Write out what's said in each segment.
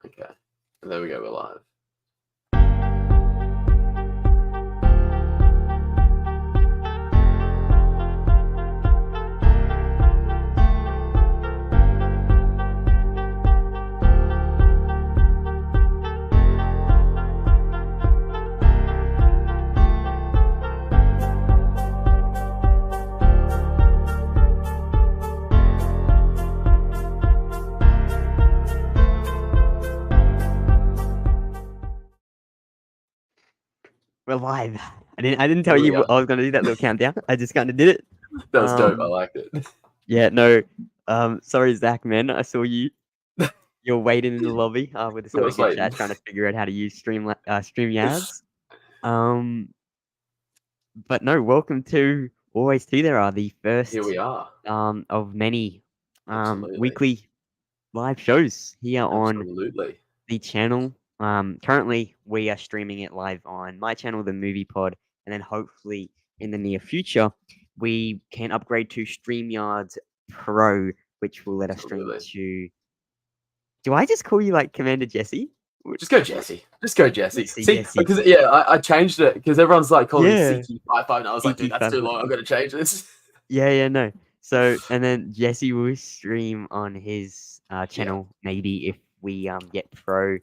Okay. And there we go, we're live. We're live. I didn't tell Here we you are. I was gonna do that little countdown. I just kind of did it. That was dope. I liked it. Yeah, no. Sorry, Zach, man. I saw you. You're waiting in the lobby with us I having a was good waiting. chat, trying to figure out how to use StreamYards. But no, welcome to Always Two. There are the first Here we are. of many Absolutely. weekly live shows here on Absolutely. the channel. Currently, we are streaming it live on my channel, The Movie Pod, and then hopefully in the near future, we can upgrade to StreamYards Pro, which will let us stream Absolutely. to. Do I just call you like Commander Jesse? Just go Jesse. Just go Jesse. Let's see, See, Jesse. because I changed it because everyone's like calling me Yeah. CQ55, and I was like, dude, that's too CQ55. long. I'm gonna change this. Yeah, no. So, and then Jesse will stream on his channel maybe if we get Pro.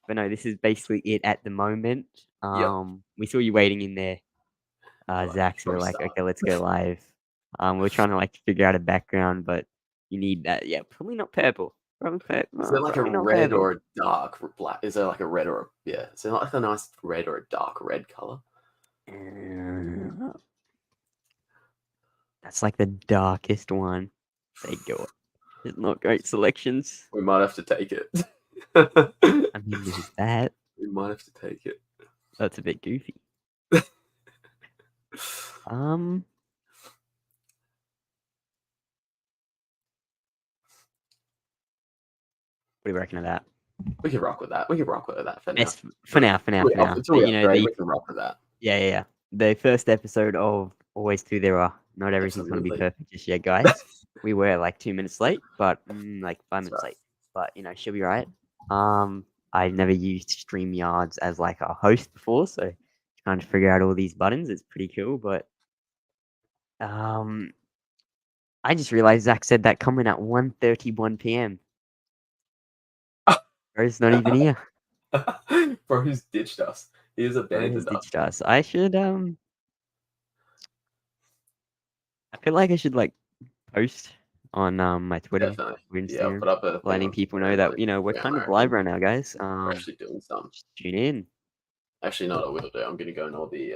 But no, this is basically it at the moment. We saw you waiting in there, Zach. So we're like, okay, let's go live. We're trying to like figure out a background, but you need that. Yeah, probably not purple. Probably Is there like a probably not red purple. or a dark black? Is there like a red or is there like a nice red or a dark red color? That's like the darkest one they got. There's not great selections. We might have to take it. I mean, there's that. We might have to take it. That's a bit goofy. What do you reckon of that? We can rock with that. We can rock with that for now. For now. Until we upgrade, we can rock with that. Yeah. The first episode of Always Two There Are. Not everything's going to be perfect just yet, guys. We were like 2 minutes late, but like 5 minutes late. But she'll be right. I've never used StreamYards as like a host before, so trying to figure out all these buttons. It's pretty cool, but I just realized Zach said that coming at 1:31 p.m. Bro's not even here. Bro, he's ditched us. He's abandoned us. I should I feel like I should like post on my Twitter, Instagram, put up letting people know that we're kind of live right now, guys. We're actually doing some. Tune in. Actually, not. I will do. I'm gonna go in all the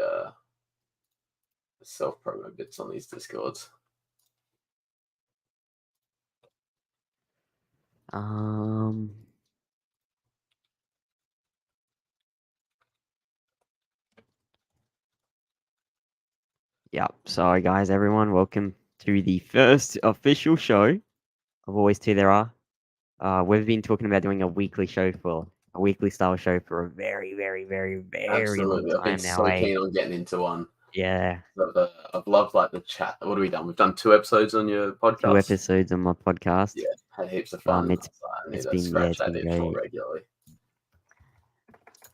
self promo bits on these Discords. Yeah. Sorry, guys, everyone. Welcome to the first official show of Always Two There Are. We've been talking about doing a weekly style show for a very, very, very, very long time now. I've been so keen on getting into one. Yeah. I've loved like the chat. What have we done? We've done 2 episodes on your podcast. 2 episodes on my podcast. Yeah, had heaps of fun. It's been great. Regularly.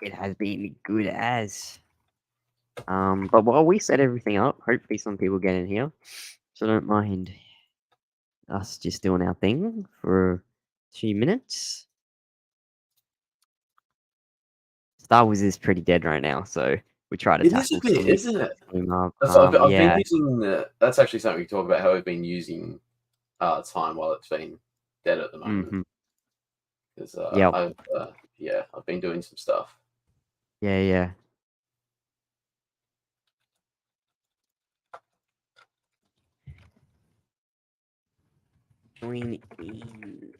It has been good as. But while we set everything up, hopefully some people get in here. So don't mind us just doing our thing for 2 minutes. Star Wars is pretty dead right now, so we try to tackle it, isn't it? I've been using. That's actually something we talk about. How we've been using time while it's been dead at the moment. Because I've been doing some stuff. Yeah. Join in.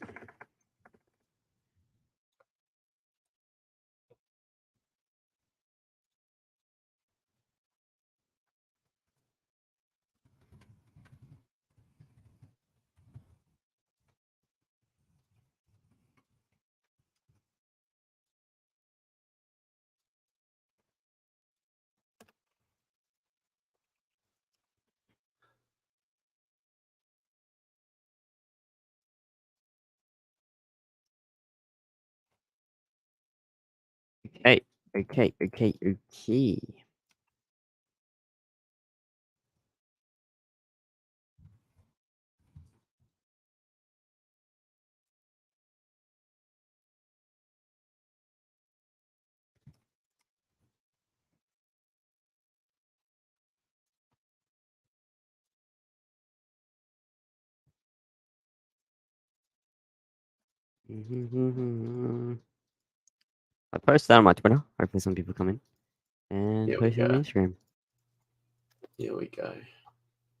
Okay. I posted that on my Twitter. Hopefully some people come in and Here we post it on go. Instagram. Here we go.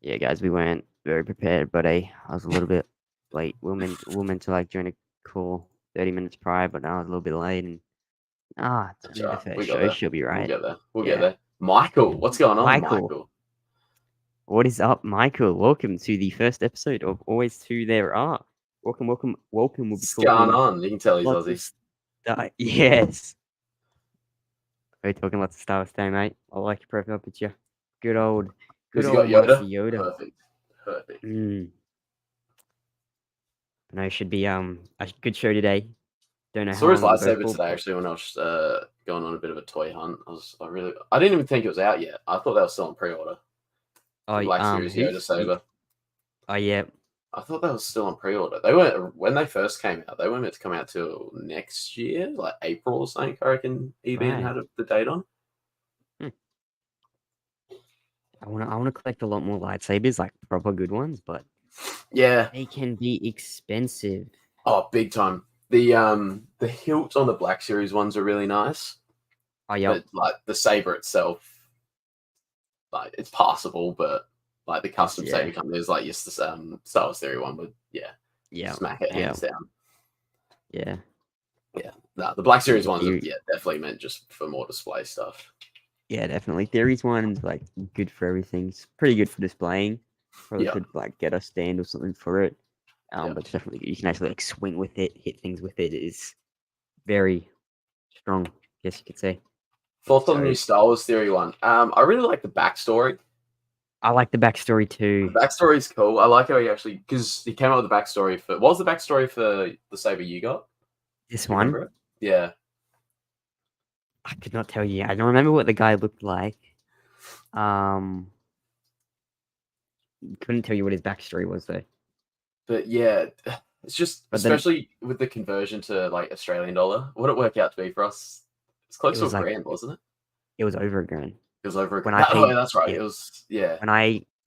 Yeah, guys, we weren't very prepared, but I was a little bit late. We were meant to like join a call 30 minutes prior, but I was a little bit late and it's That's only the right. first We got show. there. She'll be We'll right. get there. We'll get Yeah. there. Michael, what's going on, Michael. Michael? What is up, Michael? Welcome to the first episode of Always Two There Are. Welcome. We'll be What's talking going on? You can tell he's lots of Aussie. yes. We're talking lots of Star Wars today, mate. I like your profile picture. Good old Has he got Master Yoda? Yoda. Perfect. No, it should be a good show today. Don't know I how saw his long it'll go lightsaber for, today actually when I was going on a bit of a toy hunt. I didn't even think it was out yet. I thought that was still on pre-order. The Black Series Yoda saber. Oh yeah. I thought that was still on pre-order. They weren't when they first came out. They weren't meant to come out till next year, like April or something. I reckon EBN had the date on. I want to collect a lot more lightsabers, like proper good ones, but yeah, they can be expensive. Oh, big time. The hilt on the Black Series ones are really nice. Oh yeah. But like the saber itself, like it's passable, but like the custom saber company is like just the Star Wars Theory one would smack it hands down. Yeah. No, the Black Series ones are definitely meant just for more display stuff. Yeah, definitely. Theories one's like good for everything. It's pretty good for displaying. Probably could like get a stand or something for it. But definitely you can actually like swing with it, hit things with it. It is very strong, I guess you could say. Thoughts on the new Star Wars Theory one? I really like the backstory. I like the backstory too. The backstory is cool. I like how because he came up with the backstory for. What was the backstory for the saber you got? This one? Yeah. I could not tell you. I don't remember what the guy looked like. Couldn't tell you what his backstory was though. But yeah, it's just especially with the conversion to like Australian dollar, what it work out to be for us? It's close to $1,000, wasn't it? It was over $1,000. It was over $1,000. That's right. It was the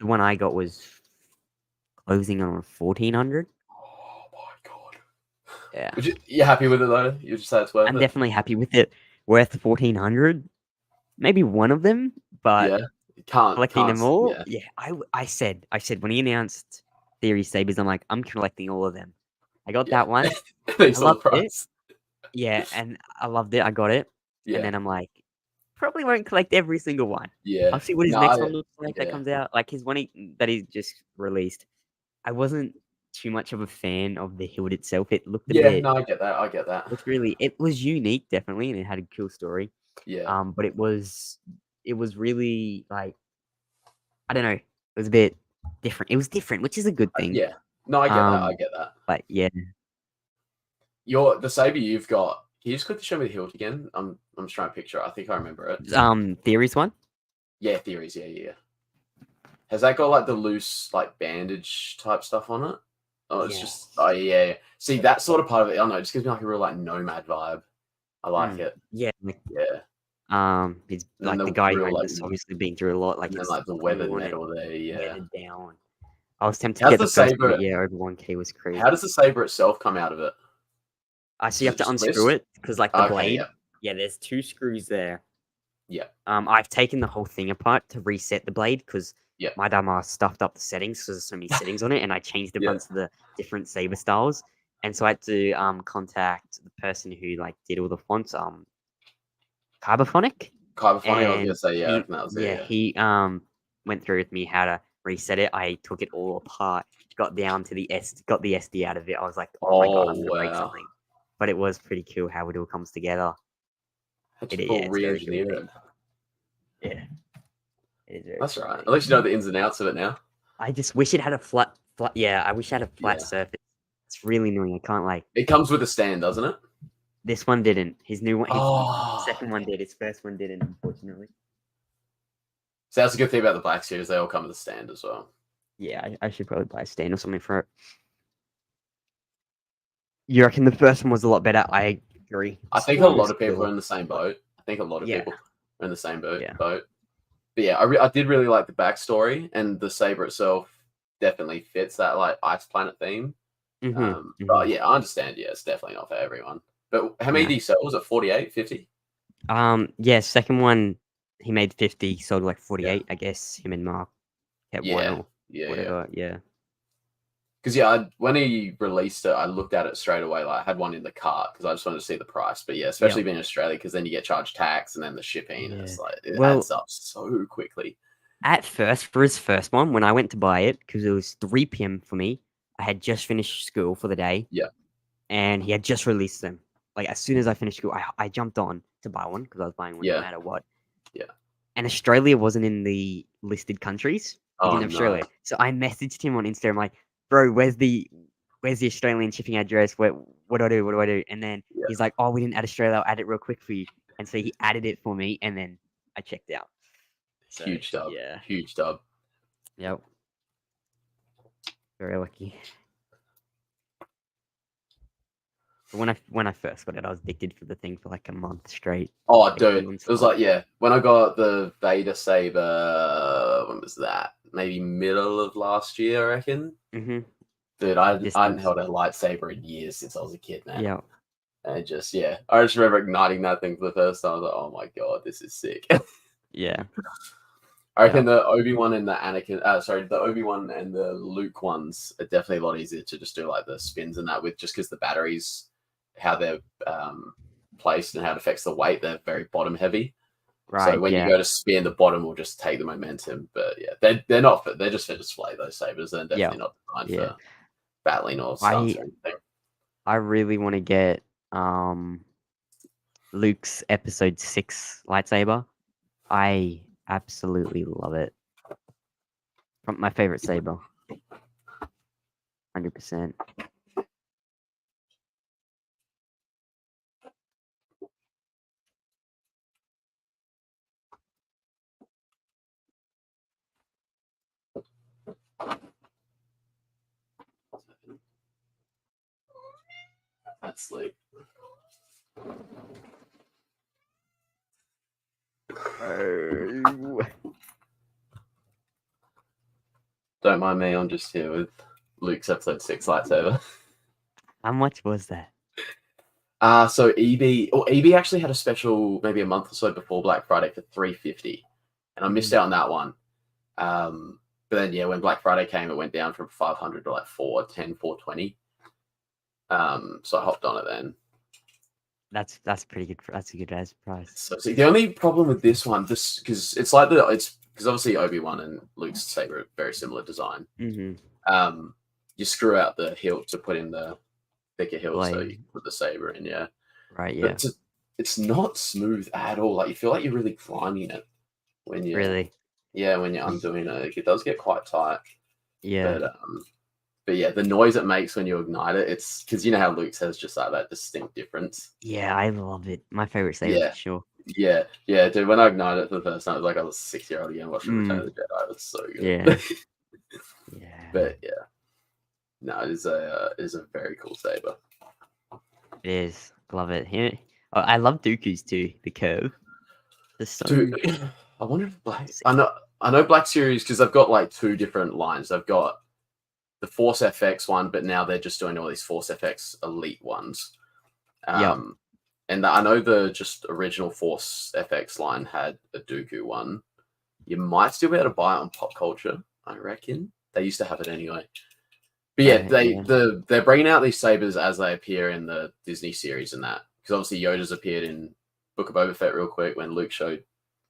one I got was closing on 1,400. Oh my god. Yeah. You happy with it though? You just say it's worth it? I'm definitely happy with it. Worth 1,400. Maybe one of them, but collecting them all. Yeah. I said when he announced Theory Sabers, I'm like, I'm collecting all of them. I got that one. I loved it. Yeah, and I loved it. I got it. And then I'm like, probably won't collect every single one. Yeah. I'll see what his next one looks like that comes out. Like his one that he just released. I wasn't too much of a fan of the hilt itself. It looked a bit. No, I get that. It was unique, definitely, and it had a cool story. Yeah. But it was really like, I don't know. It was a bit different. It was different, which is a good thing. Yeah. No, I get that. But yeah. The saber you've got. Can you just quickly show me the hilt again? I'm just trying to picture it. I think I remember it. Theories one? Yeah, Theories, yeah. Has that got like the loose like bandage type stuff on it? Oh, it's just yeah. See, that sort of part of it, I don't know, it just gives me like a real like nomad vibe. I like it. Yeah. He's like the guy who's obviously been through a lot. Like and then, like the weathered metal there, weathered down. I was tempted to get the saber. Over 1K was crazy. How does the saber itself come out of it? So you have to unscrew it because like the blade. Yeah, there's 2 screws there. Yeah. I've taken the whole thing apart to reset the blade because my dumbass stuffed up the settings because there's so many settings on it, and I changed a bunch of the different saber styles, and so I had to contact the person who like did all the fonts. Carbophonic. I was gonna say he went through with me how to reset it. I took it all apart, got down to got the SD out of it. I was like, oh my god, I'm gonna break something. But it was pretty cool how it all comes together. Re-engineer it. Yeah. That's right. At least you know the ins and outs of it now. I just wish it had a flat. Yeah, I wish it had a flat surface. It's really annoying. I can't like. It comes with a stand, doesn't it? This one didn't. His new one, his Oh, second one did. His first one didn't, unfortunately. so that's a good thing about the Black Series. They all come with a stand as well. Yeah, I should probably buy a stand or something for it. You reckon the first one was a lot better? I agree. I think a lot of people are in the same boat. I think a lot of Yeah. people are in the same boat. Yeah. But yeah, I did really like the backstory, and the saber itself definitely fits that like ice planet theme. But yeah, I understand. Yeah, it's definitely not for everyone. But how many did he sell? Was it 48, 50? Yeah, second one he made 50, sold like 48. I guess him and Mark kept one or whatever. Yeah. Because when he released it, I looked at it straight away. Like I had one in the cart because I just wanted to see the price. But yeah, especially being in Australia, because then you get charged tax and then the shipping. And it's like it adds up so quickly. At first, for his first one, when I went to buy it, because it was 3 p.m. for me, I had just finished school for the day. Yeah. And he had just released them. Like as soon as I finished school, I jumped on to buy one because I was buying one no matter what. Yeah. And Australia wasn't in the listed countries. He didn't have Australia. No. So I messaged him on Instagram like, bro, where's the Australian shipping address? What do I do? What do I do? And then he's like, oh, we didn't add Australia. I'll add it real quick for you. And so he added it for me, and then I checked out. So, huge dub. Yeah. Huge dub. Yep. Very lucky. But when I first got it, I was addicted for the thing for like a month straight. Oh, dude. It was like, when I got the Vader Saber, when was that? Maybe middle of last year, I reckon. Mm-hmm. Dude, I hadn't held a lightsaber in years since I was a kid, man. Yeah. And I just remember igniting that thing for the first time. I was like, oh my god, this is sick. Yeah. I reckon the Obi-Wan and the the Obi-Wan and the Luke ones are definitely a lot easier to just do like the spins and that with, just because the batteries, how they're placed and how it affects the weight, they're very bottom heavy. Right. So when you go to spin, the bottom will just take the momentum. But yeah, they're not they're just for display, those sabers. They're definitely not designed for battling or stunts or anything. I really want to get Luke's episode 6 lightsaber. I absolutely love it. My favorite saber. 100%. That's like don't mind me, I'm just here with Luke's episode 6 lightsaber. How much was that? So EB actually had a special maybe a month or so before Black Friday for $350, and I missed out on that one. But then when Black Friday came, it went down from $500 to like $410, $420. So I hopped on it then. That's pretty good. That's a good ass price. So see, the only problem with this one, because it's because obviously Obi-Wan and Luke's saber are very similar design. Mm-hmm. You screw out the hilt to put in the thicker hilt, so you can put the saber in. Yeah. Right. Yeah. But it's not smooth at all. Like you feel like you're really grinding it when you when you're undoing it. It does get quite tight. Yeah. But yeah, the noise it makes when you ignite it, it's because you know how Luke's has just like that distinct difference. Yeah, I love it. My favorite saber for sure. Yeah, dude. When I ignited it for the first time, it was like I was a 6-year-old again watching Return of the Jedi. It was so good. Yeah. But yeah, no, it is a very cool saber. It is. Love it. Yeah. Oh, I love Dooku's too. The curve. Dude, I wonder if Black. I know Black Series because they've got like 2 different lines. They've got the Force FX one, but now they're just doing all these Force FX Elite ones. And I know the just original Force FX line had a Dooku one. You might still be able to buy it on Pop Culture, I reckon. They used to have it anyway. But yeah, they're bringing out these sabers as they appear in the Disney series and that. Because obviously Yoda's appeared in Book of Boba Fett real quick when Luke showed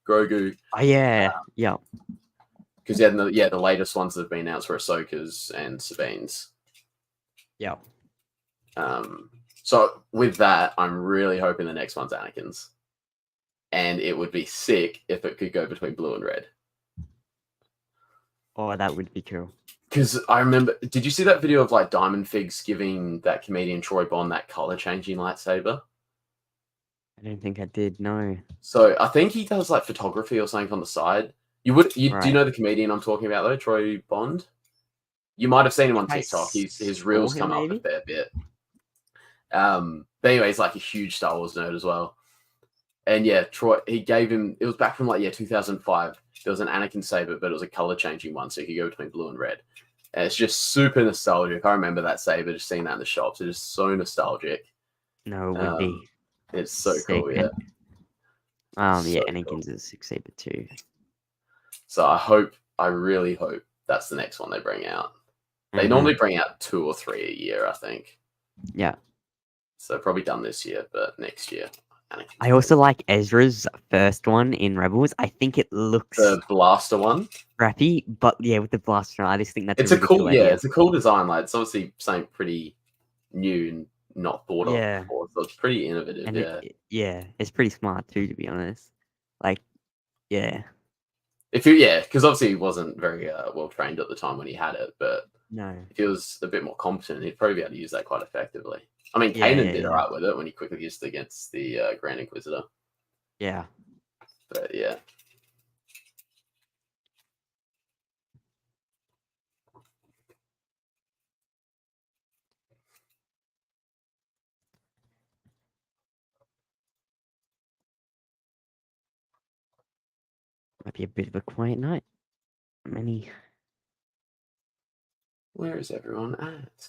Grogu. Oh yeah, Because the latest ones that have been announced were Ahsoka's and Sabine's. Yeah. So with that, I'm really hoping the next one's Anakin's, and it would be sick if it could go between blue and red. Oh, that would be cool. Because I remember, did you see that video of like Diamond Figs giving that comedian Troy Bond that color changing lightsaber? I don't think I did. No. So I think he does like photography or something on the side. Do you Right. know the comedian I'm talking about though, Troy Bond? You might have seen him on If I TikTok. His saw reels him, come up a maybe. fair bit. But anyway, he's like a huge Star Wars nerd as well. And yeah, Troy, he gave him. It was back from like 2005. There was an Anakin saber, but it was a color changing one, so you could go between blue and red. And it's just super nostalgic. I remember that saber, just seeing that in the shops. It's just so nostalgic. No, it would be It's so sick. cool, yeah. Yeah, So Anakin's cool. a 6 saber too. So I really hope that's the next one they bring out. They Mhm. normally bring out 2 or 3 a year, I think. Yeah. So probably done this year, but next year. I also like Ezra's first one in Rebels. I think it looks The blaster one. crappy, but yeah, with the blaster, I just think that's It's a a really cool, cool yeah, idea. it's a cool design. Like it's obviously something pretty new and not thought of Yeah, before. So it's pretty innovative, and yeah. yeah, it's pretty smart too, to be honest. Like, yeah, Yeah, because obviously he wasn't very well trained at the time when he had it, but no, if he was a bit more competent, he'd probably be able to use that quite effectively. I mean, yeah, Kanan yeah, did yeah, alright with it when he quickly used it against the Grand Inquisitor. yeah. But yeah. Might be a bit of a quiet night. Many. Where is everyone at?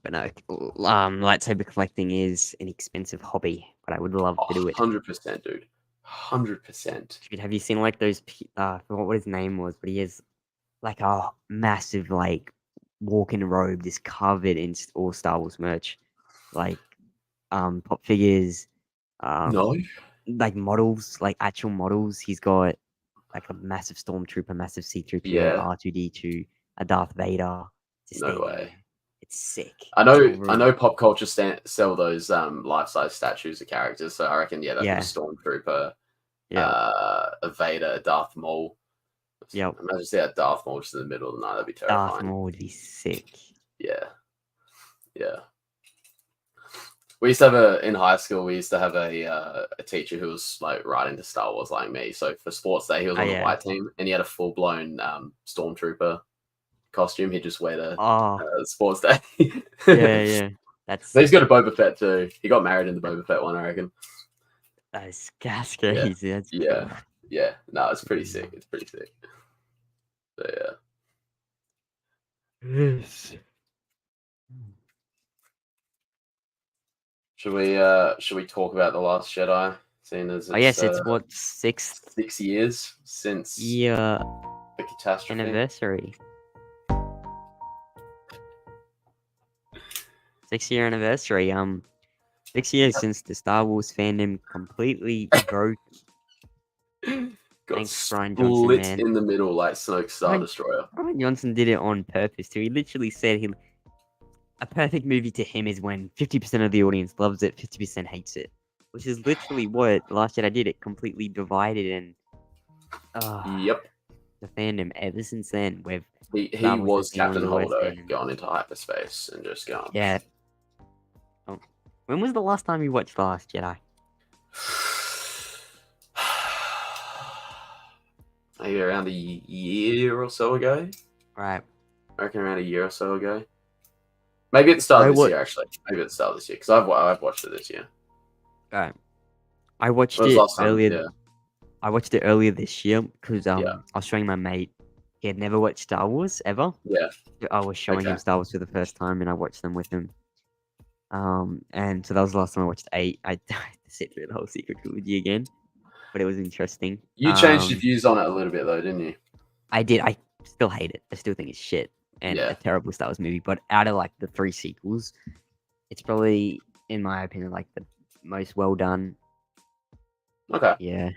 But no, lightsaber collecting is an expensive hobby, but I would love to do it. 100%, dude. 100%. Dude, have you seen like those? I forgot what his name was, but he has like a massive like walk-in robe, just covered in all Star Wars merch, like pop figures, um, No? like models, like actual models. He's got like a massive stormtrooper, massive C-3PO, Yeah. R2D2, a Darth Vader, just No standing way. there. It's sick. I It's know pop culture sell those life-size statues of characters, so I reckon that'd be a Yeah, Stormtrooper, yeah, a Vader, a Darth Maul. yep. Imagine seeing that Darth Maul just in the middle of the night, that'd be Darth terrifying. Maul would be sick. Yeah. Yeah. We used to have in high school, we used to have a teacher who was like right into Star Wars like me. So for sports day, he was Oh on the yeah. white team and he had a full-blown Stormtrooper costume. He'd just wear to Oh sports day. yeah, yeah. That's He's got a Boba Fett too. He got married in the Boba Fett one, I reckon. that's Yeah, crazy. That's yeah, cool. yeah. No, it's pretty sick. It's pretty sick. But yeah. Yes. Should we talk about The Last Jedi? Seeing as Oh it's yes, it's what 6th 6 years since year the catastrophe. anniversary. 6 year anniversary. 6 years since the Star Wars fandom completely broke. Got Thanks, Ryan Johnson, split man. in the middle like Snoke Star Ryan- Destroyer. Ryan Johnson did it on purpose too. He literally said a perfect movie to him is when 50% of the audience loves it, 50% hates it. Which is literally what The Last Jedi did. It completely divided and Yep. the fandom. Ever since then, He Star Wars was has been one of Captain the worst Holdo fandoms. going into hyperspace and just going. Yeah. Oh. When was the last time you watched The Last Jedi? Maybe around a year or so ago. Right. I reckon around a year or so ago. Maybe at the start of this year, actually. Maybe at the start of this year, because I've watched it this year. Right. I watched When was it last time? earlier. Yeah. I watched it earlier this year because Yeah. I was showing my mate. He had never watched Star Wars ever. Yeah. I was showing him Okay. Star Wars for the first time, and I watched them with him. And so that was the last time I watched 8. I had to sit through the whole secret trilogy again, but it was interesting. You changed your views on it a little bit, though, didn't you? I did. I still hate it. I still think it's shit and Yeah. a terrible Star Wars movie. But out of like the 3 sequels, it's probably, in my opinion, like the most well done. Okay. Yeah.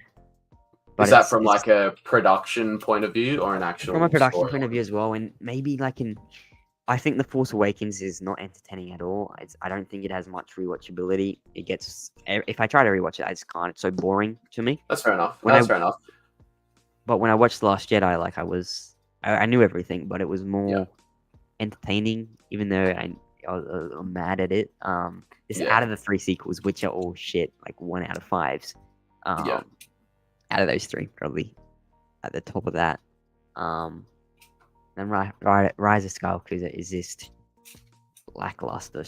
Is that from like a production point of view or an actual? From a production point of view as well, and maybe like I think The Force Awakens is not entertaining at all. I don't think it has much rewatchability. It gets, if I try to rewatch it, I just can't. It's so boring to me. That's fair enough. When That's fair enough. But when I watched The Last Jedi, like I knew everything, but it was more entertaining. Even though I'm mad at it. It's Yeah. out of the 3 sequels, which are all shit, like 1 out of 5s. Yeah. Out of those 3, probably at the top of that. Then Rise of Skywalker is just lackluster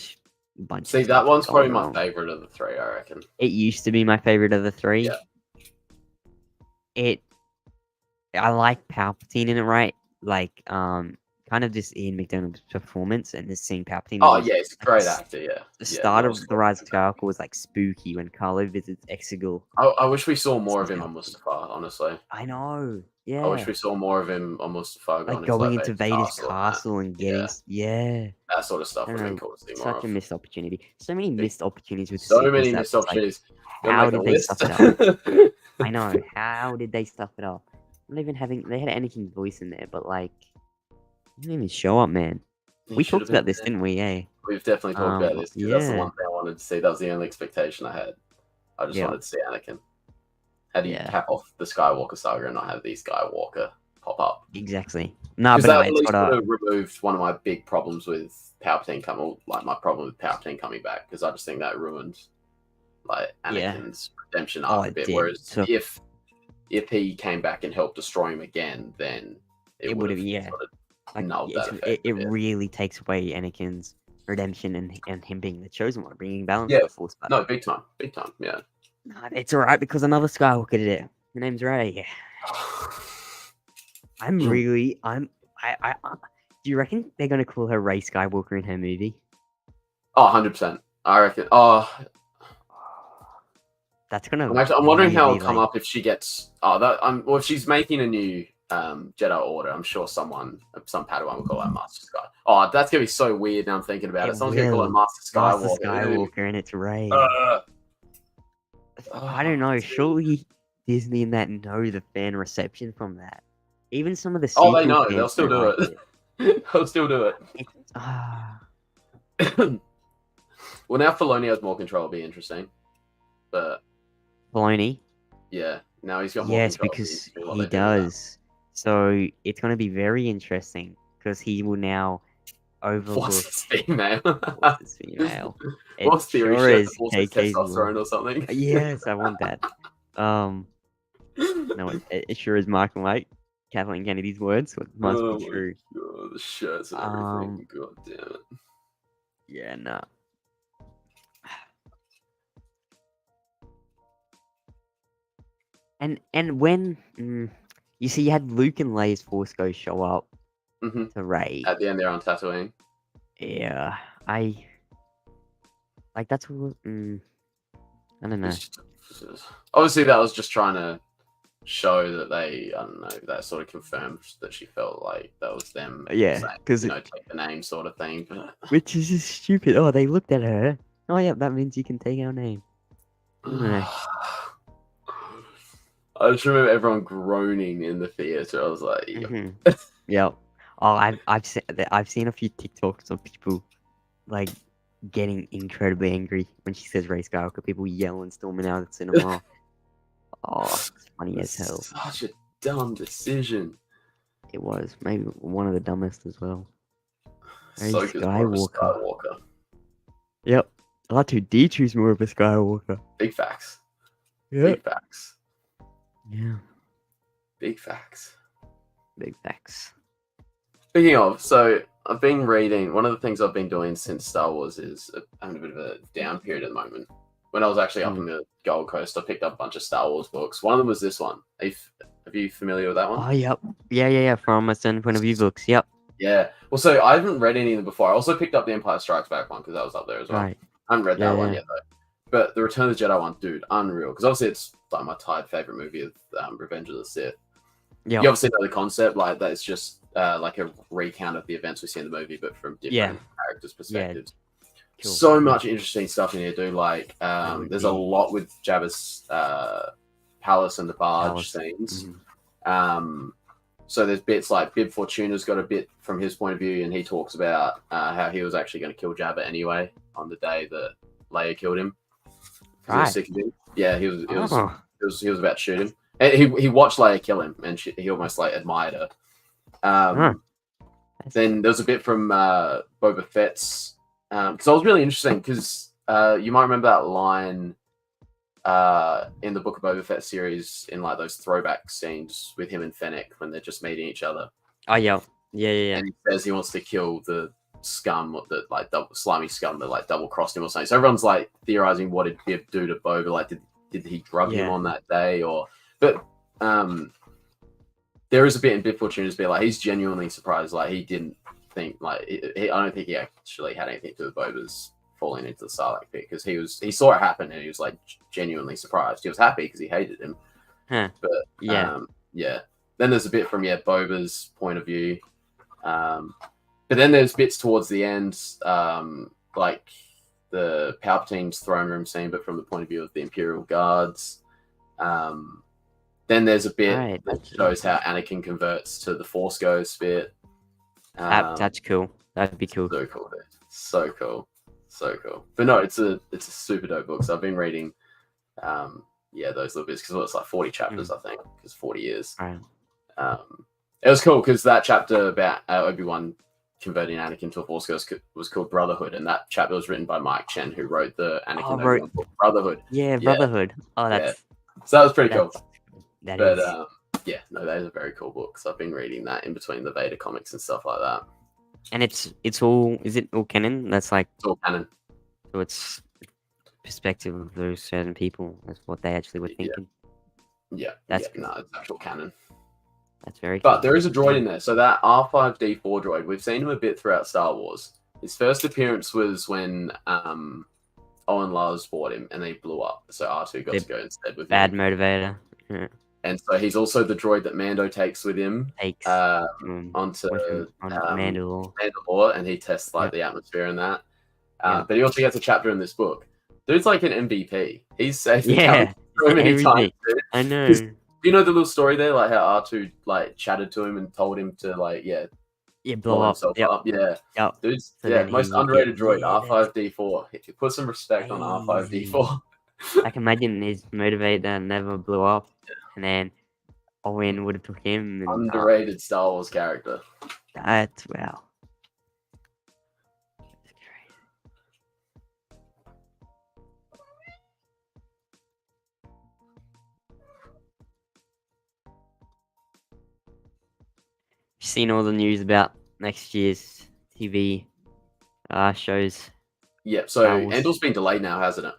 bunch See, of that stuff one's probably going my wrong. favorite of the 3, I reckon. It used to be my favorite of the 3. Yeah. I like Palpatine in it, right? Like, kind of just Ian McDonald's performance and just seeing Palpatine. Oh was yeah, it's a like great actor. Yeah. The Yeah, start no, of The Rise of Skywalker was like spooky when Kylo visits Exegol. I wish we saw more of him on Mustafar. Honestly, I know. I wish Yeah. we saw more of him on Mustafar. Like Going going into into Vader's Vader's castle castle and getting. Yeah. that sort of stuff I would don't have been know. cool to see more Such a of. missed opportunity. So many missed opportunities with the So sequels many that missed it's like, opportunities. Gotta how make a did they list. stuff it up? I know. How did they stuff it up? Not even having. They had Anakin's voice in there, but like, he didn't even show up, man. He We should talked have about been this, there. didn't we? Yeah. We've definitely talked about this. 'Cause that's the Yeah. one thing I wanted to see. That was the only expectation I had. I just Yeah. wanted to see Anakin. How do you Yeah. cap off the Skywalker saga and not have these Skywalker pop up? Exactly. No, Because but that no, at it's least got would a. have removed one of my big problems with Palpatine coming, like my problem with Palpatine coming back, because I just think that ruined like Yeah. Anakin's redemption Oh, arc a it bit. did. Whereas So- if he came back and helped destroy him again, then It would would've- have yeah. sort of Like, nulled that it effect. really takes away Anakin's redemption and him being the chosen one, bringing balance Yeah. to the Force. But No, big time, yeah. no, it's alright because another Skywalker did it. Her name's Rey. I'm really. Do you reckon they're gonna call her Rey Skywalker in her movie? Oh, 100%. I reckon. Oh, That's gonna. I'm wondering how it'll really, come like- up if she gets. Well, if she's making a new Jedi Order, I'm sure some Padawan will call her Master Sky. Oh, that's gonna be so weird. Now I'm thinking about it. It Someone's gonna call her will. Master Master Skywalker. Skywalker, and it's Rey. Oh, I don't know. dude. Surely Disney and that know the fan reception from that. Even some of the Oh, they sequel know. fans They'll still don't do like it. They'll still do it. Well, now Filoni has more control. It'll be interesting. But Filoni. yeah, now he's got more Yes, control. because What he they do with that. does. So it's going to be very interesting because he will now overlook. Force is female. Force is female. It What's theory? sure She has is the Force is KK's testosterone one. or something. Yes, I want that. No, it sure is Mark and White. Kathleen Kennedy's words. What must Oh be my true. God, the shirts and everything. God damn it. Yeah, no. And when you see, you had Luke and Leia's Force Ghost show up hmm to Rey. At the end, they're on Tatooine. Yeah, I like that's what. I don't know. Obviously, that was just trying to show that they, I don't know, that sort of confirmed that she felt like that was them. Yeah, saying, 'cause take the name sort of thing. But Which is just stupid. Oh, they looked at her. Oh, yeah, that means you can take our name. I don't know. I just remember everyone groaning in the theater. I was like, Mhm. Yep. Oh, I've seen a few TikToks of people like getting incredibly angry when she says Rey Skywalker. People yell and storming out of the cinema. Oh, it's funny as hell. Such a dumb decision. It was maybe one of the dumbest as well. Rey Ahsoka's more of a Skywalker. Skywalker. Yep. R2D2's more of a Skywalker. Big facts. Yep. Big facts. Yeah. Big facts. Big facts. Speaking of, so I've been reading. One of the things I've been doing since Star Wars is having a bit of a down period at the moment. When I was actually up in the Gold Coast, I picked up a bunch of Star Wars books. One of them was this one. Are you familiar with that one? Oh, yep. Yeah. From a certain point of view books. Yep. Yeah. Well, so I haven't read any of them before. I also picked up the Empire Strikes Back one because that was up there as well. Right. I haven't read that one Yeah. yet though. But the Return of the Jedi one, dude, unreal. Because obviously it's like my tied favorite movie of Revenge of the Sith. Yeah. You obviously know the concept, like that it's just like a recount of the events we see in the movie, but from different characters' perspectives. Cool. So much interesting stuff in here, dude. Like, would there's a be. lot with Jabba's palace and the barge Palace. scenes. Mhm. So there's bits like Bib Fortuna's got a bit from his point of view, and he talks about how he was actually going to kill Jabba anyway on the day that Leia killed him. 'Cause he was Right. sick of him. Yeah, he was Oh. he was about to shoot him. And he watched Leia kill him, and he almost like admired her. Then there was a bit from Boba Fett's because I was really interesting because you might remember that line in the Book of Boba Fett series in like those throwback scenes with him and Fennec when they're just meeting each other. Oh yeah. And he says he wants to kill the scum, that like slimy scum that like double crossed him or something. So everyone's like theorizing what did Bib do to Boba? Like, did he drug him on that day or? But there is a bit in Bib Fortuna's bit like he's genuinely surprised. Like he didn't think like I don't think he actually had anything to do with Boba's falling into the Sarlacc pit because he saw it happen and he was like genuinely surprised. He was happy because he hated him. Huh. But yeah. Then there's a bit from Boba's point of view. But then there's bits towards the end, like the Palpatine's throne room scene, but from the point of view of the Imperial Guards. Then there's a bit that shows how Anakin converts to the Force Ghost bit. That's cool. That'd be cool. So cool, dude. So cool. But no, it's a super dope book. So I've been reading, those little bits because it's like 40 chapters, I think, because 40 years. Right. It was cool because that chapter about Obi-Wan converting Anakin to a Force Ghost was called Brotherhood, and that chapter was written by Mike Chen, who wrote the Anakin Obi-Wan book, Brotherhood. Yeah, Brotherhood. Oh, that's so that was pretty cool. That is a very cool book. So I've been reading that in between the Vader comics and stuff like that. And it's all, is it all canon? That's like it's all canon. So it's perspective of those certain people. That's what they actually were thinking. Yeah, that's it's actual canon. That's very But there is a droid in there. So that R5D4 droid, we've seen him a bit throughout Star Wars. His first appearance was when Owen Lars bought him and they blew up. So R2 got to go instead with bad him. motivator. Yeah. And so he's also the droid that Mando takes with him onto Mandalore, and he tests like the atmosphere and that. But he also gets a chapter in this book. Dude's like an MVP. He's saved so many times. I know. Do you know the little story there, like how R2 like chatted to him and told him to like blow himself up? Yeah, dude's most underrated droid, R5D4. Put some respect on R5D4. I can imagine his motivator never blew up, and then Owen would have took him. And, underrated Star Wars character. That's wow. Seen all the news about next year's TV shows? Yeah, so Andor's been delayed now, hasn't it?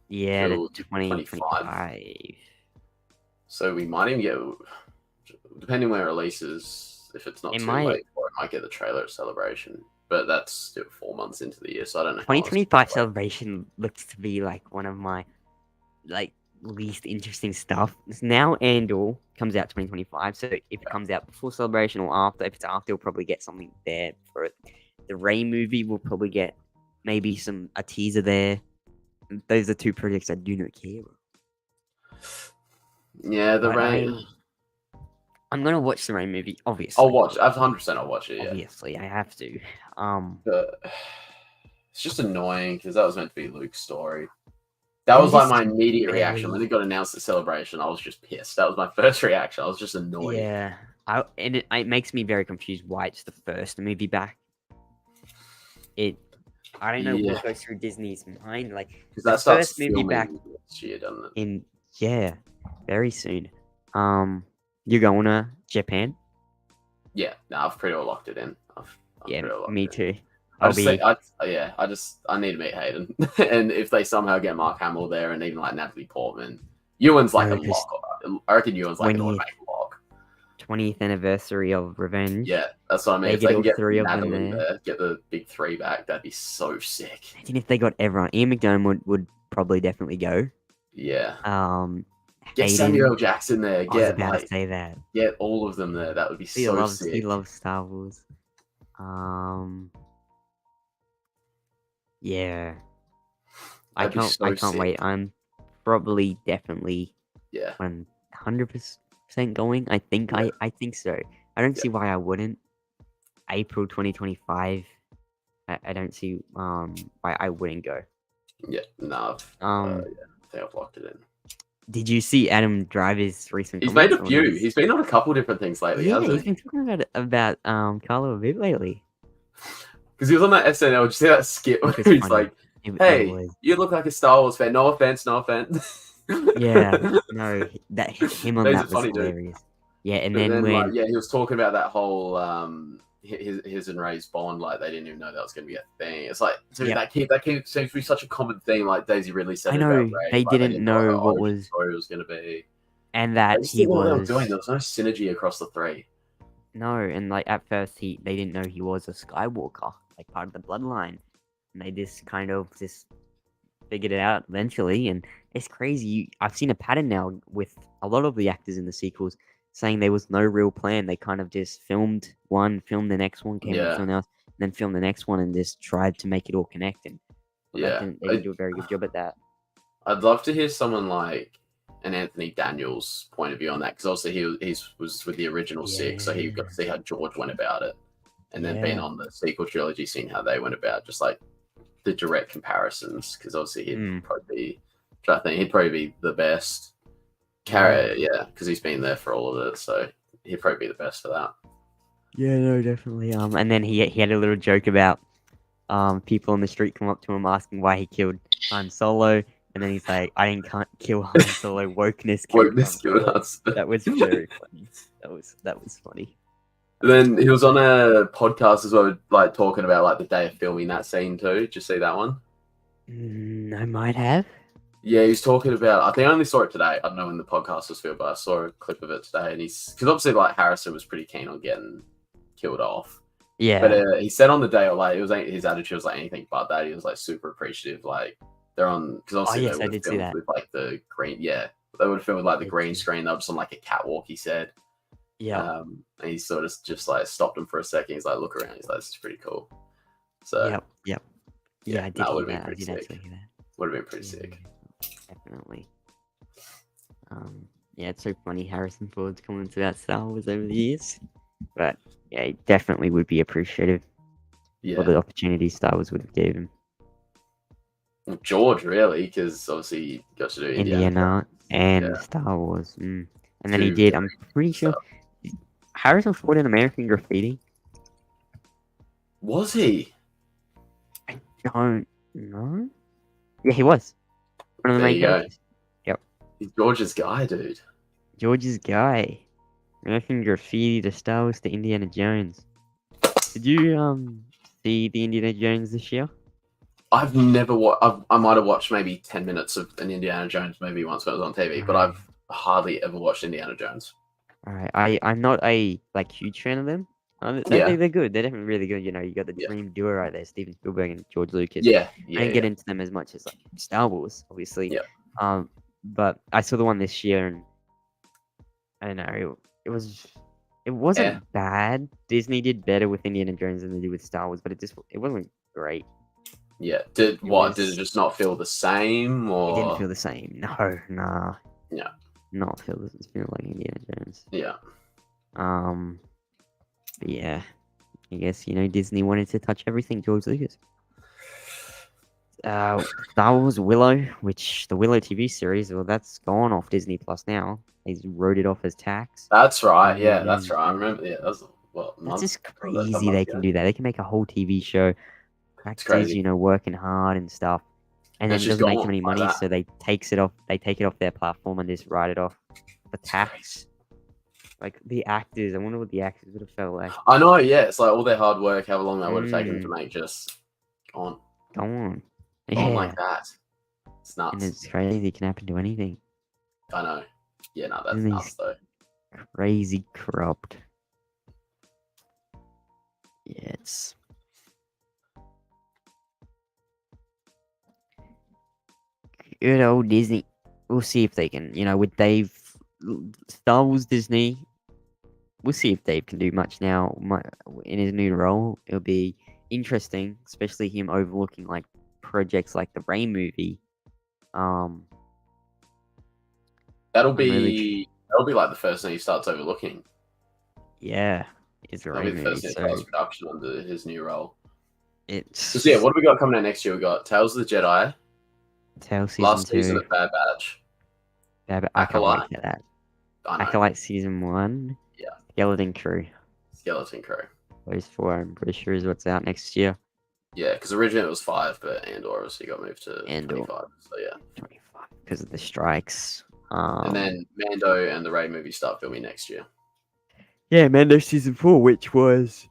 Yeah, 2025. So we might even get, depending where it releases, if it's not too late, or it might get the trailer at Celebration. But that's still 4 months into the year, so I don't know. 2025 Celebration looks to be like one of my least interesting stuff. Now Andor comes out 2025, so if it comes out before Celebration or after, if it's after, we'll probably get something there for it. The Rey movie will probably get maybe a teaser there. Those are two projects I do not care about. Yeah, the Rey. I'm gonna watch the Rey movie, obviously. I'll watch. 100%. I'll watch it. Yeah. Obviously, I have to. But it's just annoying because that was meant to be Luke's story. That was like my immediate reaction when it got announced at Celebration. I was just pissed. That was my first reaction. I was just annoyed. Yeah, it makes me very confused why it's the first movie back. I don't know what goes through Disney's mind. Like, because that first movie back this year, doesn't it? Very soon. You're going to Japan? Yeah, I've pretty well locked it in. Me too. I need to meet Hayden, and if they somehow get Mark Hamill there, and even like Natalie Portman, Ewan's like a lock. I reckon Ewan's like an automatic lock. 20th anniversary of Revenge. Yeah, that's what I mean. They if they can get three Natalie of them there, get the big three back, that'd be so sick. Imagine if they got everyone. Ian McDiarmid would probably definitely go. Yeah. Hayden, Get Samuel L. Jackson there. I was about to say that. Get all of them there. That would be sick. He loves Star Wars. Yeah. I can't wait. I'm probably definitely 100% going. I think so. I don't see why I wouldn't. April 2025. I don't see why I wouldn't go. Yeah, no. I think I've locked it in. Did you see Adam Driver's recent? He's made a few. He's been on a couple different things lately. Yeah, he's been talking about Carlo a bit lately. Because he was on that SNL. Did you see that skit where It was he's funny. like, It "Hey, was. you look like a Star Wars fan. No offense, no offense." Yeah. No, him on He's that a was funny dude. hilarious. Yeah, and But then then, like, when yeah, he was talking about that whole his and Ray's bond. Like, they didn't even know that was going to be a thing. It's like, dude, Yep. that seems to be such a common thing. Like Daisy Ridley said I it about know Ray. they Like, they didn't didn't know what her know what origin was, story was going to be. and They that just he didn't know what they were was doing. There was no synergy across the three. no, and like at first they didn't know he was a Skywalker, like part of the bloodline, and they just kind of just figured it out eventually. And it's crazy. I've seen a pattern now with a lot of the actors in the sequels saying there was no real plan. They kind of just filmed one, filmed the next one, came up with Yeah, something else, and then filmed the next one, and just tried to make it all connect. And well, yeah. they didn't do a very good job at that. I'd love to hear someone like an Anthony Daniels point of view on that, because also he was with the original six, so he got to see how George went about it, and then being Yeah. on the sequel trilogy, seeing how they went about just like the direct comparisons, because obviously he'd probably be, I think he'd probably be the best character, yeah, because he's been there for all of it, so he'd probably be the best for that. Yeah, no, definitely. And then he had a little joke about people on the street come up to him asking why he killed Han Solo, and then he's like, "I didn't can't kill Han Solo. Wokeness killed Han Solo." That was very funny. That was funny. Then he was on a podcast as well, like talking about like the day of filming that scene too. Did you see that one? I might have. Yeah, he's talking about. I think I only saw it today. I don't know when the podcast was filmed, but I saw a clip of it today, and he's because obviously like Harrison was pretty keen on getting killed off. Yeah. But he said on the day, like, it was like his attitude was like anything but that. He was like super appreciative. Like they're on because obviously yes, they I would have did see filmed that. with like the green. Yeah, they would have filmed with like the I green did. screen. They were just on like a catwalk. He said. Yeah. And he sort of just like stopped him for a second. He's like, look around. He's like, this is pretty cool. So Yep. Yeah, I did that hear would have been that. I pretty did sick. actually hear that. Would have been pretty sick. Definitely. Yeah, it's so funny. Harrison Ford's comments about Star Wars over the years, but yeah, he definitely would be appreciative Yeah. for the opportunity Star Wars would have gave him. Well, George, really, because obviously he got to do Indiana and Yeah. Star Wars. And then he Two did, I'm very pretty sure, Harrison Ford in American Graffiti? Was he? I don't know. Yeah, he was. One of the There main you go. characters. Yep. He's George's guy, dude. George's guy. American Graffiti to Star Wars to Indiana Jones. Did you see the Indiana Jones this year? I've never watched. I might have watched maybe 10 minutes of an Indiana Jones movie once when it was on TV, but I've hardly ever watched Indiana Jones. Alright, I'm not a huge fan of them. They're good. They're definitely really good. You know, you got the dream duo right there, Steven Spielberg and George Lucas. Yeah. I didn't get into them as much as like Star Wars, obviously. Yeah. But I saw the one this year, and I don't know, it wasn't bad. Disney did better with Indiana Jones than they did with Star Wars, but it wasn't great. Yeah. Did it just not feel the same, or It didn't feel the same. No, nah. Yeah. Doesn't feel like Indiana Jones. Yeah. But yeah, I guess Disney wanted to touch everything. George Lucas. Star Wars Willow, which the Willow TV series, well, that's gone off Disney Plus now. They wrote it off as tax. That's right. Yeah, that's right. I remember. Yeah, that's That's just crazy. They can do that. They can make a whole TV show. Actors, working hard and stuff, and then it doesn't make any money, so they take it off their platform and just write it off for tax. Like the actors, I wonder what the actors would have felt like. I know. Yeah, it's like all their hard work, however long that would have taken to make, just gone. Gone. Gone like that. It's nuts. And it's crazy. It can happen to anything. I know. Yeah, no, that's nuts though. Crazy corrupt. Yeah, it's. Good old Disney. We'll see if they can, with Dave, Star Wars Disney. We'll see if Dave can do much now in his new role. It'll be interesting, especially him overlooking like projects like the Rey movie. That'll be like the first thing he starts overlooking. Yeah, it's That'll be the first thing he starts production under his new role. It's what do we got coming out next year? We got Tales of the Jedi. Last season of Bad Batch. I can't wait for that. Acolyte season 1. Yeah. Skeleton Crew. Skeleton Crew. Those 4, I'm pretty sure, is what's out next year. Yeah, because originally it was 5, but Andor obviously got moved to Andor. 25. So yeah. 25 because of the strikes. And then Mando and the Rey movie start filming next year. Yeah, Mando season 4, which was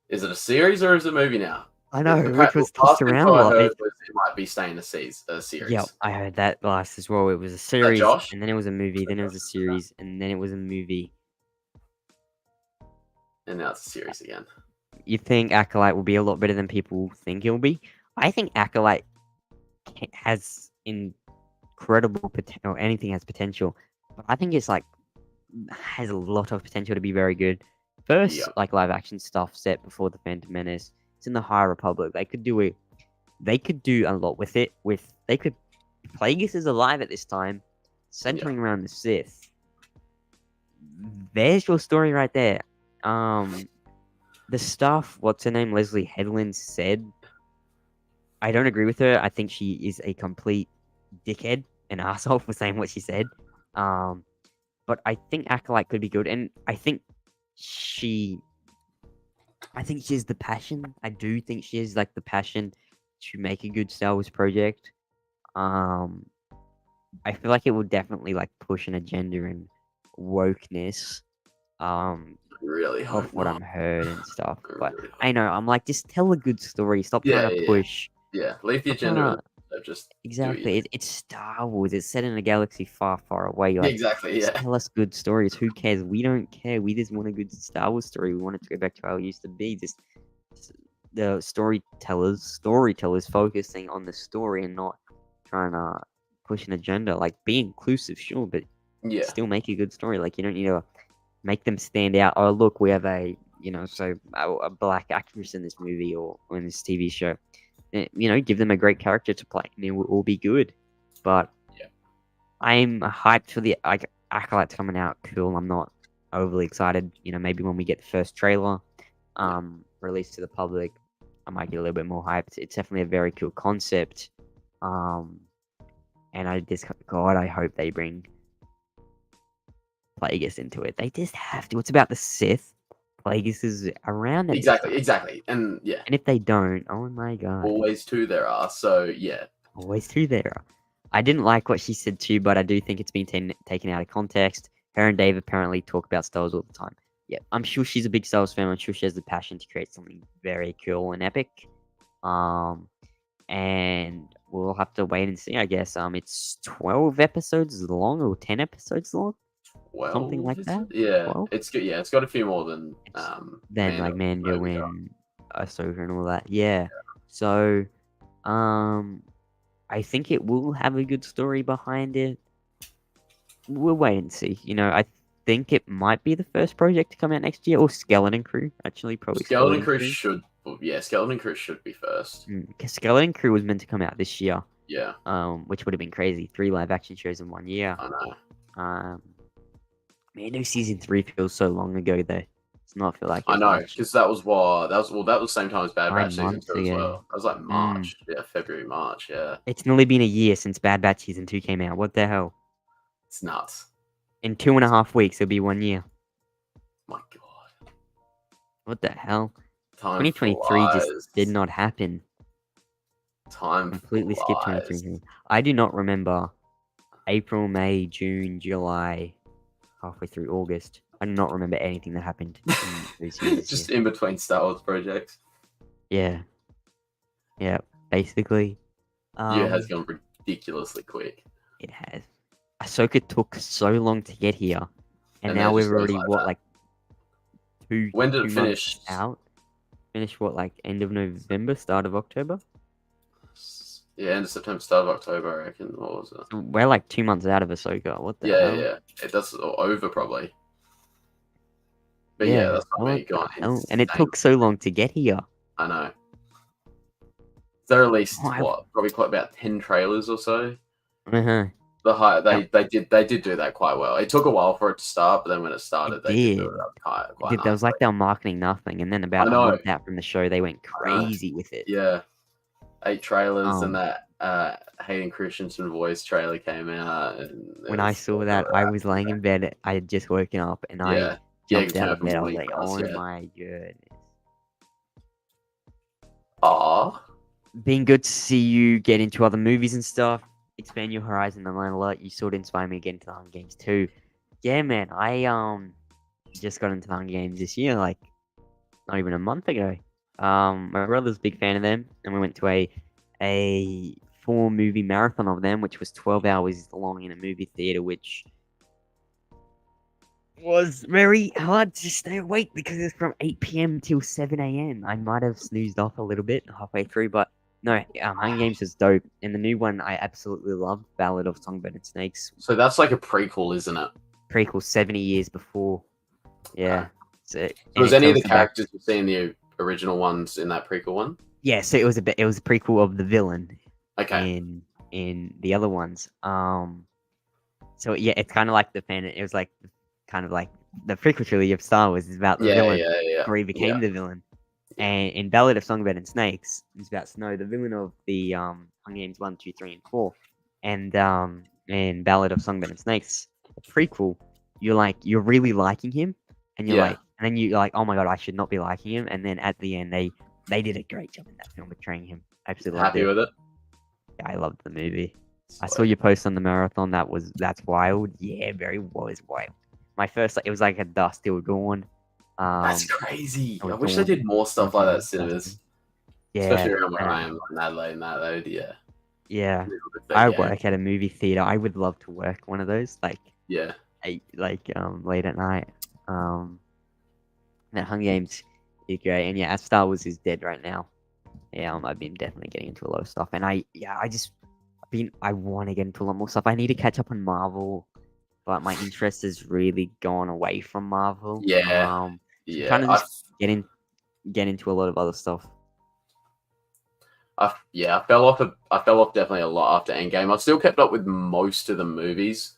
Is it a series or is it a movie now? I know, The which was last tossed around info a I lot. heard was it might be staying a series. Yeah, I heard that last as well. It was a Is that series, Josh? and then it was a movie, Is that then it was a Josh? series, and then it was a movie. And now it's a series again. You think Acolyte will be a lot better than people think it'll be? I think Acolyte has incredible potential. Anything has potential, but I think it's like has a lot of potential to be very good. First, Yeah. like live action stuff set before the Phantom Menace. It's in the High Republic. They could do it. They could do a lot with it. They could. Plagueis is alive at this time, centering around the Sith. There's your story right there. The stuff. What's her name? Leslie Headland said. I don't agree with her. I think she is a complete dickhead and asshole for saying what she said. But I think Acolyte could be good, and I think she has the passion. I do think she has like the passion to make a good Star Wars project. I feel like it will definitely like push an agenda and wokeness. Really hope Of what not. I'm heard and stuff. I But really hope I know I'm like, just tell a good story. Stop Yeah, trying to yeah, push. Yeah, leave the Stop trying agenda. to Just do exactly. it. It's Star Wars. It's set in a galaxy far, far away. Like, Exactly. just Yeah. tell us good stories. Who cares? We don't care. We just want a good Star Wars story. We want it to go back to how it used to be. Just the storytellers focusing on the story and not trying to push an agenda. Like, be inclusive, sure, but Yeah. still make a good story. Like, you don't need to make them stand out. Oh, look, we have a black actress in this movie or in this TV show. Give them a great character to play, and it will all be good. But Yeah. I'm hyped for the Acolyte coming out. Cool. I'm not overly excited. Maybe when we get the first trailer, released to the public, I might get a little bit more hyped. It's definitely a very cool concept. And I hope they bring Plagueis into it. They just have to. It's about the Sith. Plagueis is around it. Exactly. And yeah. And if they don't, oh my god. Always two there are. So yeah. Always two there. I didn't like what she said too, but I do think it's been taken out of context. Her and Dave apparently talk about Star Wars all the time. Yeah, I'm sure she's a big Star Wars fan. I'm sure she has the passion to create something very cool and epic. And we'll have to wait and see, I guess. It's 12 episodes long or 10 episodes long. Something like that. Yeah, 12? it's good. Yeah, it's got a few more than like Mando and Ahsoka and all that. Yeah. So, I think it will have a good story behind it. We'll wait and see. I think it might be the first project to come out next year, or Skeleton Crew. Actually, probably Skeleton Crew should. Yeah, Skeleton Crew should be first. Because Skeleton Crew was meant to come out this year. Yeah. Which would have been crazy. 3 live action shows in 1 year. I know. Mando season 3 feels so long ago though. It's not feel like I know, because that was the same time as Bad Batch season 2 as well. That was like March. Yeah, February, March. Yeah. It's nearly been a year since Bad Batch season 2 came out. What the hell? It's nuts. In 2.5 weeks, it'll be 1 year. My God. What the hell? Time 2023 flies. just did not happen. Time completely flies. skipped 2023. I do not remember April, May, June, July, halfway through August. I do not remember anything that happened in those years. Just in between Star Wars projects. Yeah. Yeah, basically. Yeah, it has gone ridiculously quick. It has. Ahsoka took so long to get here, and now we've already two. When did it 2 finish? months out? Finish end of November, start of October? Yeah, end of September, start of October, I reckon. What was it? We're like 2 months out of Ahsoka. What the hell? Yeah. That's over probably. But yeah, that's not me going. And it took so long to get here. I know. They released probably quite about 10 trailers or so. Uh-huh. They did do that quite well. It took a while for it to start, but then when it started, they did do it up quite There was like they were marketing nothing, and then about a month out from the show, they went crazy with it. Yeah, 8 trailers, and that Hayden Christensen voice trailer came out. And when I saw that, I was laying in bed. I had just woken up, and I jumped out of bed. I was like, "Oh my goodness!" Ah, Been good to see you get into other movies and stuff, expand your horizon and learn a lot. You sort of inspired me to get into the Hunger Games too. Yeah, man, I just got into the Hunger Games this year, like not even a month ago. My brother's a big fan of them, and we went to a 4 movie marathon of them, which was 12 hours long in a movie theater, which was very hard to stay awake because it's from 8 p.m. till 7 a.m. I might have snoozed off a little bit halfway through, but no, Hunger Games was dope. And the new one I absolutely loved, Ballad of Songbird and Snakes. so that's like a prequel, isn't it? Prequel 70 years before. Yeah. So, So and was it any of the tells you back. characters you see in the original ones in that prequel one? Yeah, so it was a prequel of the villain Okay. in the other ones. So yeah, it's kind of like it was like kind of like the prequel trilogy of Star Wars is about the Yeah, villain yeah. before he became Yeah. the villain. Yeah. And in Ballad of Songbird and Snakes, it's about Snow, the villain of the Hunger Games 1, 2, 3, and 4. And in Ballad of Songbird and Snakes, the prequel, you're really liking him, and you're Yeah. like, and then you're like, oh my god, I should not be liking him. And then at the end, they did a great job in that film portraying him. I absolutely loved Happy it. with it? Yeah, I loved the movie. I saw Sweet. your post on the marathon. That's wild. Yeah, very was wild. My first, it was like a dusk till dawn. That's crazy. Or I wish they dawn. did more stuff like that at cinemas. Disgusting. Yeah, Especially around where I and am, like Adelaide and that, though. Yeah. yeah. But I yeah. work at a movie theater. I would love to work one of those, like Yeah. late at night. That Hunger Games is great, and yeah, Star Wars is dead right now. Yeah, I've been definitely getting into a lot of stuff, and I want to get into a lot more stuff. I need to catch up on Marvel, but my interest has really gone away from Marvel. Yeah. So Yeah. trying to just get into a lot of other stuff. I fell off. I fell off definitely a lot after Endgame. I've still kept up with most of the movies,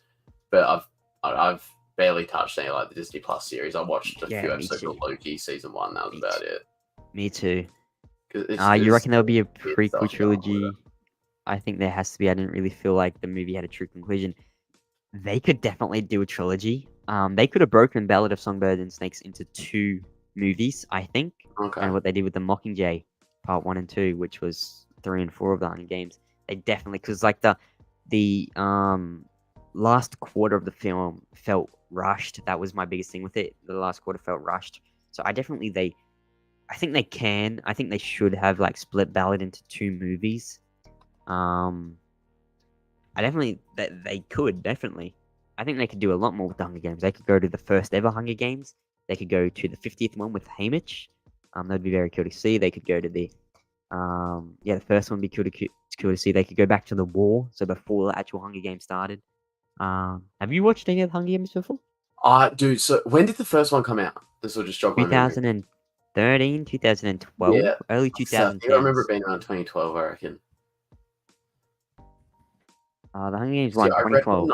but I've barely touched any like the Disney Plus series. I watched a Yeah, few me episodes of too. Loki season 1. That was Me about too. it. Me too. 'Cause You reckon there'll be a weird stuff going on with it. prequel-trilogy? I think there has to be. I didn't really feel like the movie had a true conclusion. They could definitely do a trilogy. They could have broken Ballad of Songbird and Snakes into 2 movies, I think. Okay. And what they did with the Mockingjay, part 1 and 2, which was 3 and 4 of the Hunger Games, they definitely, because like the last quarter of the film felt rushed. That was my biggest thing with it. The last quarter felt rushed. So I think they can. I think they should have like split Ballad into 2 movies. I definitely that they could definitely. I think they could do a lot more with the Hunger Games. They could go to the first ever Hunger Games. They could go to the 50th one with Haymitch. That'd be very cool to see. They could go to the the first one would be cool to see. They could go back to the war, so before the actual Hunger Games started. Have you watched any of the Hunger Games before? Dude. So when did the first one come out? This will just jog my memory. 2013, 2012, Yeah. early So I think I remember 2010s. it being around 2012. I reckon. The Hunger Games See, one, I 2012.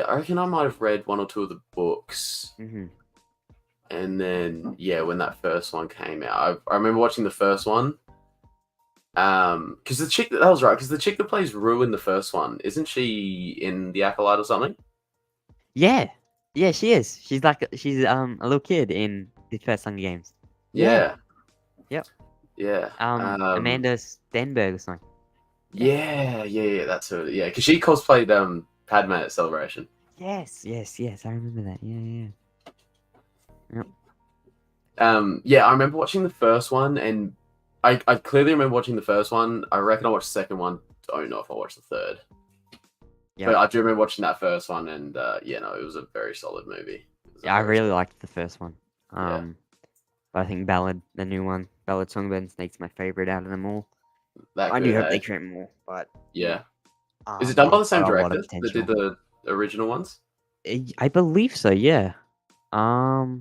reckon I might have read 1 or 2 of the books. Mm-hmm. And then when that first one came out, I remember watching the first one. Because the chick that was right, because the chick that plays Rue in the first one, isn't she in the Acolyte or something? Yeah, yeah, she is. She's a little kid in the first Hunger Games. Yeah. Yep. Yeah. Amanda Stenberg or something. Yeah. That's her. Yeah, because she cosplayed Padme at Celebration. Yes. I remember that. Yeah. I remember watching the first one, and I clearly remember watching the first one. I reckon I watched the second one. Don't know if I watched the third. Yep. But I do remember watching that first one, and it was a very solid movie. Yeah, I really liked the first one. Yeah. But I think Ballad, the new one, Ballad Songbird and Snake's my favorite out of them all. That I good, do hope eh? they create more, but Yeah. Is it done by the same got a lot director of that did potential. the original ones? I believe so. Yeah. Hunger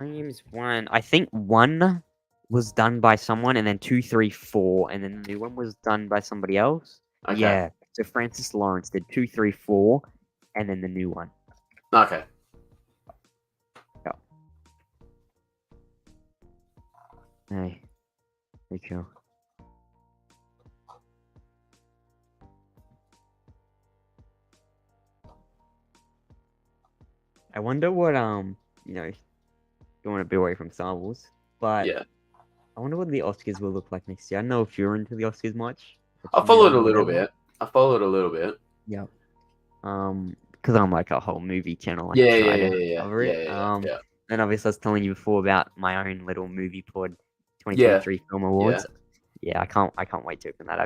Games 1. I think 1 was done by someone, and then 2, 3, 4, and then the new one was done by somebody else. Okay. Yeah. So Francis Lawrence did 2, 3, 4, and then the new one. Okay. Yeah. Hey. Very cool. I wonder what don't want to be away from Star Wars, but Yeah. I wonder what the Oscars will look like next year. I don't know if you're into the Oscars much. I watching followed them a or little whatever. bit. I followed a little bit. Yeah. Because I'm like a whole movie channel. I Yeah, try yeah, to yeah, yeah, cover yeah, it. yeah, yeah, yeah. And obviously I was telling you before about my own little movie pod, Yeah, 2023 Film yeah. Awards. Yeah, I can't wait to open that.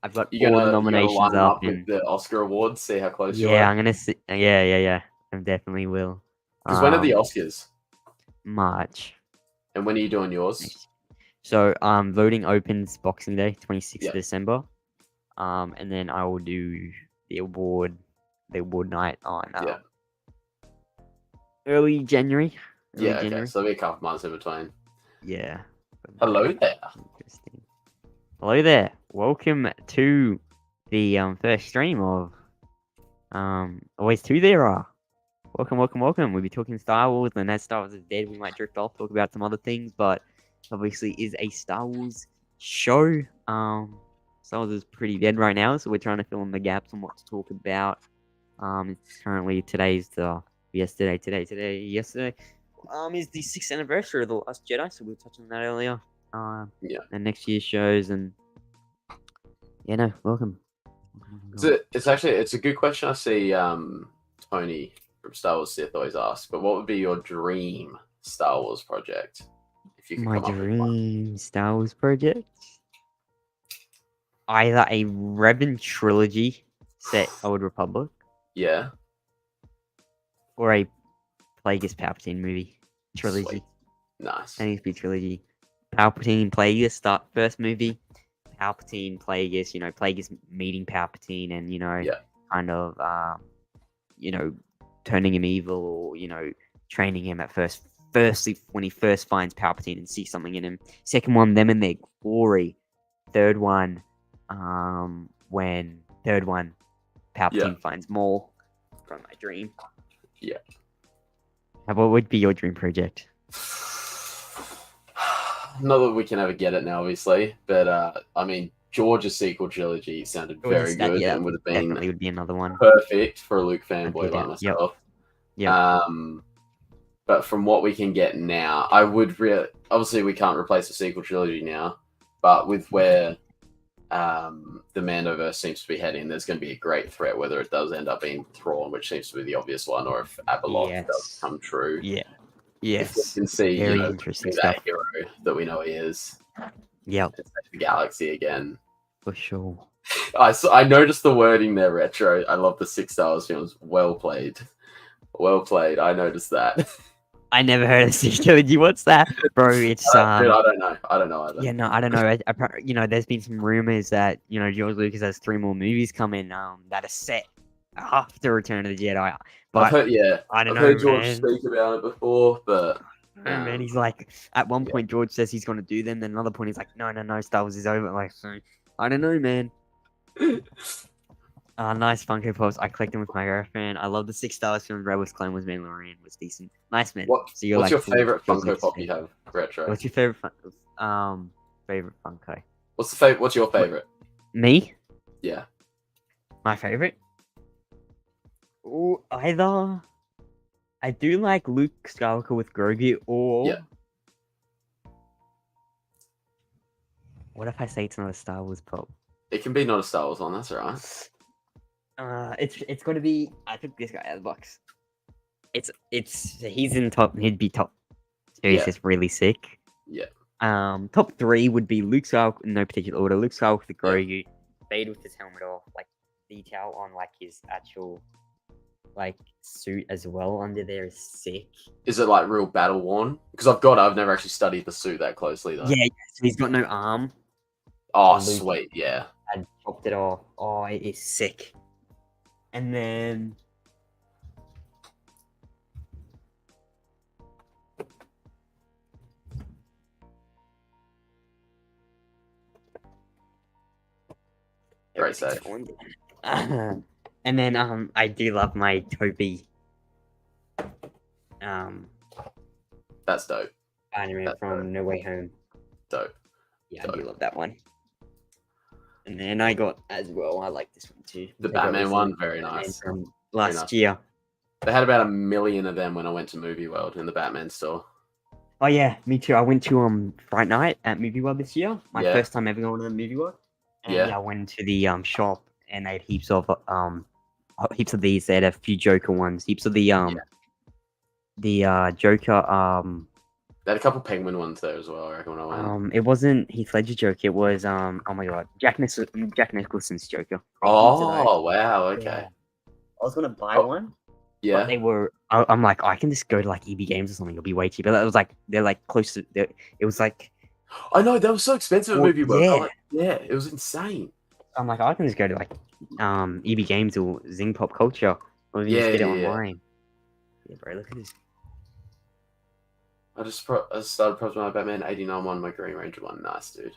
I've got You all the gonna nominations line them up, up with and the Oscar awards, see how close you yeah, are. I'm gonna see. Yeah. I definitely will. Because when are the Oscars? March. And when are you doing yours? Next. So voting opens Boxing Day, 26th Yeah. of December. And then I will do the award night on Yeah. early January. Yeah, okay. So there'll be a couple months in between. Yeah. Hello there. Interesting. Hello there. Welcome to the first stream of always two there are. Welcome. We'll be talking Star Wars, and as Star Wars is dead, we might drift off, talk about some other things, but obviously is a Star Wars show. Star Wars is pretty dead right now, so we're trying to fill in the gaps on what to talk about. It's currently yesterday is the 6th anniversary of The Last Jedi, so we were touching on that earlier. Yeah. And next year's shows, and welcome. It's a good question. I see Tony from Star Wars Sith always asks, but what would be your dream Star Wars project? If you could My come up with one. dream Star Wars project? Either a Revan trilogy set Old Republic, Yeah. or a Plagueis Palpatine movie trilogy. Sweet. Nice. That needs to be trilogy. Palpatine, Plagueis, start first movie. Palpatine, Plagueis, Plagueis meeting Palpatine and, Yeah. kind of, turning him evil or, training him at first. Firstly, when he first finds Palpatine and sees something in him. Second one, them in their glory. Third one, Palpatine finds Maul from my dream. Yeah. What would be your dream project? Not that we can ever get it now, obviously, but I mean, George's sequel trilogy sounded very good and would have been definitely would be another one. perfect for a Luke fanboy like myself. Yeah. But from what we can get now, I would obviously we can't replace the sequel trilogy now, but with where the Mandoverse seems to be heading, there's going to be a great threat, whether it does end up being Thrawn, which seems to be the obvious one, or if Abeloth does come true. Yeah. Yes. If we can see very interesting stuff. That hero that we know he is. Yeah. The galaxy again. For sure. I noticed the wording there, retro. I love the 6 Star Wars films. Well played. Well played. I noticed that. I never heard of Sith trilogy. What's that, bro? It's Dude, I don't know. I don't know either. Yeah, no, I don't know. There's been some rumors that George Lucas has 3 more movies coming that are set after Return of the Jedi. But I've heard, I don't know, heard George man. speak about it before, but man, he's like, at one point George says he's gonna do them, then another point he's like, no, Star Wars is over. Like, so I don't know, man. Nice Funko Pops. I collect them with my girlfriend. I love the 6 Star Wars films. Rebels, Clone Wars, Mandalorian was decent. Nice, man. What's your favorite Funko Pop you have, retro? What's your favorite favorite Funko? What's your favorite? Me? Yeah. My favorite? Ooh, either I do like Luke Skywalker with Grogu, or what if I say it's not a Star Wars pop? It can be not a Star Wars one. That's alright. It's going to be. I took this guy out of the box. He's in top. He'd be top. So he's just really sick. Yeah. Top 3 would be Luke Skywalker in no particular order. Luke Skywalker with Grogu, Vader with his helmet off, like detail on like his actual like suit as well under there is sick. Is it like real battle worn? Because I've never actually studied the suit that closely though. Yeah, so he's got no arm. Oh, sweet, yeah. I chopped it off. Oh, it is sick. And then Great save. And then I do love my Toby. That's dope. Spider-Man from No Way Home. Dope. Yeah, I do love that one. And then I got as well. I like this one too. The Batman one, very nice. From last year. They had about 1 million of them when I went to Movie World in the Batman store. Oh yeah, me too. I went to Fright Night at Movie World this year. My Yeah. first time ever going to the Movie World. And Yeah. I went to the shop and they had heaps of these. They had a few Joker ones. Heaps of the Joker They had a couple penguin ones there as well, I reckon, when I went. it wasn't Heath Ledger Joker. It was oh my god, Jack Nicholson's Joker. Oh, wow, okay. Yeah. I was gonna buy Oh, one. Yeah. But they were. I'm like, I can just go to like EB Games or something. It'll be way cheaper. That was like they're like close to. It was like I know, that was so expensive at Well, Movie World. yeah. Like, yeah, it was insane. I'm like, I can just go to like EB Games or Zing Pop Culture or even just Yeah, get it yeah, yeah. online. Yeah, bro, look at this. I started Props my Batman 89 one, my Green Ranger one. Nice, dude.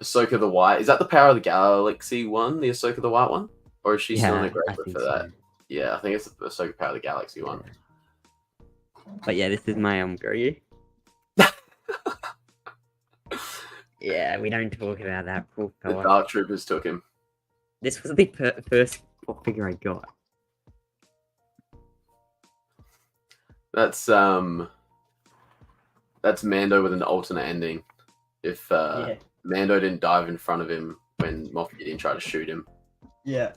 Ahsoka the White. Is that the Power of the Galaxy one? The Ahsoka the White one? Or is she still in the I graveyard think for so. that? Yeah, I think it's the Ahsoka Power of the Galaxy one. But yeah, this is my Grogu. Yeah, we don't talk about that poor The fella. Dark Troopers took him. This was the first pop figure I got. That's Mando with an alternate ending. If Mando didn't dive in front of him when Moff Gideon tried to shoot him. Yeah.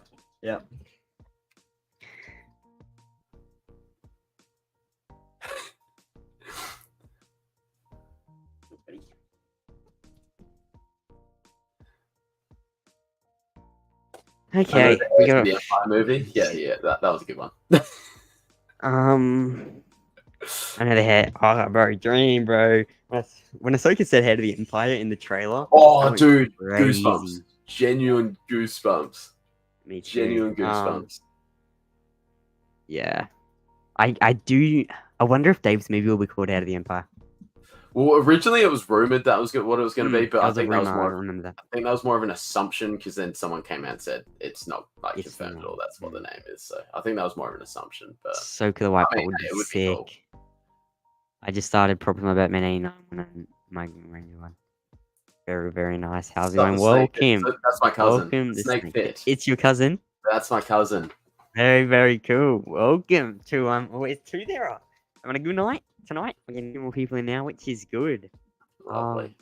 Okay, we got the Empire movie. Yeah, that was a good one. Another head. Oh, bro, dream, bro. When Ahsoka said head of the Empire in the trailer. Oh, that dude, was crazy. goosebumps. Genuine goosebumps. Me too. Genuine goosebumps. Yeah. I do. I wonder if Dave's movie will be called Head of the Empire. Well, originally it was rumored that was what it was going to be, but I think that was I more. remember that. I think that was more of an assumption because then someone came out and said it's not like It's confirmed not. at all. That's what the name is. So I think that was more of an assumption. But Ahsoka the White I mean, Pot would it be would be cool. sick. I just started propping my Batman 89 and my Ranger one. Very, very nice. How's it going? Welcome. That's my cousin. Welcome to Snake Fit. It's your cousin. That's my cousin. Very, very cool. Welcome to oh, it's two there. Having a good night tonight. We're getting more people in now, which is good. Lovely.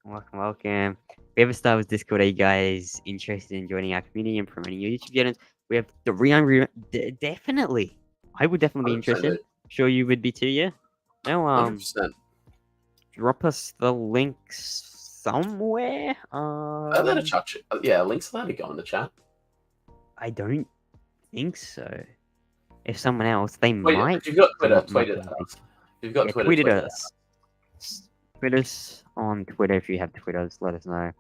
Welcome. We have a Star Wars Discord. Are you guys interested in joining our community and promoting your YouTube channels? We have the definitely. I would definitely be interested. Sure, you would be too. Yeah. No. 100%. Drop us the links somewhere. Allowed to chat. Yeah, links allowed to go in the chat. I don't think so. If someone else, they Wait, might. if you've got Twitter, not tweet it much at of us. If you've got Yeah, Twitter, tweet tweet it at us. Tweet us on Twitter if you have Twitters. Let us know.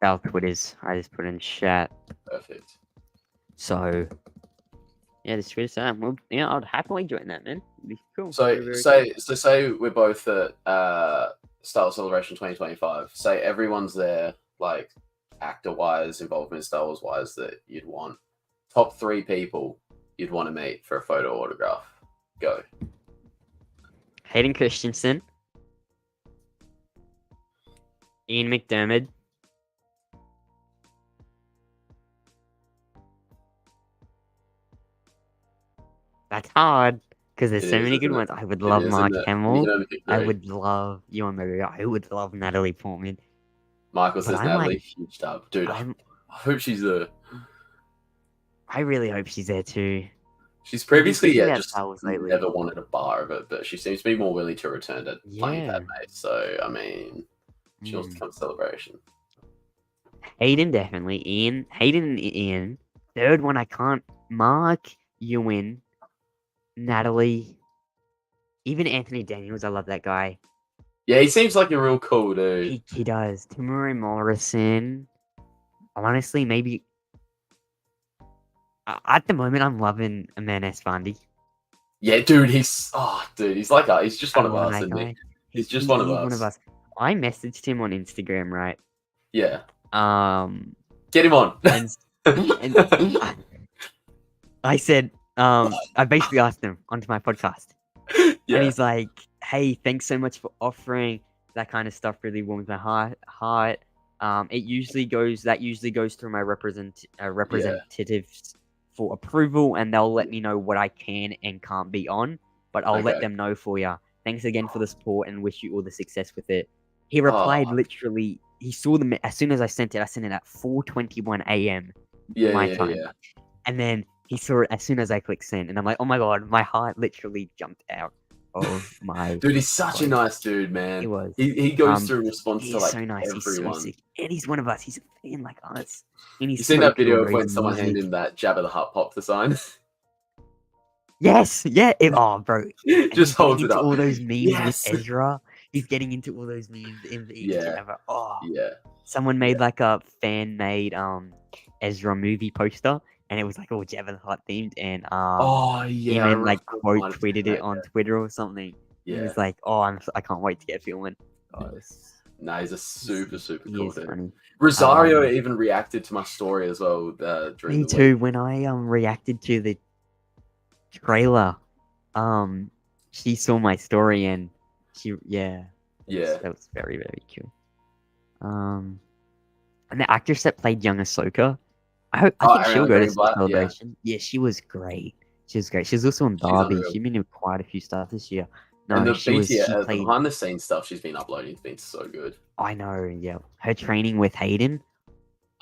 Our Twitters. I just put in chat. Perfect. So yeah, just tweet us out. Well, yeah, I'd happily join that, man. It'd be cool. So Very, very cool. say we're both at Star Wars Celebration 2025. Say everyone's there, like actor wise, involvement in Star Wars wise, that you'd want. Top 3 people you'd want to meet for a photo autograph. Go. Hayden Christensen, Ian McDermott, that's hard because there's It so is, many good isn't it? ones. I would It love is, Mark isn't it? Hamill. You can only pick I 3. would love Ewan McGregor. I would love Natalie Portman. Michael says I Natalie, might- huge dub. Dude, I I'm- hope she's there. I really hope she's there too. She's previously speaking about just Star Wars lately. never wanted a bar of it, but she seems to be more willing to return to playing Yeah. Padme. So I mean, she wants to come to Celebration. Hayden definitely. Ian. Hayden and Ian. Third one I can't. Mark, Ewan, Natalie, even Anthony Daniels. I love that guy. Yeah, he seems like a real cool dude. He does. Tamura Morrison. Honestly, maybe. At the moment, I'm loving Aman Esfandi. Yeah, dude, he's like he's just one of love us, that isn't he? guy. He's just one of He's us. I messaged him on Instagram, right? Yeah, Um, get him on. and I said, I basically asked him onto my podcast. And Yeah. he's like, "Hey, thanks so much for offering." That kind of stuff really warms my heart. It usually goes through my Yeah. representatives for approval, and they'll let me know what I can and can't be on. But I'll let Okay. them know for you. Thanks again for the support, and wish you all the success with it. He replied Oh, literally. He saw them as soon as I sent it. I sent it at 4:21 a.m. yeah, my yeah, time, yeah. and then he saw it as soon as I clicked send, and I'm like, "Oh my god!" My heart literally jumped out of my Dude, he's such a body. nice dude, He man. was. He goes Um, through response he to is like so nice. He's so everyone. sick, and he's one of us. He's a fan like us, and You he's seen so that cool, video of bro. His when someone handed music. him that Jabba the Hutt pop the sign? Yes, yeah. Oh, bro, and Just he's getting holds it into up. all those memes with Yes. Ezra. He's getting into all those memes in the Yeah, Jabba. Oh, yeah, someone yeah. made like a fan made Ezra movie poster, and it was like all Jabba the Hutt themed, and Oh yeah, I Eamon remember like someone quote might have tweeted seen it that. on Twitter or something. He Yeah. was like, "Oh, I can't wait to get filming." Oh, Nah, he's a super he cool is dude. funny. Rosario even reacted to my story as well during Me the week. too. When I reacted to the trailer, um, she saw my story and Yeah. that was very cool. And the actress that played young Ahsoka, I Oh, think she'll Ariana go to the Greenblatt. Yeah, celebration. Yeah, she was great. She was great. She was also in she's Barbie. unreal. She's been in quite a few stuff this year. And No, the BTS, she the played. behind the scenes stuff she's been uploading has been so good. I know. Yeah, her training with Hayden.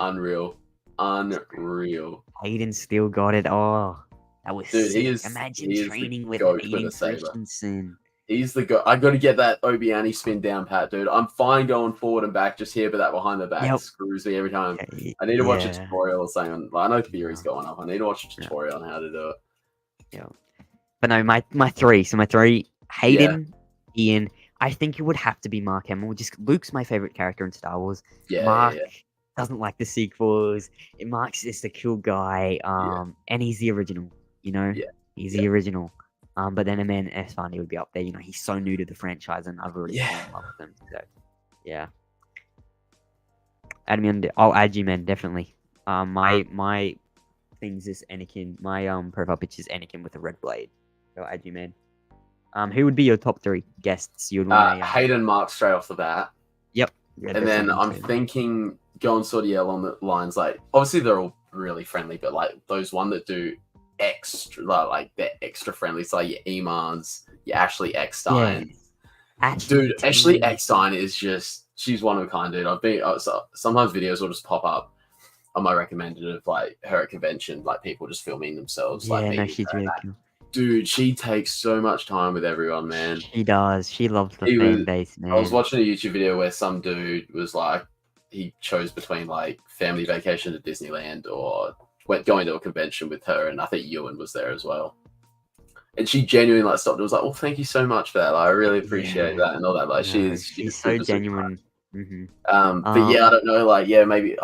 Unreal, unreal. Hayden still got it. Oh, that was Dude, sick. Imagine he is the training with goat with a Hayden saber. Christensen. He's the goat. I got to get that Obiani spin down pat, dude. I'm fine going forward and back just here, but that behind the back Yep. screws me every time. Okay, I need to watch a yeah. tutorial or something. I know Theory's No, going up. I need to watch a no, tutorial on how to do it. yeah. But no, my three. So my three: Yeah, Hayden, Ian. I think it would have to be Mark Hamill. Just Luke's my favorite character in Star Wars. yeah, Mark yeah, doesn't like the sequels. Mark's just a cool guy. yeah, And he's the original. You know, yeah, he's yeah, the original. But then Aman Esfandi would be up there. You know, he's so new to the franchise, and I've already fallen yeah. in love with him. So, yeah. Add me on. I'll add you, man. Definitely. My things is Anakin. My profile picture is Anakin with a red blade. So I'll add you, man. Who would be your top three guests you'd want to? Hayden Mark straight off the bat. Yep. Yeah, And then definitely I'm too. thinking going sort of on the lines like obviously they're all really friendly, but like those one that do extra like they're extra friendly. So like your Emans, your Ashley Eckstein. Dude, Ashley Eckstein is just she's one of a kind, dude. I've been so, sometimes videos will just pop up on my recommended of like her at convention, like people just filming themselves, like Yeah, no, meeting she's her. really cool. Dude, she takes so much time with everyone, man. She does. She loves the He fan was, base, man. I was watching a YouTube video where some dude was like, he chose between like family vacation to Disneyland or going to a convention with her, and I think Ewan was there as well. And she genuinely like stopped and was like, "Well, thank you so much for that. Like, I really appreciate that and all that." Like, No, she's she's so super, super genuine. Hmm nice. But yeah, I don't know. Like, yeah, maybe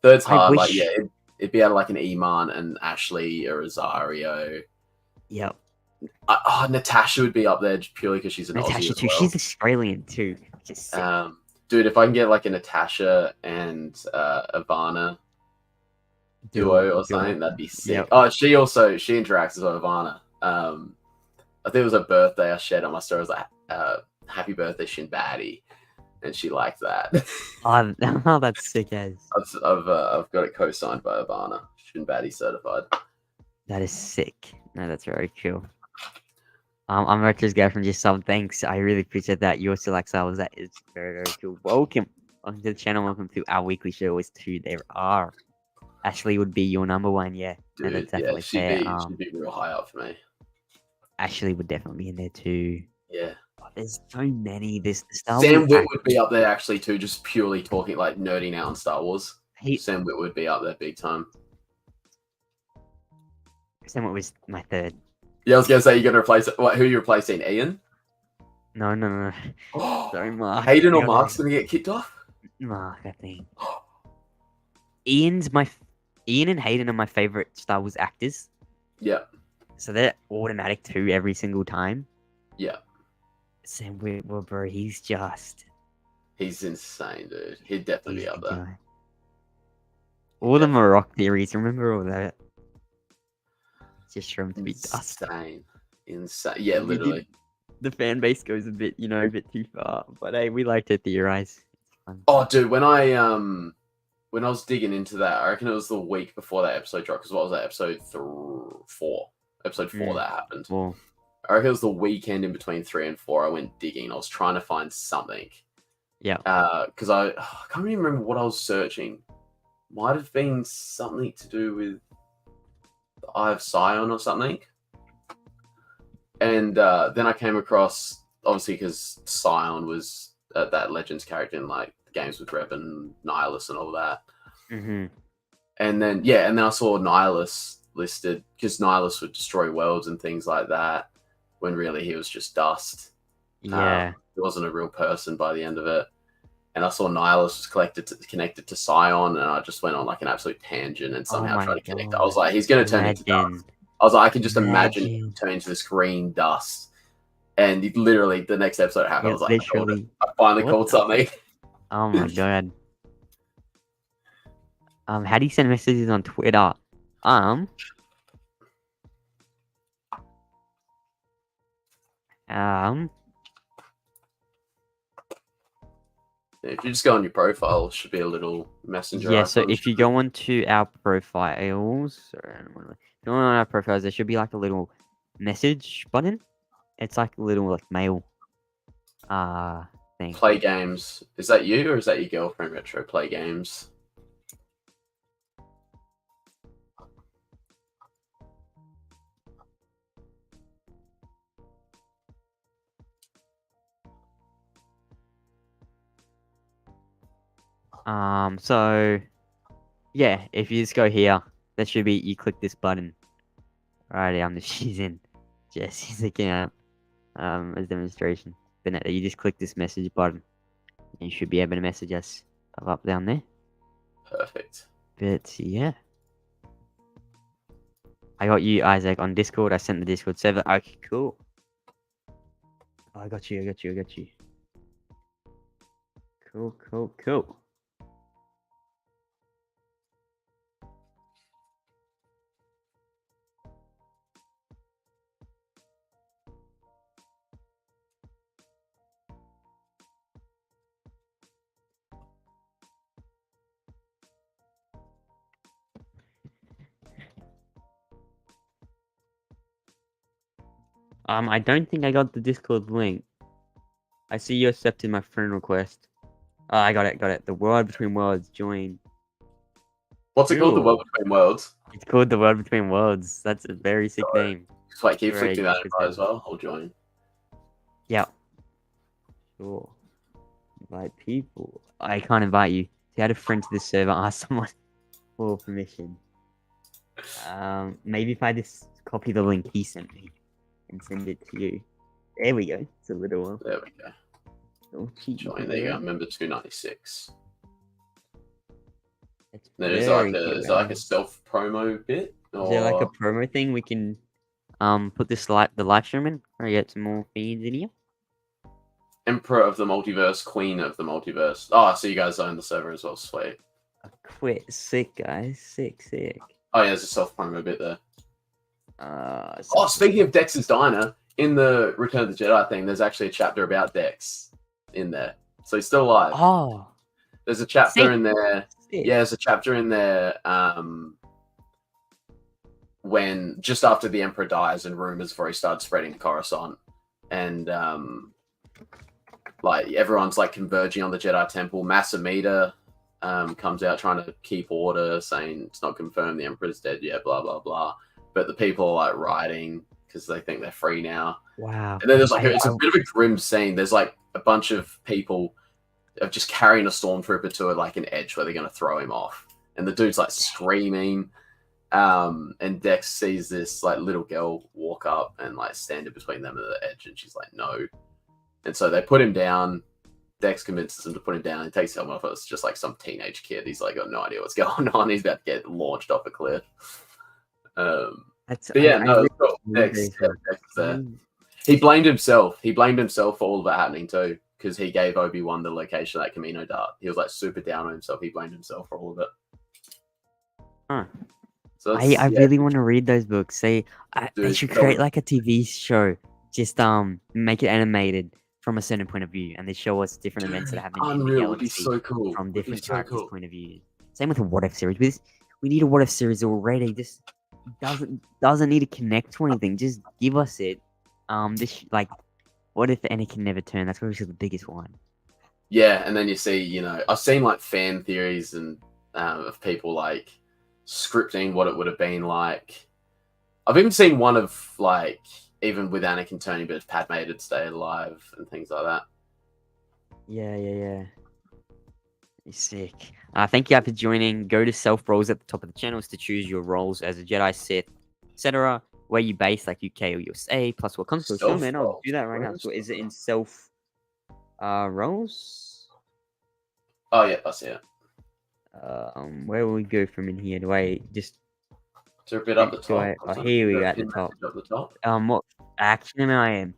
third's I hard. Like, wish. yeah, it'd be out of like an Iman and Ashley or Rosario. Yep. Natasha would be up there just purely because she's an Natasha Aussie as too. well. She's Australian too. Just sick. Dude, if I can get like a Natasha and Ivana duo or something, that'd be sick. Yep. Oh, she interacts with Ivana. I think it was her birthday. I shared on my story. I was like, "Happy birthday, Shin Baddie," and she liked that. Oh, that's sick as. I've got it co-signed by Ivana, Shin Baddie certified. That is sick. No, that's very cool. I'm Retro's girlfriend. Just some thanks. I really appreciate that. You're still like so. That is very cool. Welcome to the channel. Welcome to our weekly show. Is two there are. Ashley would be your number one. Yeah, Dude, that's definitely fair. she'd be real high up for me. Ashley would definitely be in there too. Yeah. Oh, there's so many. This Star Sam Wars Witt would be up there actually too, just purely talking like nerding out on Star Wars. Sam Witt would be up there big time. Sam Witt was my third. Yeah, I was gonna say you're gonna replace it. Who are you replacing? Ian? No. Sorry, Mark. Hayden or Mark's gonna get kicked off? Mark, I think. Ian and Hayden are my favorite Star Wars actors. Yeah. So they're automatic 2 every single time. Yeah. Sam Witt, well, bro, he's insane, dude. He'd definitely be up there. Guy. All the Morocco theories, remember all that? Just for him to be dust. Insane. Yeah, literally. the fan base goes a bit, a bit too far. But hey, we like to theorize. It's fun. Oh, dude, when I was digging into that, I reckon it was the week before that episode dropped. Because what was that episode 4? Episode 4 that happened. Well, I reckon it was the weekend in between 3 and 4. I went digging. I was trying to find something. yeah. Because I can't even remember what I was searching. Might have been something to do with the Eye of Sion or something. And then I came across, obviously, because Sion was that Legends character in like games with Reb and Nihilus and all that. Mm-hmm. And then I saw Nihilus listed because Nihilus would destroy worlds and things like that, when really he was just dust. Yeah. He wasn't a real person by the end of it. And I saw Nihilus was connected to Sion, and I just went on like an absolute tangent and somehow tried to connect it. I was like, he's going to turn into dust. I was like, I can just imagine him turning to this green dust. And literally, the next episode happened. I was like, I finally called something. Oh my god. How do you send messages on Twitter? If you just go on your profile, it should be a little messenger. Yeah, so if you go onto our profiles, there should be like a little message button. It's like a little like mail thing. Play games. Is that you or is that your girlfriend, Retro? Play games. So yeah, if you just go here, that should be, you click this button. Alrighty, she's in Jesse's account as demonstration. But no, you just click this message button and you should be able to message us up down there. Perfect. But yeah, I got you, Isaac, on Discord. I sent the Discord server. Okay, cool. Oh, I got you. Cool. I don't think I got the Discord link. I see you accepted my friend request. Oh, I got it. The World Between Worlds, join. What's it called? The World Between Worlds? It's called The World Between Worlds. That's a very sick name. Wait, keep flicking that invite as well. I'll join. Yeah. Sure. Invite people. I can't invite you. If you had a friend to this server, ask someone for permission. Maybe if I just copy the link he sent me and send it to you. There we go. It's a little one. There we go. Join. There you go. Member 296. Is there like a self promo bit? Or... Is there like a promo thing we can put this the live stream in or get some more feeds in here? Emperor of the Multiverse, Queen of the Multiverse. Oh, so you guys own the server as well. Sweet. Quit. Sick, guys. Sick. Oh, yeah, there's a self promo bit there. Speaking of Dex's Diner, in the Return of the Jedi thing, there's actually a chapter about Dex in there. So he's still alive. Oh. There's a chapter in there. Yeah, there's a chapter in there when just after the Emperor dies and rumors have already started spreading in Coruscant, and like everyone's like converging on the Jedi Temple. Massa Amida comes out trying to keep order, saying it's not confirmed the Emperor's dead yet, blah blah blah. But the people are like rioting because they think they're free now. Wow. And then there's like it's a bit of a grim scene. There's like a bunch of people of just carrying a stormtrooper to like an edge where they're going to throw him off, and the dude's like screaming. And Dex sees this like little girl walk up and like stand in between them and the edge, and she's like, no. And so they put him down. Dex convinces him to put him down and takes him off. It's just like some teenage kid. He's like got no idea what's going on. He's about to get launched off a cliff. Dex there. He blamed himself. He blamed himself for all of that happening too, because he gave Obi-Wan the location of that Camino Dart. He was like super down on himself. He blamed himself for all of it. Huh. So I really want to read those books. They should create like a TV show just make it animated from a certain point of view, and they show us different events that Dude, happen in the unreal. Would be galaxy so cool. from Would be different so characters' cool. point of view. Same with a what if series. We need a what if series already. This doesn't need to connect to anything. Just give us it. Like, what if Anakin never turned? That's probably the biggest one. Yeah, and then you see, I've seen like fan theories and of people like scripting what it would have been like. I've even seen one of like even with Anakin turning, but if Padme had stayed alive and things like that. Yeah. It's sick. Thank you for joining. Go to self roles at the top of the channels to choose your roles as a Jedi, Sith, etc. Where you base, like UK or USA, plus what console. Sure, man, I'll Self-roles? do that right now. So is it in self roles? Oh yeah, I see it. Where will we go from in here? Do I just To a bit up the top. here we go at the top. Up the top. What action I am?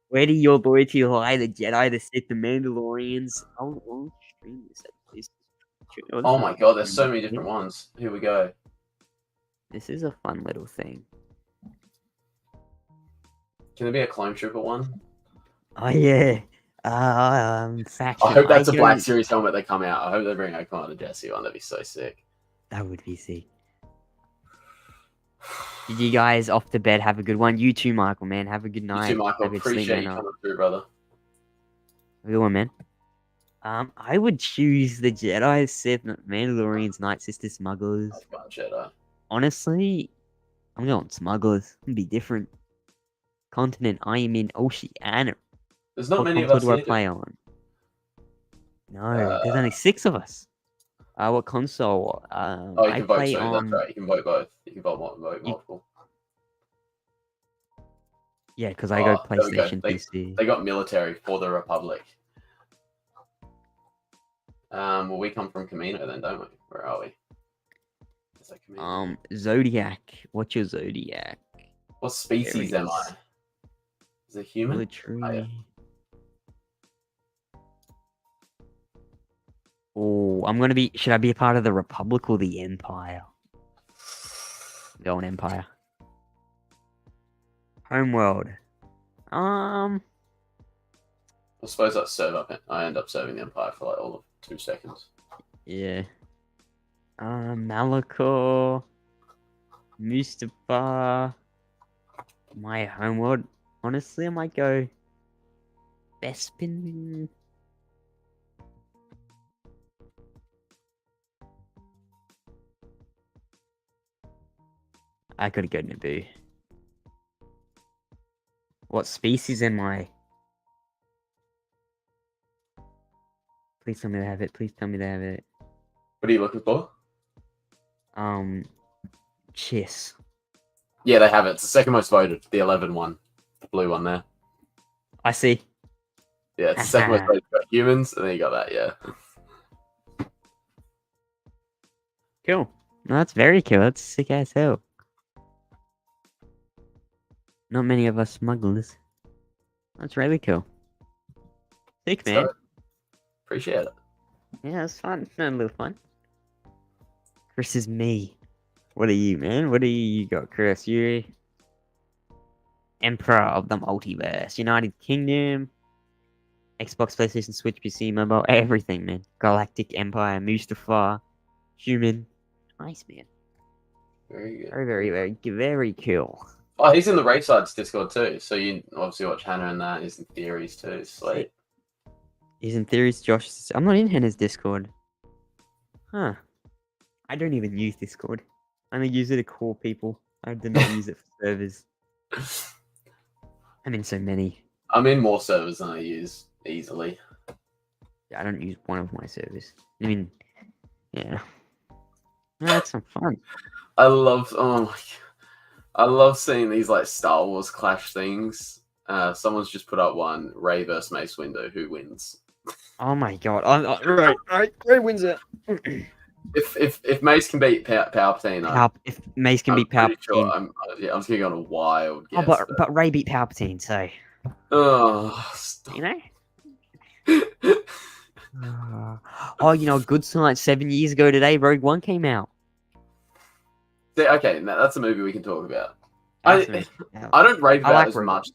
Where do your loyalty lie? The Jedi, the Sith, the Mandalorians. I'll stream this at least. Oh my god, there's so many different ones. Here we go. This is a fun little thing. Can there be a Clone Trooper one? Oh yeah. Faction. I hope that's a Black Series helmet they come out. I hope they bring out Commander Jesse one. That'd be so sick. That would be sick. Did you guys off to bed have a good one? You too, Michael, man. Have a good night. You too, Michael. Appreciate you coming through, brother. Have a good one, man. I would choose the Jedi, Sith, Mandalorians, Night Sister, Smugglers. Jedi. Honestly, I'm going Smugglers. It'd be different. Continent, I am in Oceania. There's not many of us. What console do I play on? No, there's only 6 of us. What console? You can vote. Sorry, that's right. You can vote both. You can vote multiple. Yeah, because I go PlayStation, PC. They got military for the Republic. Well, we come from Camino then, don't we? Where are we? Zodiac. What's your Zodiac? What species am I? Is it human? Military. Oh, I'm gonna be. Should I be a part of the Republic or the Empire? Going Empire. Homeworld. I suppose I end up serving the Empire for like all of 2 seconds. Yeah. Malachor. Mustafar. My homeworld. Honestly, I might go Bespin. I could go Naboo. What species am I? Please tell me they have it. Please tell me they have it. What are you looking for? Chiss. Yeah, they have it. It's the second most voted. The 11 one. The blue one there. I see. Yeah, it's the second most voted. You got humans, and then you got that, yeah. Cool. No, that's very cool. That's sick as hell. Not many of us smugglers. That's really cool. Sick, man. So, appreciate it. Yeah, it's fun. A little fun. Chris is me. What are you, man? What do you got, Chris? You Emperor of the Multiverse, United Kingdom, Xbox, PlayStation, Switch, PC, mobile, everything, man. Galactic Empire, Mustafar, human. Nice, man. Very good. Very cool. Oh, he's in the Race Sides Discord too, so you obviously watch Hannah and that. He's in Theories too. Sweet. He's in Theories, Josh. I'm not in Hannah's Discord. Huh. I don't even use Discord. I only use it to call people. I do not use it for servers. I'm in so many. I'm in more servers than I use easily. Yeah, I don't use one of my servers. I mean, yeah. No, that's some fun. I love seeing these like Star Wars clash things. Someone's just put up one Rey versus Mace Windu. Who wins? Oh my god! Right. Rey wins it. If Mace can beat Palpatine, if Mace can beat Palpatine, sure I'm just gonna go on a wild guess. But Rey beat Palpatine, so. Stop. You know. A good sign. 7 years ago today, Rogue One came out. Okay, now that's a movie we can talk about. I don't rate that as much.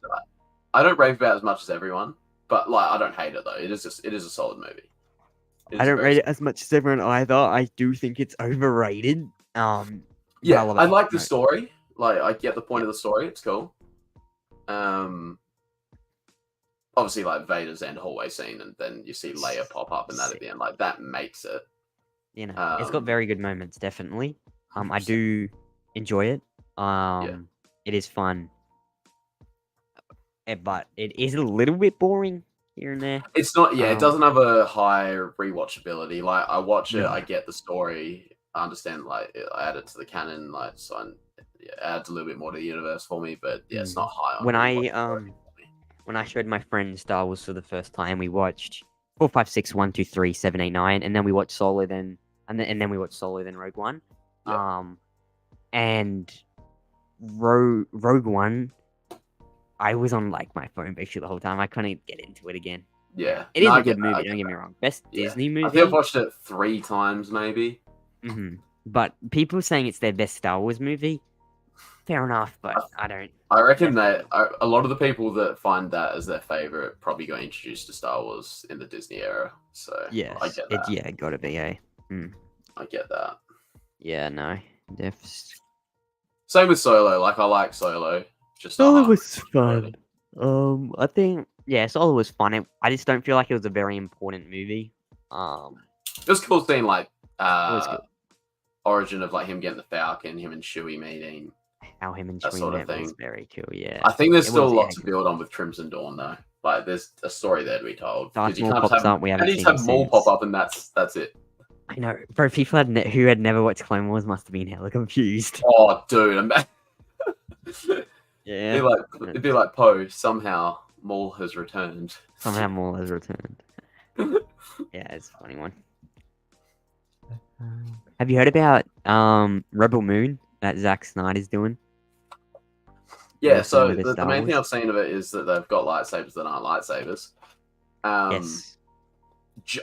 I don't rave about it as much as everyone, but like I don't hate it though. It is a solid movie. It I is don't very rate it as much as everyone either. I do think it's overrated. But I Yeah, love I it. like the No, story. Like I get the point yeah. of the story. It's cool. Obviously like Vader's end hallway scene, and then you see Leia pop up and that at the end. Like that makes it. You know, it's got very good moments, definitely. I 100%. do enjoy it. It is fun, but it is a little bit boring here and there. It's not. Yeah, it Um, doesn't have a high rewatchability. Like I watch it, I no. get the story, I understand. Like I add it to the canon. Like so, it adds a little bit more to the universe for me. But yeah, it's not high on When I rewatchability. when I showed my friend Star Wars for the first time, we watched 4, 5, 6, 1, 2, 3, 7, 8, 9, and then we watched Solo, then we watched Solo, then Rogue One. Yeah. And Rogue One, I was on like my phone basically the whole time. I couldn't get into it again. Yeah, It is no, I a good get that, I movie. get Don't get me that. wrong. Best Yeah. Disney I movie. think I've watched it 3 times, maybe. But people saying it's their best Star Wars movie. Fair enough, but I don't. I reckon that a lot of the people that find that as their favorite probably got introduced to Star Wars in the Disney era. So Yes, I get that. gotta be a. I get that. Yeah, no, Same with Solo. Like I like Solo. Just not Solo high was rewatchability. fun. I think Solo was fun. I just don't feel like it was a very important movie. It was cool seeing like It was good. origin of like him getting the Falcon, him and Chewie meeting. How him and That Chewie sort of met thing. was very cool. Yeah, I think there's It still a was, lot yeah, to build on with Crimson Dawn though. Like there's a story there to be told. Darth Because you Maul can't pops have up. We how haven't do you seen just him have Maul since. pop up and that's it. I know, bro. People who had never watched Clone Wars must have been hella confused. Oh dude, Yeah, it'd be like Poe, somehow Maul has returned. somehow Maul has returned. Yeah, it's a funny one. Have you heard about Rebel Moon that Zack Snyder's doing? Yeah, Working so with the the Star main thing Wars? I've seen of it is that they've got lightsabers that aren't lightsabers. Yes.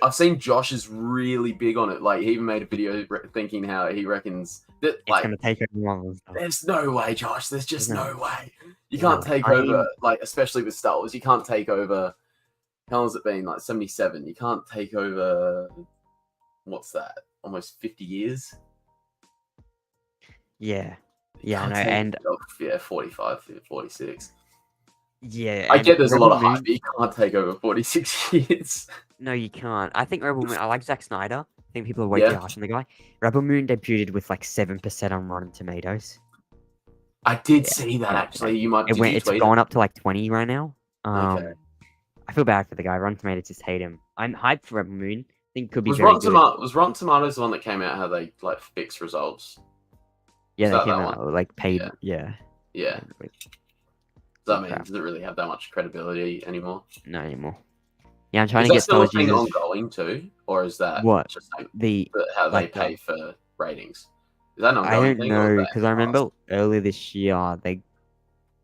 I've seen Josh is really big on it. Like he even made a video thinking how he reckons that It's like gonna take over Marvel and stuff. there's no way, Josh. There's just No. no way. You No, can't take I over mean- like especially with Star Wars. You can't take over. How long has it been? Like 77. You can't take over. What's that? Almost 50 years. Yeah. You Yeah, I can't know, take- and 45, 46. yeah, I and get there's a lot Rebel of hype, Moon- but you can't take over 46 years. No, you can't. I think Rebel Moon. I like Zack Snyder. I think people are way too harsh on the guy. Rebel Moon debuted with like 7% on Rotten Tomatoes. I did Yeah, see that yeah, actually. You might. It Did went. you It's tweet gone up to like 20 right now. Okay. I feel bad for the guy. Rotten Tomatoes just hate him. I'm hyped for Rebel Moon. I think it could be Was very Rotten, good. was Rotten Tomatoes the one that came out how they like fix results? Yeah, is they that came that out like paid. Yeah. Yeah. Wait, Does that mean crap. does it really have that much credibility anymore? not anymore. Yeah, I'm trying Is to that get still a Star thing users. ongoing too, or is that What? just like how they like pay for ratings? Is that an I ongoing don't thing? or is know that because I in the past? remember earlier this year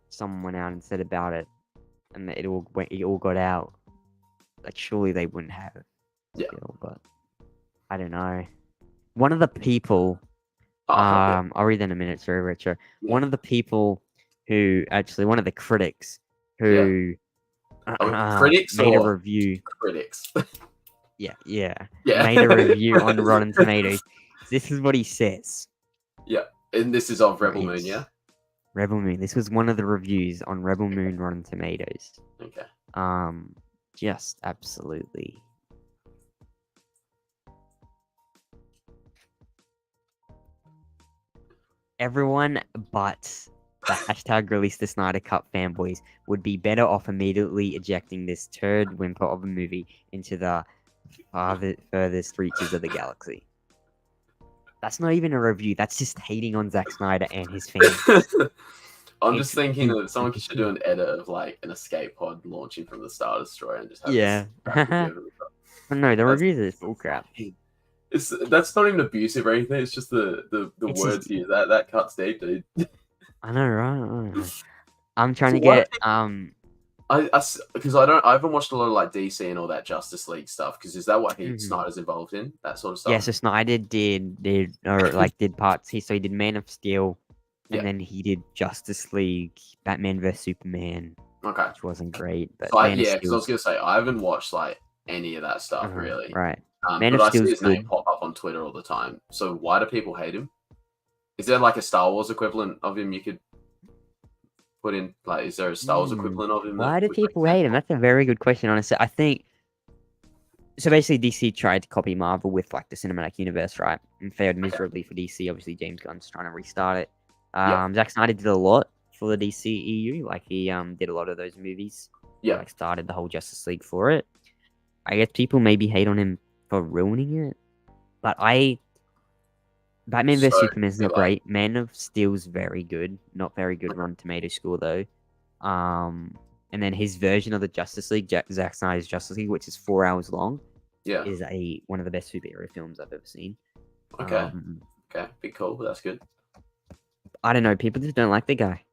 someone went out and said about it, and it all got out. Like surely they wouldn't have it. Yeah. Still, but I don't know. One of the people, Oh, yeah. I'll read that in a minute. It's very retro. Yeah. One of the people one of the critics who critics made a or review. critics. Yeah. Yeah. Made a review on Rotten Tomatoes. This is what he says. And this is of Rebel Moon, yeah? Rebel Moon. This was one of the reviews on Rebel Moon Rotten Tomatoes. Okay. Just absolutely. Everyone but the hashtag release the Snyder Cut fanboys would be better off immediately ejecting this turd whimper of a movie into the furthest reaches of the galaxy. That's not even a review. That's just hating on Zack Snyder and his fans. I'm just thinking that someone should do an edit of like an escape pod launching from the Star Destroyer and just have Yeah. this No, the reviews is bull crap. That's not even abusive or anything. It's just the It's words just- here that cuts deep, dude. I know, right? I'm trying So to what- get Because I haven't watched a lot of like DC and all that Justice League stuff. Because is that what Snyder's involved in? That sort of stuff. Yeah, so Snyder did parts. So he did Man of Steel, and Yeah. then he did Justice League, Batman vs Superman, Okay. which wasn't great. But So Man of yeah, because I Steel, was gonna say I haven't watched like any of that stuff really. right? Man But of I see Steel's his name good. pop up on Twitter all the time. So why do people hate him? Is there like a Star Wars equivalent of him you could put in? Like, is there a Star Wars Hmm. equivalent of him that Why do would make people sense? hate him? That's a very good question. Honestly, I think so. Basically, DC tried to copy Marvel with like the cinematic universe, right? And failed miserably for DC. Obviously, James Gunn's trying to restart it. Yeah, Zack Snyder did a lot for the DCEU. Like he did a lot of those movies. yeah. Like started the whole Justice League for it. I guess people maybe hate on him for ruining it, but Batman vs So Superman is you're not like, great. Man of Steel's very good. Not very good Rotten Tomato score though. And then his version of the Justice League, Zack Snyder's Justice League, which is 4 hours long, yeah, is one of the best superhero films I've ever seen. okay, okay, be cool. That's good. I don't know. People just don't like the guy.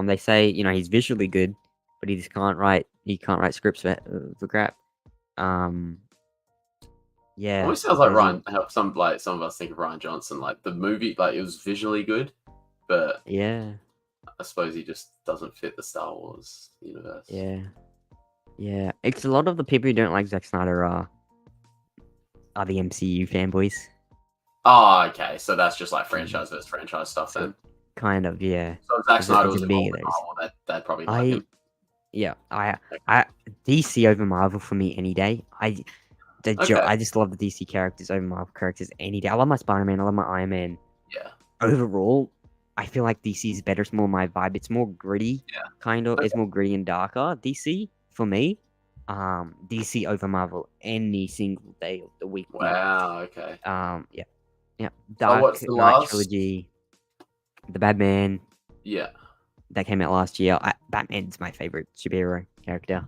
They say he's visually good, but he just can't write. He can't write scripts for crap. Yeah. Always sounds like there's a- Ryan. How some of us think of Ryan Johnson. Like the movie, like it was visually good, but Yeah. I suppose he just doesn't fit the Star Wars universe. Yeah. Yeah. It's a lot of the people who don't like Zack Snyder are the MCU fanboys. Oh, okay. So that's just like Mm. franchise versus franchise stuff then. Kind of, yeah. So if Zack It's Snyder it's was a big involved with those. Marvel, they'd probably like him. Yeah, I DC over Marvel for me any day. Okay. I just love the DC characters over Marvel characters any day. I love my Spider-Man, I love my Iron Man. Yeah. Overall, I feel like DC is better. It's more my vibe. It's more gritty, Yeah. kind of. Okay. It's more gritty and darker. DC for me. DC over Marvel any single day of the week. Wow. Okay. Yeah. So Dark what's the Knight last? trilogy, the Batman Yeah. that came out last year. Batman's my favorite superhero character.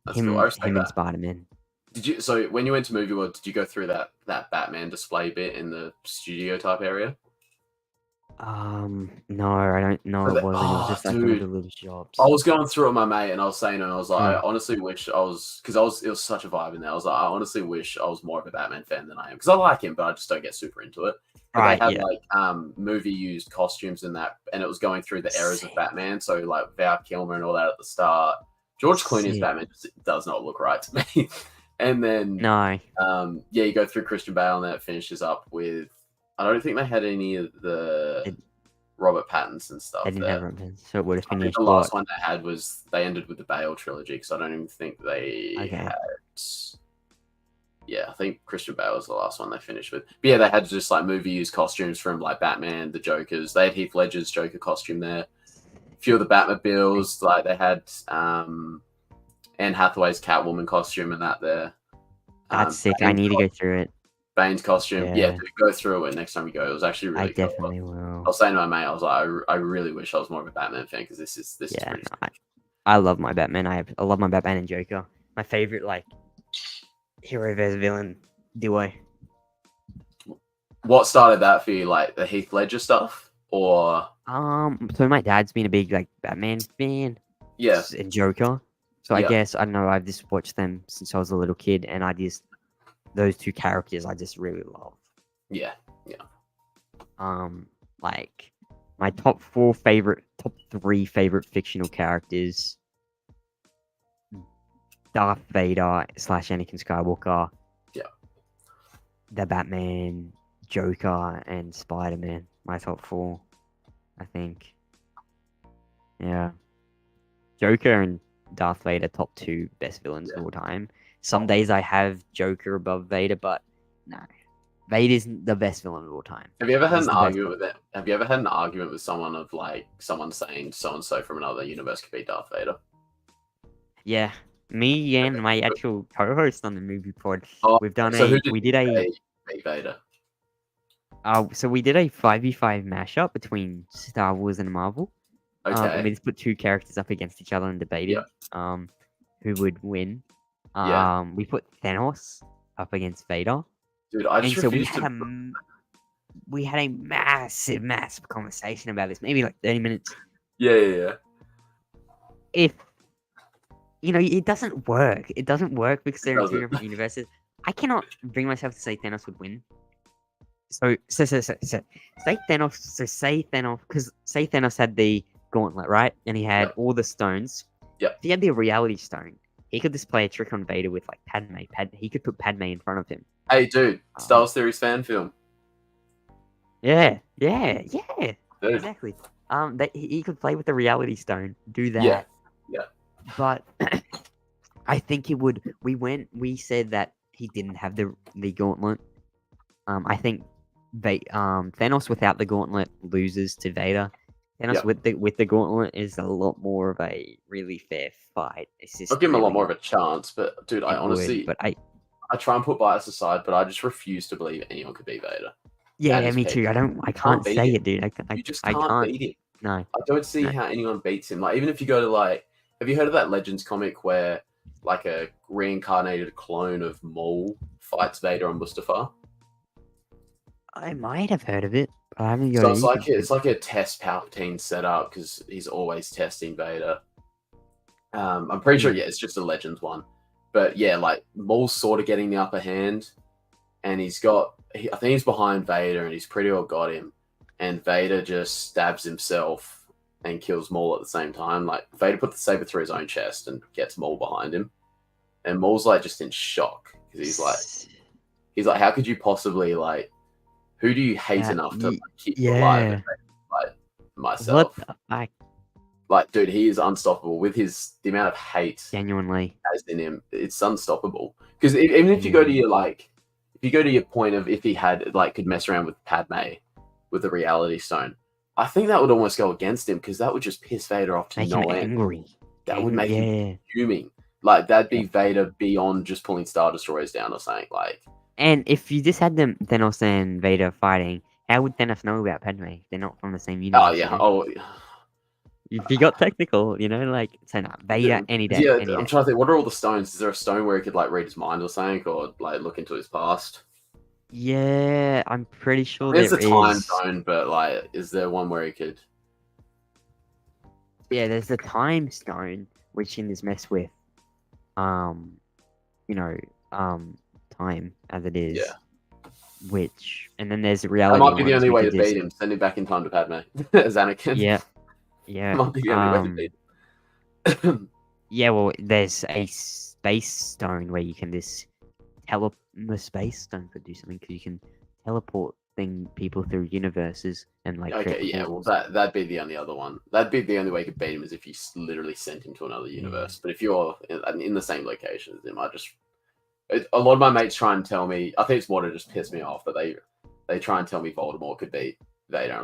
That's cool. I respect Him and that. Spider-Man. Did you? So when you went to Movie World, did you go through that Batman display bit in the studio type area? No, I don't know. So It wasn't. It was just like one of dude, the little shops. I was going through it with my mate, and I was saying, and I was like, I Mm. honestly wish I was, because it was such a vibe in there. I was like, I honestly wish I was more of a Batman fan than I am, because I like him, but I just don't get super into it. But Right, they had yeah. like movie used costumes in that, and it was going through the eras of Sick. Batman. So like Val Kilmer and all that at the start. George Clooney's Sick. Batman just does not look right to me. And then No. yeah, you go through Christian Bale, and then it finishes up with. I don't think they had any of the It- Robert Pattinson stuff I didn't there. have Robin, so it would have I think finished the last what? one they had was they ended with the Bale trilogy because I don't even think they Okay. had. Yeah, I think Christian Bale was the last one they finished with. But yeah, they had just like movie used costumes from like Batman, the Jokers. They had Heath Ledger's Joker costume there. A few of the Batmobiles, like they had Anne Hathaway's Catwoman costume and that there. That's sick. I need to go through it. Bane's costume. Yeah, Yeah. dude, go through it next time you go. It was actually really I cool. definitely I will. was saying to my mate, I was like, I really wish I was more of a Batman fan because this is Yeah, pretty no, I love my Batman. I love my Batman and Joker. My favorite like hero versus villain duo. What started that for you, like the Heath Ledger stuff, or So my dad's been a big like Batman fan. yeah, And Joker. So I Yeah. guess I don't know. I've just watched them since I was a little kid, and those two characters I just really love. yeah, Like my top three favorite fictional characters: Darth Vader / Anakin Skywalker. Yeah. The Batman, Joker, and Spider-Man. My top four, I think. Yeah. Joker and Darth Vader, top two best villains of all time. Some days I have Joker above Vader, but no. Vader's the best villain of all time. Have you ever had He's an the best argument with it? Have you ever had an argument with someone of like someone saying so and so from another universe could be Darth Vader? Yeah. Me and my actual co-host on the movie pod, Oh, we've done so who we did a Be Vader. so we did a 5v5 mashup between Star Wars and Marvel. Okay. And we just put two characters up against each other and debated who would win. Yeah. We put Thanos up against Vader. Dude, I And just so we refuse had to. we had a massive conversation about this, maybe like 30 minutes. Yeah. If it doesn't work. It doesn't work because they're in two doesn't. different universes. I cannot bring myself to say Thanos would win. So say Thanos. So say Thanos, because say Thanos had the gauntlet, right? And he had Yep. all the stones. Yep. If he had the reality stone, he could just play a trick on Vader with like Padme. He could put Padme in front of him. Hey, dude, Star Wars Theories fan film. Yeah, Dude. exactly. He could play with the reality stone, do that. Yeah. But I think it would. We said that he didn't have the gauntlet. I think Thanos without the gauntlet loses to Vader. Thanos Yep. with the gauntlet is a lot more of a really fair fight. It's just I'll give him a lot really- more of a chance, but dude, I it honestly, would, but I try and put bias aside, but I just refuse to believe anyone could beat Vader. yeah, his me peak. too. I can't can't beat say him. it, dude. You just I can't can't. beat him. No, I don't see No. how anyone beats him. Like, even if you go to like, have you heard of that Legends comic where like a reincarnated clone of Maul fights Vader on Mustafar? I might have heard of it, but I haven't got So anything. it's like a test Palpatine setup because he's always testing Vader. I'm pretty sure, it's just a Legends one. But yeah, like Maul's sort of getting the upper hand, and I think he's behind Vader, and he's pretty well got him. And Vader just stabs himself and kills Maul at the same time. Like Vader put the saber through his own chest and gets Maul behind him, and Maul's like just in shock because he's like, how could you possibly like? Who do you hate enough to like, keep you alive? Like myself. What the fuck? Like, dude, he is unstoppable with the amount of hate Genuinely. has in him. It's unstoppable. Because even if you go to your point of if he had like could mess around with Padme with the reality stone, I think that would almost go against him because that would just piss Vader off to Make no him end. angry. That would make him fuming. Like that'd be Vader beyond just pulling Star Destroyers down or something. Like, and if you just had Thanos and Vader fighting, how would Thanos know about Padme? They're not from the same universe. oh yeah, you know? If you got technical, like say no, Vader any day. Yeah, any I'm day. trying to think. What are all the stones? Is there a stone where he could like read his mind or something, or like look into his past? Yeah, I'm pretty sure There's there a time is. zone, but like, is there one where he could? Yeah, there's the time stone, which can just mess with, time as it is. Yeah. And then there's That reality. might be the ones, only which way are to just- beat him. Send him back in time to Padme as Anakin. Yeah, That might be the only way to beat him. yeah. Well, there's a space stone where you can just the space stone could do something because you can teleport people through universes and like. Okay, yeah. Well, that'd be the only other one. That'd be the only way you could beat him is if you literally sent him to another universe. But if you're in the same location as him, a lot of my mates try and tell me. I think it's more to just piss me off, but they try and tell me Voldemort could beat Vader.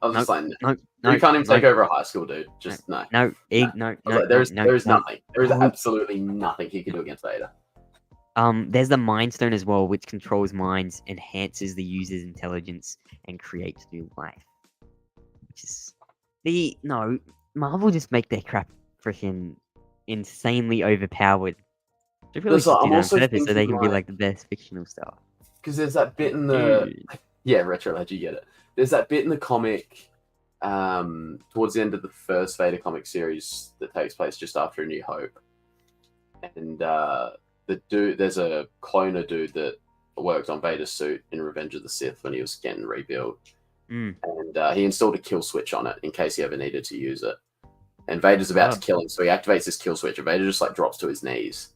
I was just like, you can't even take over a high school, dude. Just no. No. There is nothing. There is absolutely nothing he can do against Vader. There's the Mind Stone as well, which controls minds, enhances the user's intelligence, and creates new life. Which is Marvel just make their crap freaking insanely overpowered. They really should do that on purpose so they can be like the best fictional stuff. Because there's that bit in the Retro Lad, you get it. There's that bit in the comic towards the end of the first Vader comic series that takes place just after A New Hope. And there's a cloner dude that worked on Vader's suit in Revenge of the Sith when he was getting rebuilt. And he installed a kill switch on it in case he ever needed to use it. And Vader's about to kill him, so he activates this kill switch, and Vader just like drops to his knees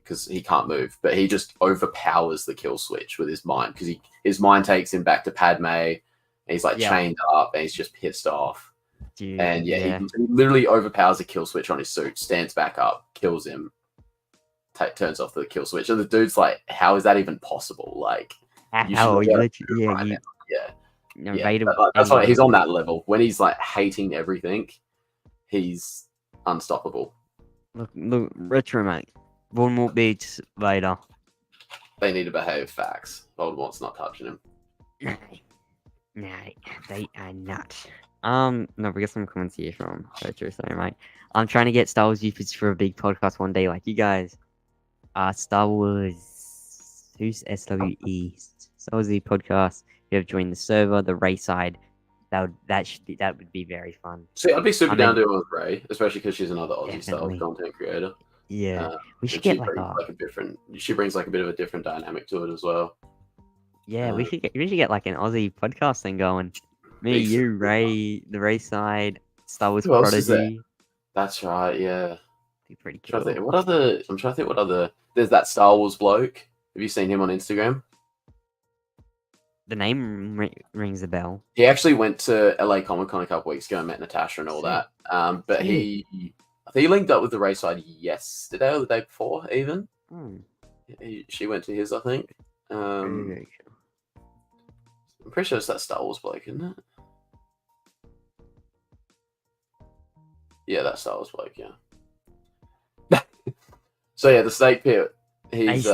because he can't move. But he just overpowers the kill switch with his mind because his mind takes him back to Padme, and he's like chained up, and he's just pissed off. Dude, and he literally overpowers the kill switch on his suit, stands back up, kills him, turns off the kill switch, and the dude's like, "How is that even possible?" Like, Vader. That's why he's on that level. When he's like hating everything, he's unstoppable. Look, Retro mate. Voldemort beats Vader. They need to behave. Facts. Voldemort's not touching him. No, they are not. No, we got some comments here from Retro. Sorry, mate. I'm trying to get Star Wars usage for a big podcast one day, like you guys. Star Wars. Who's SWE? Star Wars podcast. You have joined the server, the Ray side. That would be very fun. See, I'd be super down to do it with Ray, especially because she's another Aussie style content creator. Yeah, we should get she brings like a bit of a different dynamic to it as well. Yeah, we should get like an Aussie podcast thing going. Me, you, Ray, the Ray side, Star Wars Prodigy. That's right. Yeah. Be pretty Trying to cool. think, what other? I'm trying to think what other. There's that Star Wars bloke. Have you seen him on Instagram? The name rings a bell. He actually went to LA Comic Con a couple weeks ago and met Natasha and all Sick. that. But Sick. I think he linked up with the race side yesterday or the day before, even. Hmm. She went to his, I think. Very, very cool. I'm pretty sure it's that Star Wars bloke, isn't it? Yeah, that Star Wars bloke. Yeah. So yeah, the Snake Pit. He's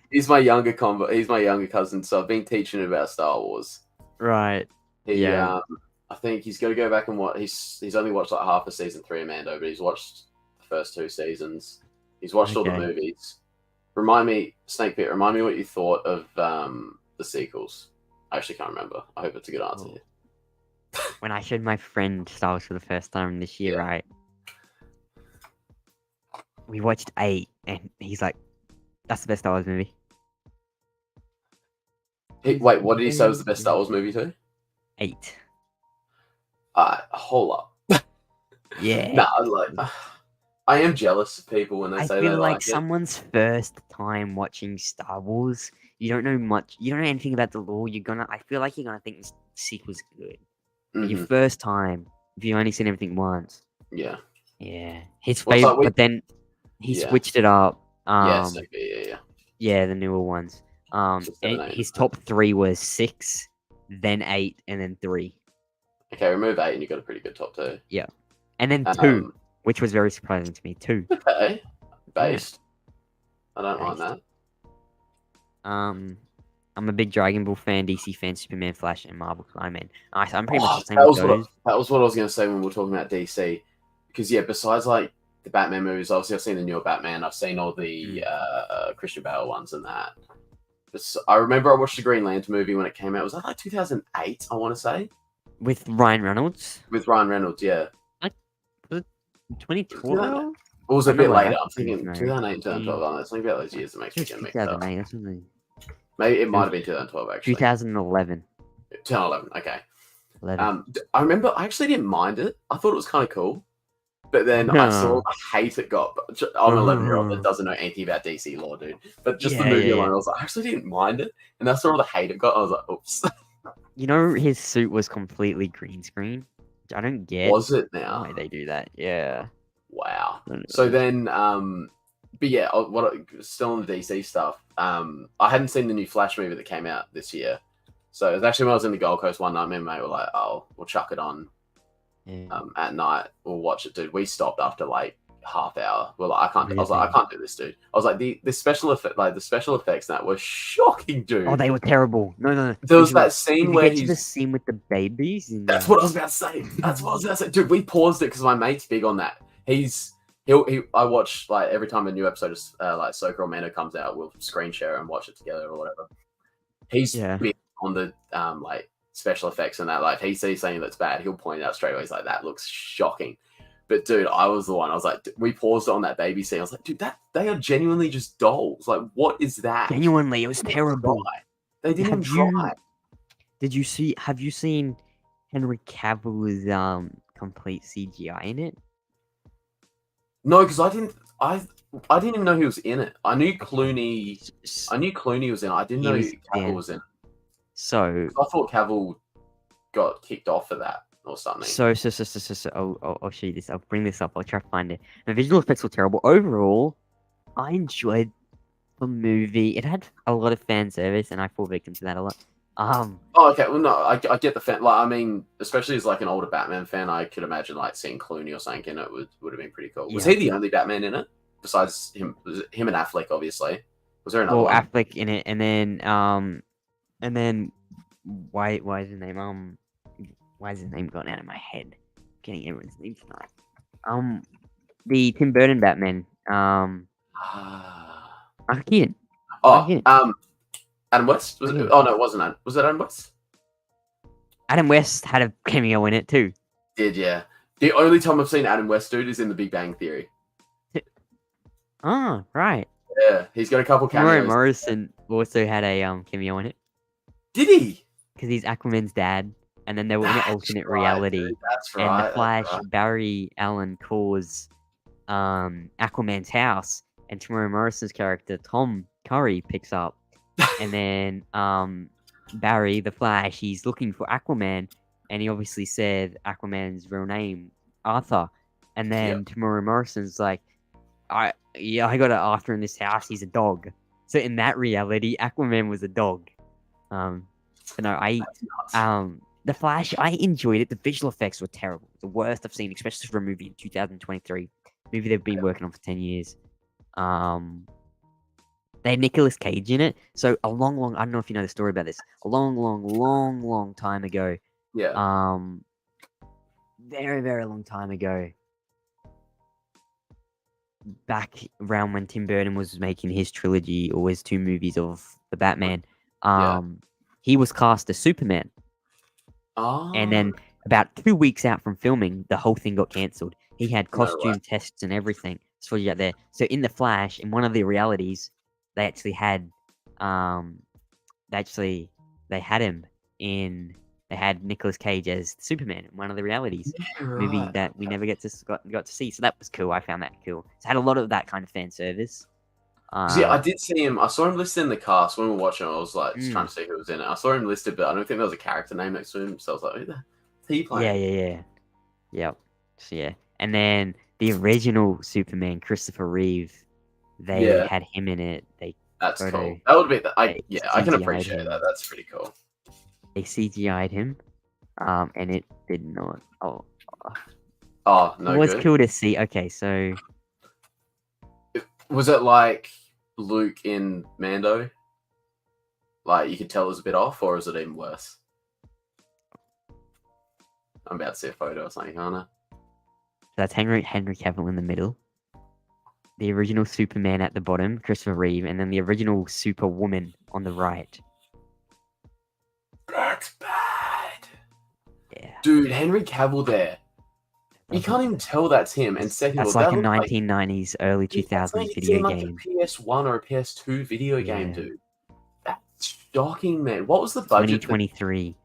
he's my younger He's my younger cousin, so I've been teaching him about Star Wars. Right. Yeah. I think he's got to go back and watch. He's only watched like half of season 3 of Mando, but he's watched the first 2 seasons. He's watched all the movies. Snake Pit. Remind me what you thought of the sequels. I actually can't remember. I hope it's a good answer. When I showed my friend Star Wars for the first time this year, right? We watched 8, and he's like, "That's the best Star Wars movie." Wait, what did he say was the best Star Wars movie too? 8. Hold up. Yeah. I am jealous of people when they say they I feel like it. someone's first time watching Star Wars. You don't know much. You don't know anything about the lore. I feel like you're gonna think the sequel's good. Your first time, if you only seen everything once. Yeah. Yeah. His favorite, but then he switched it up. Yeah, the newer ones. And his top 3 was 6, then 8, and then 3. Okay, remove 8 and you got a pretty good top 2. Yeah. And then 2, which was very surprising to me. 2. Okay. Based. Yeah. I don't mind that. I'm a big Dragon Ball fan, DC fan, Superman, Flash, and Marvel. I'm pretty much the same with those. That was what I was going to say when we were talking about DC. Because, besides, like, the Batman movies, obviously I've seen the newer Batman. I've seen all the Christian Bale ones and that. I remember I watched the Green Lantern movie when it came out. Was that like 2008, I want to say? With Ryan Reynolds? With Ryan Reynolds, yeah. 2012? It was a bit later. I'm thinking 2008 and 2012. It's only about those years that makes me get mixed up. 2008, Maybe it might have been 2012, actually. 2011. 2011, okay. I remember I actually didn't mind it. I thought it was kind of cool. But then I saw the hate it got. I'm an 11-year-old that doesn't know anything about DC lore, dude. But just the movie alone, I was like, I actually didn't mind it. And I saw all the hate it got. I was like, oops. You know, his suit was completely green screen. I don't get. Was it now? Why they do that? Yeah. Wow. So then, but yeah, still on the DC stuff. I hadn't seen the new Flash movie that came out this year. So it was actually when I was in the Gold Coast one night, me and mate were like, "Oh, we'll chuck it on." At night, we'll watch it, dude. We stopped after like half hour. We're like, I can't. I was like, I can't do this, dude. I was like, the special effect, like the special effects, that were shocking, dude. Oh, they were terrible. No. There was that scene where the scene with the babies. That's what I was about to say. Dude, we paused it because my mate's big on that. I watch like every time a new episode of like Ahsoka or Mando comes out, we'll screen share and watch it together or whatever. He's big on the like special effects and that. Like, if he sees something that's bad, he'll point it out straight away. He's like, that looks shocking. But dude, I was the one. I was like, we paused on that baby scene. I was like, dude, they are genuinely just dolls. Like, what is that? Genuinely, it was terrible. They didn't even try. Have you seen Henry Cavill's complete CGI in it? No, because I didn't even know he was in it. I knew Clooney was in it. I didn't know Cavill was in it. So I thought Cavill got kicked off for that or something. So I'll show you this. I'll bring this up. I'll try to find it. The visual effects were terrible. Overall, I enjoyed the movie. It had a lot of fan service, and I fall victim to that a lot. Oh, okay. Well, no, I get the fan. Like, I mean, especially as like an older Batman fan, I could imagine like seeing Clooney or something in it would have been pretty cool. Was he the only Batman in it besides him? Was it him and Affleck, obviously. Was there another one? Affleck in it, and then why is his name why is his name gone out of my head? Getting everyone's name tonight. The Tim Burton Batman. I can't. Adam West? Was it? Oh no, it wasn't. Was it Adam West? Adam West had a cameo in it too. Did, yeah. The only time I've seen Adam West, dude, is in The Big Bang Theory. Oh, right. Yeah, he's got a couple cameos. Roy Morrison also had a cameo in it. Did he? Because he's Aquaman's dad. and then they were in an That's alternate right, reality, dude. That's and the right. Flash, That's right. Barry Allen calls Aquaman's house, and Tamara Morrison's character Tom Curry picks up, and then Barry the Flash, he's looking for Aquaman, and he obviously said Aquaman's real name, Arthur, and Yep. then Tamara Morrison's like, I got an Arthur in this house. He's a dog. So in that reality, Aquaman was a dog. But no, That's nuts. The Flash, I enjoyed it. The visual effects were terrible, the worst I've seen, especially for a movie in 2023. Movie they've been working on for 10 years. They had Nicolas Cage in it. So a long, I don't know if you know the story about this. A long time ago. Yeah. Very, very long time ago. Back around when Tim Burton was making his trilogy or his 2 movies of the Batman, Yeah. he was cast as Superman. And then Oh, about 2 weeks out from filming, the whole thing got cancelled. He had no way. costume tests and everything. So you out there. So in the Flash, in one of the realities, they actually had they had him in they had Nicolas Cage as Superman in one of the realities. Yeah, Movie right. that we never got to see. So that was cool. I found that cool. It's had a lot of that kind of fan service. See, I did see him. I saw him listed in the cast when we were watching. I was like just trying Mm, to see who was in it. I saw him listed, but I don't think there was a character name next to him. So I was like, who the hell is he playing? yeah. Yep. So yeah. And then the original Superman, Christopher Reeve, they Yeah, had him in it. that's Photo cool. That would be the. they I can CGI'd appreciate him. that. That's pretty cool. They CGI'd him. And it did not. Oh, Oh, it no was good. cool to see. Okay, so Was it like Luke in Mando? Like you could tell it was a bit off, or is it even worse? I'm about to see a photo or something, aren't I? that's Henry Cavill in the middle. The original Superman at the bottom, Christopher Reeve, and then the original Superwoman on the right. That's bad. Yeah. Dude, Henry Cavill there. You can't even tell that's him. And second of all, That's like that a looks like 1990s, early dude, that's 2000s like it's video in like game. a PS1 or a PS2 video game, Yeah. dude. That's shocking, man. What was the budget for 2023, what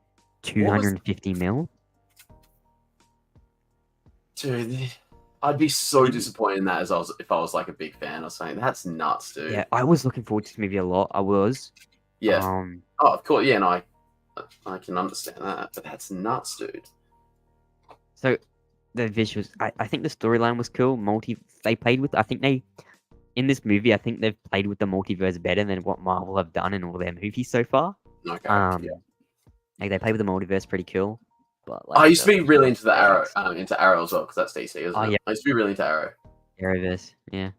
was 250 mil. dude? I'd be so You- disappointed in that if I was like a big fan or something. That's nuts, dude. Yeah, I was looking forward to this movie a lot. I was. Yeah. Um, Oh, of course. Yeah, and I can understand that, but that's nuts, dude. so the visuals, I think the storyline was cool. They played with. I think they in this movie. I think they've played with the multiverse better than what Marvel have done in all their movies so far. Okay. Yeah. Like they play with the multiverse pretty cool. But I like used to be really into the Arrow, effects- into Arrow as well, because that's DC, isn't Oh it? yeah, I used to be really into Arrow. Arrowverse. Yeah.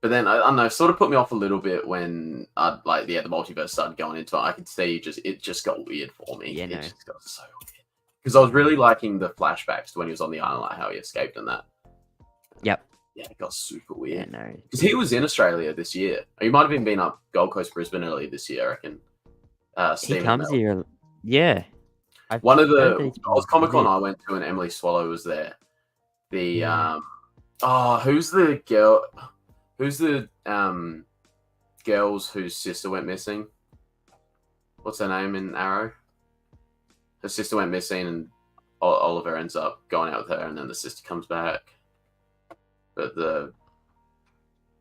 But then I don't know, sort of put me off a little bit when the multiverse started going into it. I could see it just got weird for me. Yeah, It no. just got so weird because I was really liking the flashbacks to when he was on the island, like how he escaped and that. Yep. Yeah, it got super Yeah, weird no. because he was in Australia this year. He might have even been up Gold Coast, Brisbane earlier this year. I reckon. He Stephen comes Amell. here. Yeah. I've One of heard that the he's been Oz Comic Con visit. I went to and Emily Swallow was there. The Yeah. who's the girl? Who's the girls whose sister went missing? What's her name in Arrow? Her sister went missing, and Oliver ends up going out with her, and then the sister comes back. But the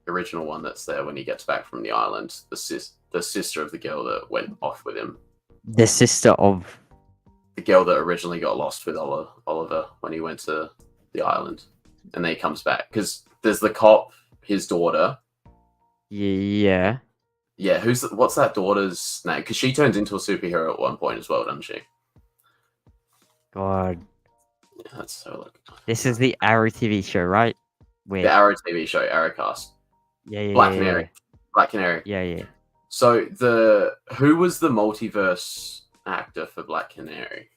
original one that's there when he gets back from the island, the sister of the girl that went off with him, The sister of. the girl that originally got lost with Oliver when he went to the island, and then he comes back because there's the cop, his daughter. Yeah. Yeah, what's that daughter's name? Because she turns into a superhero at one point as well, doesn't she? God. Yeah, that's so like This is the Arrow TV show, right? Where. the Arrow TV show, Arrowcast, Yeah. Black Canary, Black Canary. Yeah. So who was the multiverse actor for Black Canary?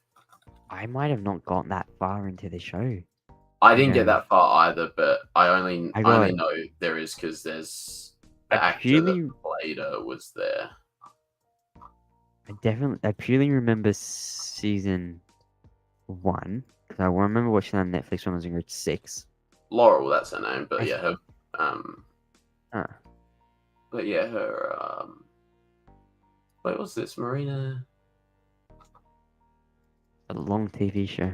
I might have not gotten that far into the show. I didn't get No. that far either, but I only got- know there is because there's I the actor purely- that played her was there. I purely remember season 1 because I remember watching that on Netflix when I was in grade 6. Laurel, that's her name, but I- yeah, her Huh. but yeah, wait, what's this? Marina? A long TV show.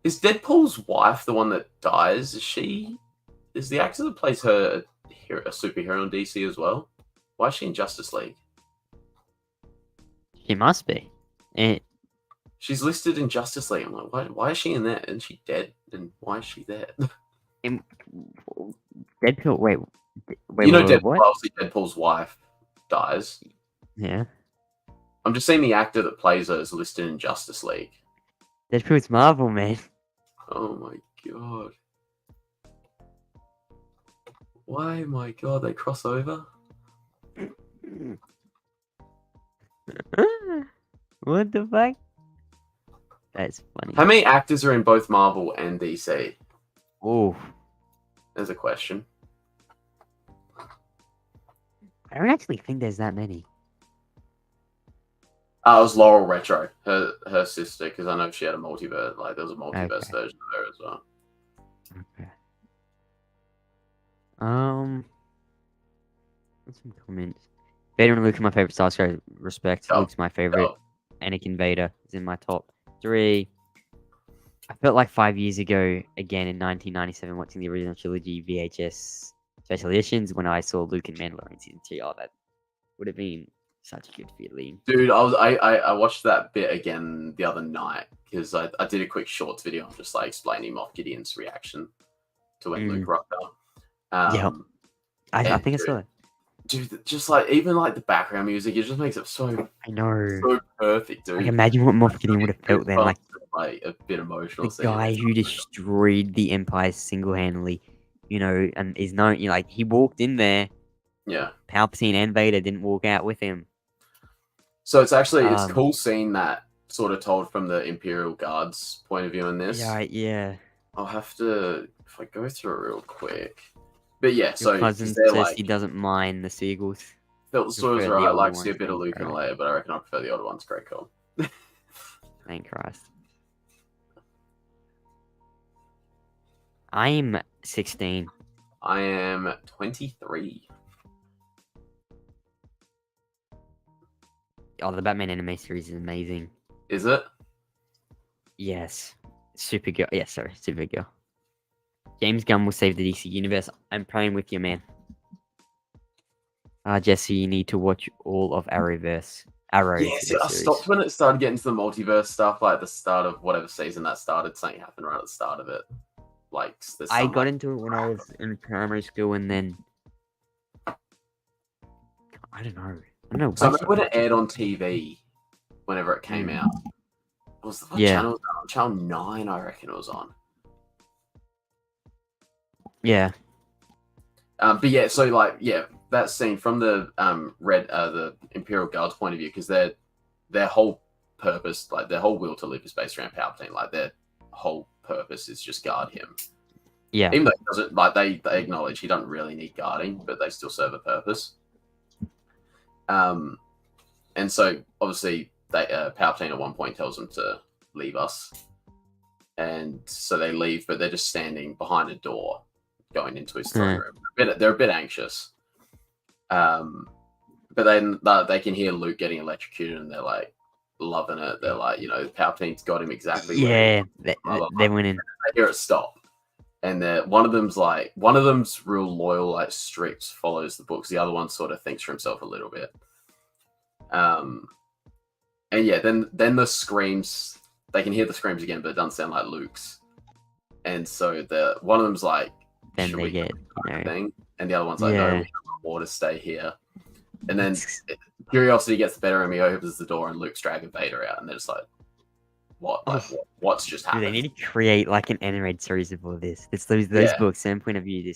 Is Deadpool's wife the one that dies? Is the actor that plays her a superhero in DC as well? Why is she in Justice League? She must be. She's listed in Justice League. I'm like, why is she in there? Isn't she dead? And why is she there? Deadpool. Wait. You know, what? obviously Deadpool's wife dies. Yeah. I'm just saying the actor that plays her is listed in Justice League. Deadpool's Marvel, man. Oh my god. Why, my god, they cross over? What the fuck? That's funny. How many actors are in both Marvel and DC? Oh, There's a question. I don't actually think there's that many. It was Laurel Retro, her sister, because I know she had a multiverse. Like there was a multiverse Okay. version of her as well. Okay. Some comments. Vader and Luke are my favorite Star Wars. Respect. Oh, Luke's my favorite. Oh, Anakin Vader is in my top 3. I felt like 5 years ago, again in 1997, watching the original trilogy VHS special editions when I saw Luke and Mandalorian season 2. Oh, that would have been such a good feeling. dude, I watched that bit again the other night because I did a quick shorts video on just like explaining Moff Gideon's reaction to when Luke rocked up. Yep. I think I saw it. Dude, just like even like the background music, it just makes it so I know. so perfect, dude. Like imagine what Moff Gideon would have felt then. Like a bit emotional. the guy who destroyed the Empire single-handedly, and is known. Like he walked in there. Yeah. Palpatine and Vader didn't walk out with him. So it's cool seeing that sort of told from the Imperial Guard's point of view in this. Yeah. I'll have to if I go through it real quick. But yeah, Your so cousin they're says like he doesn't mind the seagulls. felt the stories prefer are the right. I older like to see a ones bit of than Luke and Kylo. Leia, but I reckon I prefer the older ones. Great call. Thank Christ. I'm 16. I am 23. Oh, the Batman anime series is amazing. Is it? Yes. Supergirl. Yes, sorry. Supergirl. James Gunn will save the DC universe. I'm praying with you, man. Jesse, you need to watch all of Arrowverse. Arrow. Yeah, see, I stopped when it started getting to the multiverse stuff, like the start of whatever season that started. Something happened right at the start of it. Like I got into it when I was in primary school, and then I don't know. So I remember when it aired on TV, whenever it came out. What channel was that on? Channel 9, I reckon it was on. Yeah. But yeah, so like that scene from the the Imperial Guard's point of view, because their whole purpose, like their whole will to live, is based around Palpatine. Like their whole purpose is just guard him. Yeah. Even though he doesn't, like they acknowledge he doesn't really need guarding, but they still serve a purpose. And so obviously they Palpatine at one point tells them to leave us, and so they leave, but they're just standing behind a door going into his throne room. They're a bit anxious. But then they can hear Luke getting electrocuted, and they're like loving it. They're like, Palpatine's got him exactly. Yeah, they went in. They hear it stop, and one of them's real loyal, like strict, follows the books. The other one sort of thinks for himself a little bit. And yeah, then the screams. They can hear the screams again, but it doesn't sound like Luke's. And so one of them's like, then they get thing, and the other one's like, no, we want water, stay here. And then curiosity gets the better of me, opens the door, and Luke's dragging Vader out, and they're just like, what? Like, what's just happened? They need to create like an animated series of all this. It's those books, same point of view.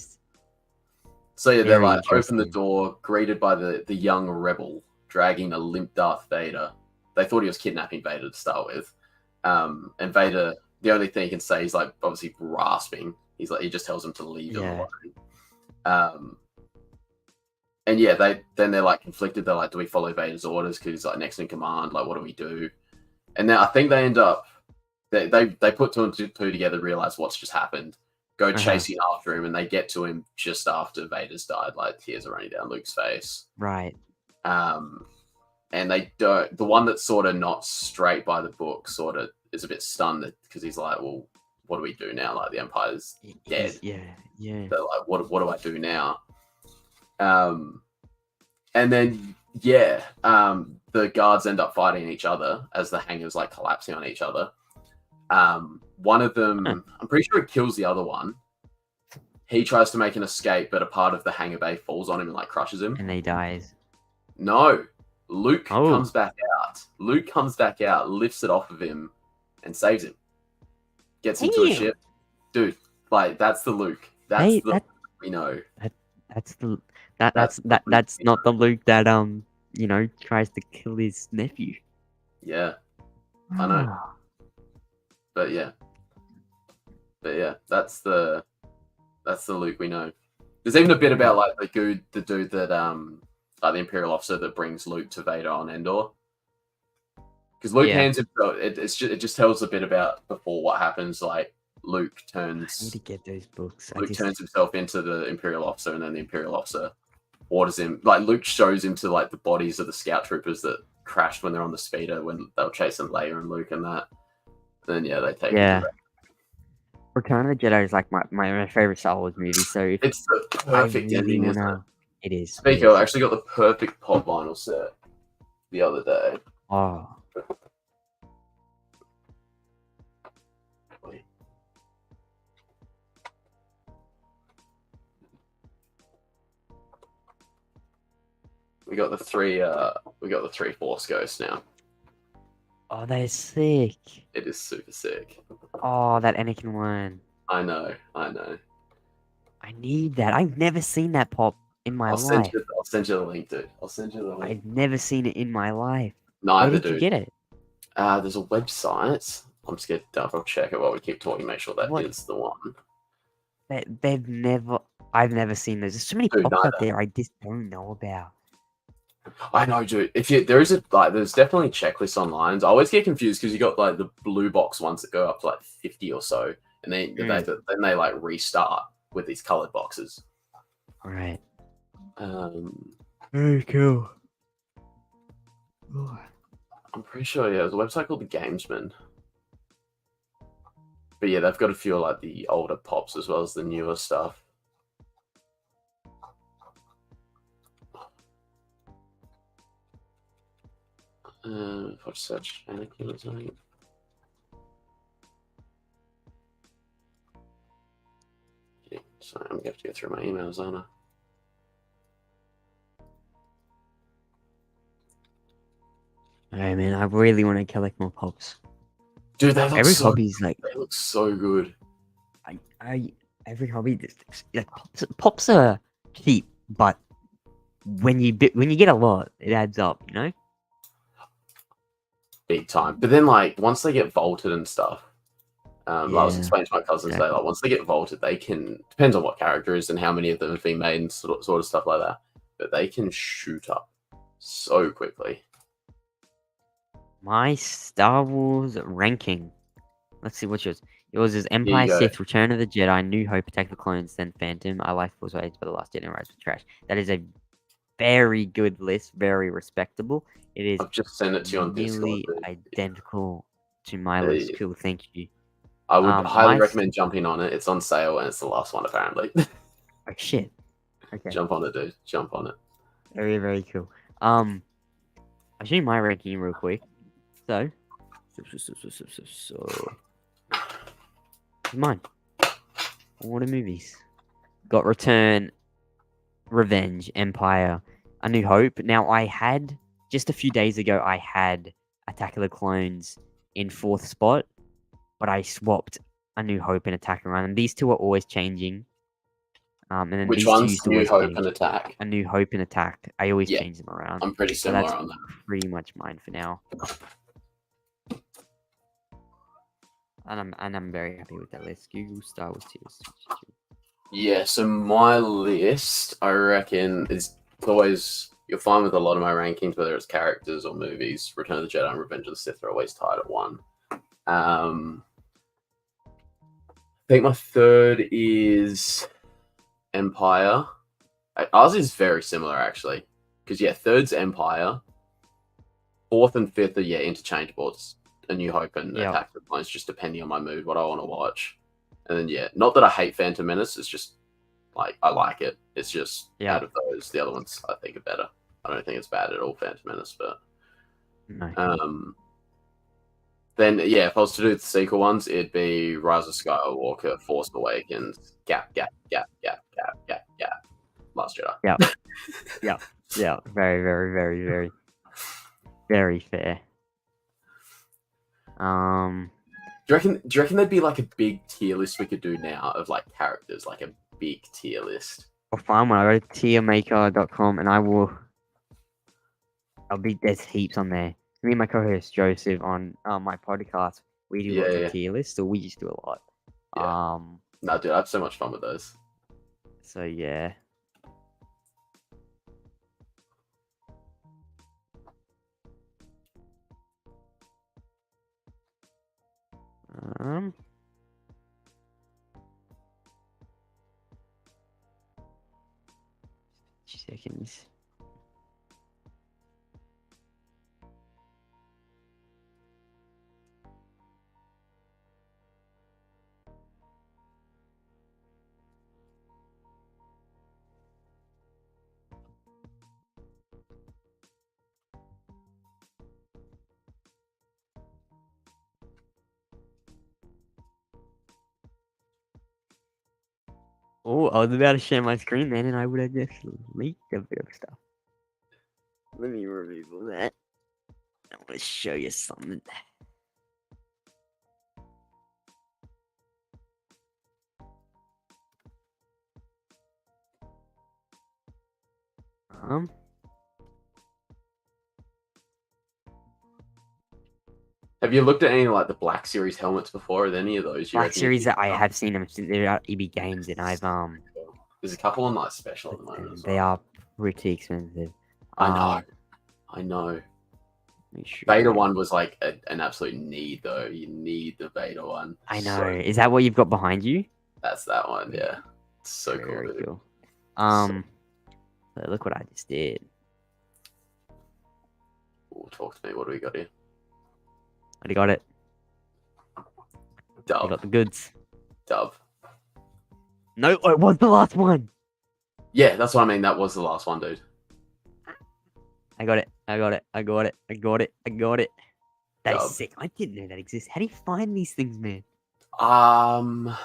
So yeah, they're like, open the door, greeted by the young rebel dragging a limp Darth Vader. They thought he was kidnapping Vader to start with. And Vader, the only thing he can say is like obviously rasping. He's like, he just tells him to leave him alone. And yeah, they're like conflicted. They're like, do we follow Vader's orders because he's like next in command? Like, what do we do? And then I think they end up they put two and two together, realize what's just happened, go chasing after him, and they get to him just after Vader's died. Like tears are running down Luke's face. Right. and they don't. The one that's sort of not straight by the book sort of is a bit stunned because he's like, well, what do we do now? Like the Empire's dead. Yeah. They're like, what do I do now? And then the guards end up fighting each other as the hangars like collapsing on each other. One of them, I'm pretty sure it kills the other one. He tries to make an escape, but a part of the hangar bay falls on him and like crushes him. And he dies. No, Luke comes back out. Luke comes back out, lifts it off of him, and saves him. Gets into a ship, dude. Like that's the Luke. That's the we know. That's not the Luke that tries to kill his nephew. Yeah, I know. But yeah, that's the Luke we know. There's even a bit about like the dude that like the Imperial officer that brings Luke to Vader on Endor. Because Luke hands him, it just tells a bit about before what happens. Like Luke turns. I need to get those books. Luke turns himself into the Imperial officer, and then the Imperial officer orders him. Like Luke shows him to like the bodies of the scout troopers that crashed when they're on the speeder when they were chasing Leia and Luke and that. And then they take him. Return of the Jedi is like my favorite Star Wars movie. So it's the perfect ending, isn't it? It is. Speaking of, I actually got the perfect pop vinyl set the other day. Oh. We got the three Force Ghosts now. Oh, they're sick. It is super sick. Oh, that Anakin one. I know. I need that. I've never seen that pop in my life. I'll send you the link, dude. I'll send you the link. I've never seen it in my life. Neither, Where did you get it? There's a website. I'm just gonna double check it while we keep talking. Make sure that is the one. I've never seen those. There's so many pops out there I just don't know about. I know, dude. There's definitely checklists online. I always get confused because you got like the blue box ones that go up to like 50 or so, and then they like restart with these colored boxes. All right. Very cool. I'm pretty sure there's a website called The Gamesman. But yeah, they've got a few like the older pops as well as the newer stuff. If I search Anakin or something. Yeah, sorry, I'm gonna have to go through my emails, aren't I? Alright, man, I really want to collect more pops. Dude, they look they look so good. Every hobby, like pops are cheap, but when you get a lot, it adds up, you know. Big time. But then, like, once they get vaulted and stuff, I was explaining to my cousins today, like, once they get vaulted, they can, depends on what character is and how many of them have been made and sort of stuff like that, but they can shoot up so quickly. My Star Wars ranking. Let's see what's yours. Yours is Empire, Sith, Return of the Jedi, New Hope, Attack of the Clones, then Phantom, I Like Force Awakens, but The Last Jedi and Rise of Trash. That is a very good list, very respectable. It is. I've just sent it to you on Discord. Nearly identical to my list. Cool, thank you. I would highly recommend jumping on it. It's on sale and it's the last one apparently. Oh shit! Okay. Jump on it, dude. Jump on it. Very, very cool. I'll show you my ranking real quick. So mine. All the movies. Got Return, Revenge, Empire, A New Hope. Now I had just a few days ago I had Attack of the Clones in 4th spot, but I swapped A New Hope and Attack and Run, and these two are always changing. And then which one's New Hope and Attack? A New Hope and Attack. I always change them around. I'm pretty similar on that. Pretty much mine for now. And I'm very happy with that list. Google Star Wars tiers. Yeah, so my list, I reckon, is always, you'll find with a lot of my rankings, whether it's characters or movies, Return of the Jedi and Revenge of the Sith are always tied at 1. I think my third is Empire. Ours is very similar, actually. Because, third's Empire. Fourth and fifth are interchangeable. It's A New Hope and Yeah. Attack of the Clones, just depending on my mood, what I want to watch. And then not that I hate Phantom Menace. It's just like I like it. It's just out of those, the other ones I think are better. I don't think it's bad at all, Phantom Menace, but No. then if I was to do the sequel ones, it'd be Rise of Skywalker, Force Awakens, Gap, Last Jedi. Yeah. Very, very, very, very, very fair. Do you reckon there'd be like a big tier list we could do now of like characters, like a big tier list? I'll find one. I go to tiermaker.com and there's heaps on there. Me and my co-host Joseph on my podcast, we do lots of tier lists, so we just do a lot. Yeah. No, dude, I have so much fun with those. So yeah. Seconds. Oh, I was about to share my screen then, and I would have just leaked a bit of stuff. Let me remove that. I want to show you something. Have you looked at any like the Black Series helmets before? Are there any of those? Black Series that I have seen them. They're at EB Games, and I've There's a couple on like special at the moment. They are pretty expensive. I know. Beta one was like an absolute need though. You need the beta one. I know. Is that what you've got behind you? That's that one. Yeah. It's so cool. Very cool. Look what I just did. Talk to me. What do we got here? Already got it. Dub. You got the goods. Dub. No, it was the last one. Yeah, that's what I mean. That was the last one, dude. I got it. That is sick. I didn't know that exists. How do you find these things, man? I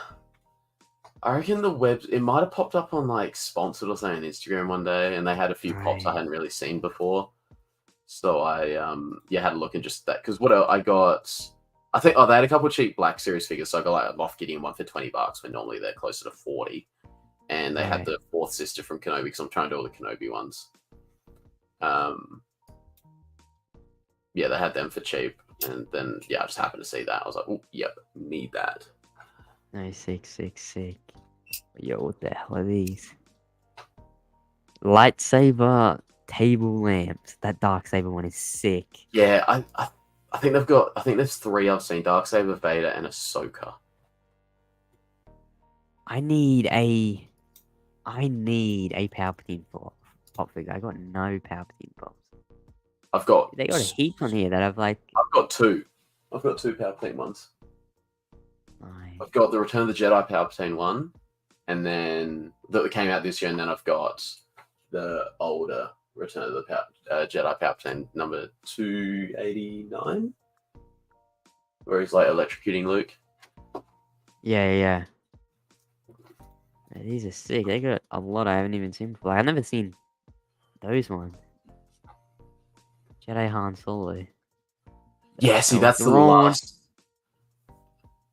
reckon it might have popped up on like sponsored or something on Instagram one day, and they had a few pops I hadn't really seen before. So I had a look and just that because what I got, I think they had a couple of cheap Black Series figures, so I got like a Moff Gideon one for $20 when normally they're closer to 40, and they had the fourth sister from Kenobi because I'm trying to do all the Kenobi ones. They had them for cheap, and then I just happened to see that. I was like, oh, yep, need that. No, sick. Yo, what the hell are these? Lightsaber table lamps. That Darksaber one is sick. Yeah, I think there's 3 I've seen: Darksaber, Vader, and Ahsoka. I need a Palpatine pop figure. I got no Palpatine pops. They got a heap on here that I've got 2. I've got 2 Palpatine ones. Nice. I've got the Return of the Jedi Palpatine one, and then that came out this year, and then I've got the older Return of the Jedi Palpatine number 289, where he's like electrocuting Luke. Yeah. These are sick. They got a lot I haven't even seen before. I've never seen those ones. Jedi Han Solo. Yeah, see, that's the last.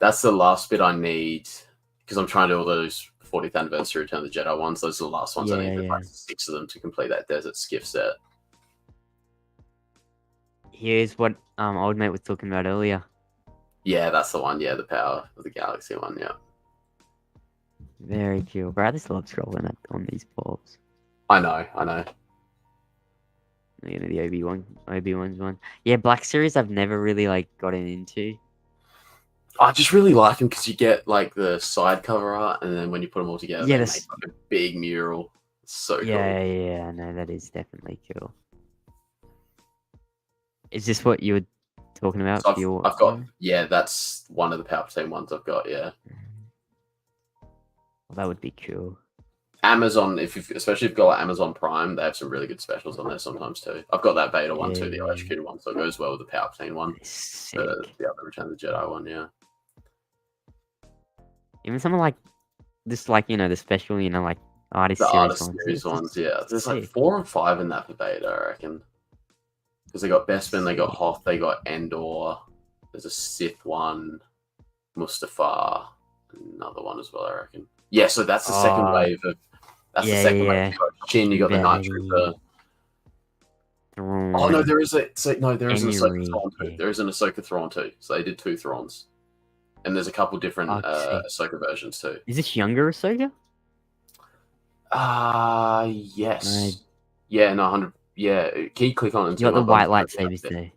That's the last bit I need because I'm trying to do all those 40th anniversary Return of the Jedi ones. Those are the last ones I need. Like 6 of them to complete that Desert Skiff set. Here's what old mate was talking about earlier. Yeah, that's the one. Yeah, the Power of the Galaxy one. Yeah. Very cool, bro. I just love scrolling on these pops. I know. The Obi-Wan's one. Yeah, Black Series I've never really gotten into. I just really like them because you get like the side cover art, and then when you put them all together, they make like a big mural. It's so cool. Yeah, no, that is definitely cool. Is this what you were talking about? So for your I've got one? that's one of the Palpatine ones I've got. Yeah, Well, that would be cool. Amazon, especially if you've got like Amazon Prime, they have some really good specials on there sometimes too. I've got that Vader one too, the Yeah. executed one, so it goes well with the Palpatine one. Sick. The other Return of the Jedi one, yeah. Even something like this, like the special, like artist The series artist ones. series It's ones, yeah. There's like sick. 4 or 5 in that for Vader, I reckon. Because they got Bespin, they got Hoth, they got Endor. There's a Sith one, Mustafar, another one as well, I reckon. Yeah, so that's the second wave of. That's the second wave. You got Shin, you got the Night Trooper. Oh no, there is an Ahsoka Thrawn too. There is an Ahsoka Thrawn too. So they did 2 Thrawns, and there's a couple different Ahsoka versions too. Is this younger Ahsoka? Yes. Yeah, no, 100. Yeah, can you click on it? You got the white lightsabers there.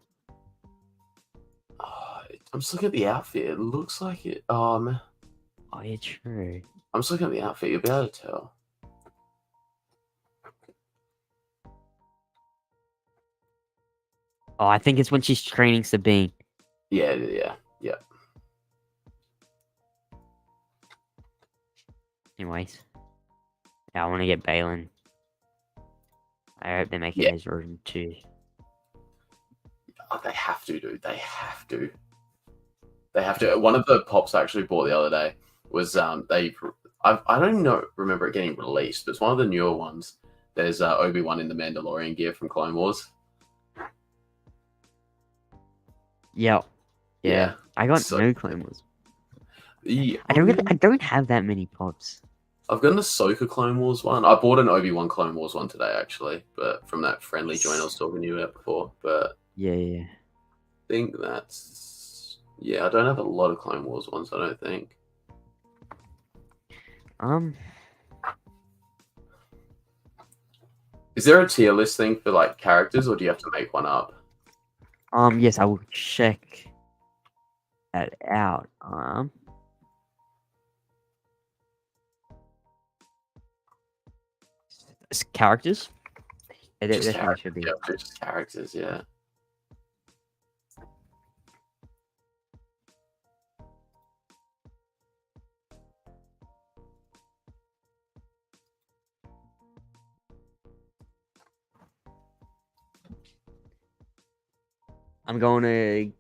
I'm just looking at the outfit. It looks like it. Oh yeah, true. I'm just looking at the outfit. You'll be able to tell. Oh, I think it's when she's training Sabine. Yeah. Anyways, yeah, I want to get Baylan. I hope they make it as version 2. Oh, they have to, dude. They have to. They have to. One of the pops I actually bought the other day was I don't even remember it getting released, but it's one of the newer ones. There's Obi-Wan in the Mandalorian gear from Clone Wars. Yeah. I got no Clone Wars. I don't have that many pops. I've got an Ahsoka Clone Wars one. I bought an Obi-Wan Clone Wars one today, actually, but from that friendly joint I was talking to you about before. But yeah. I think that's I don't have a lot of Clone Wars ones. I don't think. Is there a tier list thing for like characters, or do you have to make one up? Yes, I will check that out. Characters? Just characters, yeah. I'm going,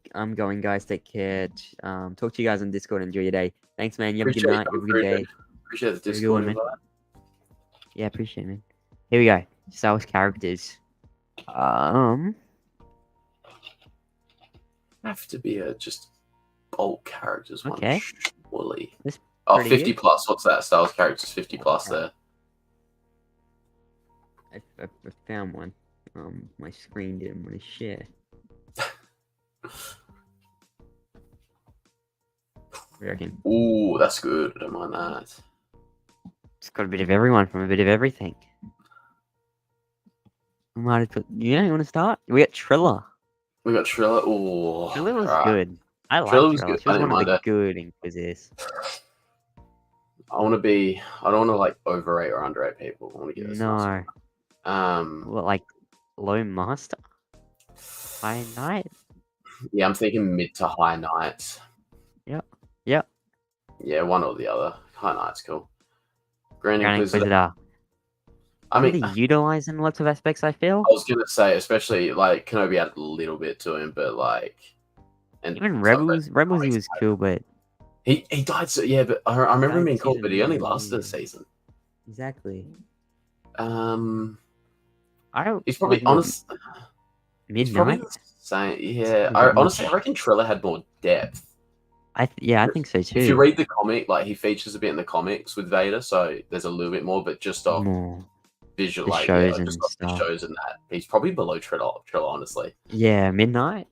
guys. Take care. Talk to you guys on Discord. Enjoy your day. Thanks, man. You have a good night. Have a good day. Appreciate the Discord invite. Yeah, appreciate it, man. Here we go. Star Wars characters. Have to be just bulk characters. Okay. Surely. 50 good. Plus. What's that? Star Wars characters 50 plus there. I found one. My screen didn't want to share. What do you reckon? Ooh, that's good. I don't mind that. It's got a bit of everyone from a bit of everything. You want to start? We got Trilla. Ooh. Trilla was good. I like Trilla. She was one of the good Inquisitors. I don't want to like overrate or underrate people. I want to get this. No. What, like low master? High knight? Yeah, I'm thinking mid to high knights. Yep. Yeah, one or the other. High knight's cool. Grand Inquisitor. I mean, really utilize in lots of aspects, I feel. I was gonna say, especially like Kenobi had a little bit to him, but like, and even Rebels he was cool, but he died. So yeah, but I remember him being cool, but he only lasted a season. Exactly. He's probably honest. Midnight. Honestly, I reckon Trilla had more depth. I think so too. If you read the comic, like he features a bit in the comics with Vader, so there's a little bit more, but just off visual, like shows and stuff. Shows and that he's probably below Trilla, honestly. Yeah, Midnight.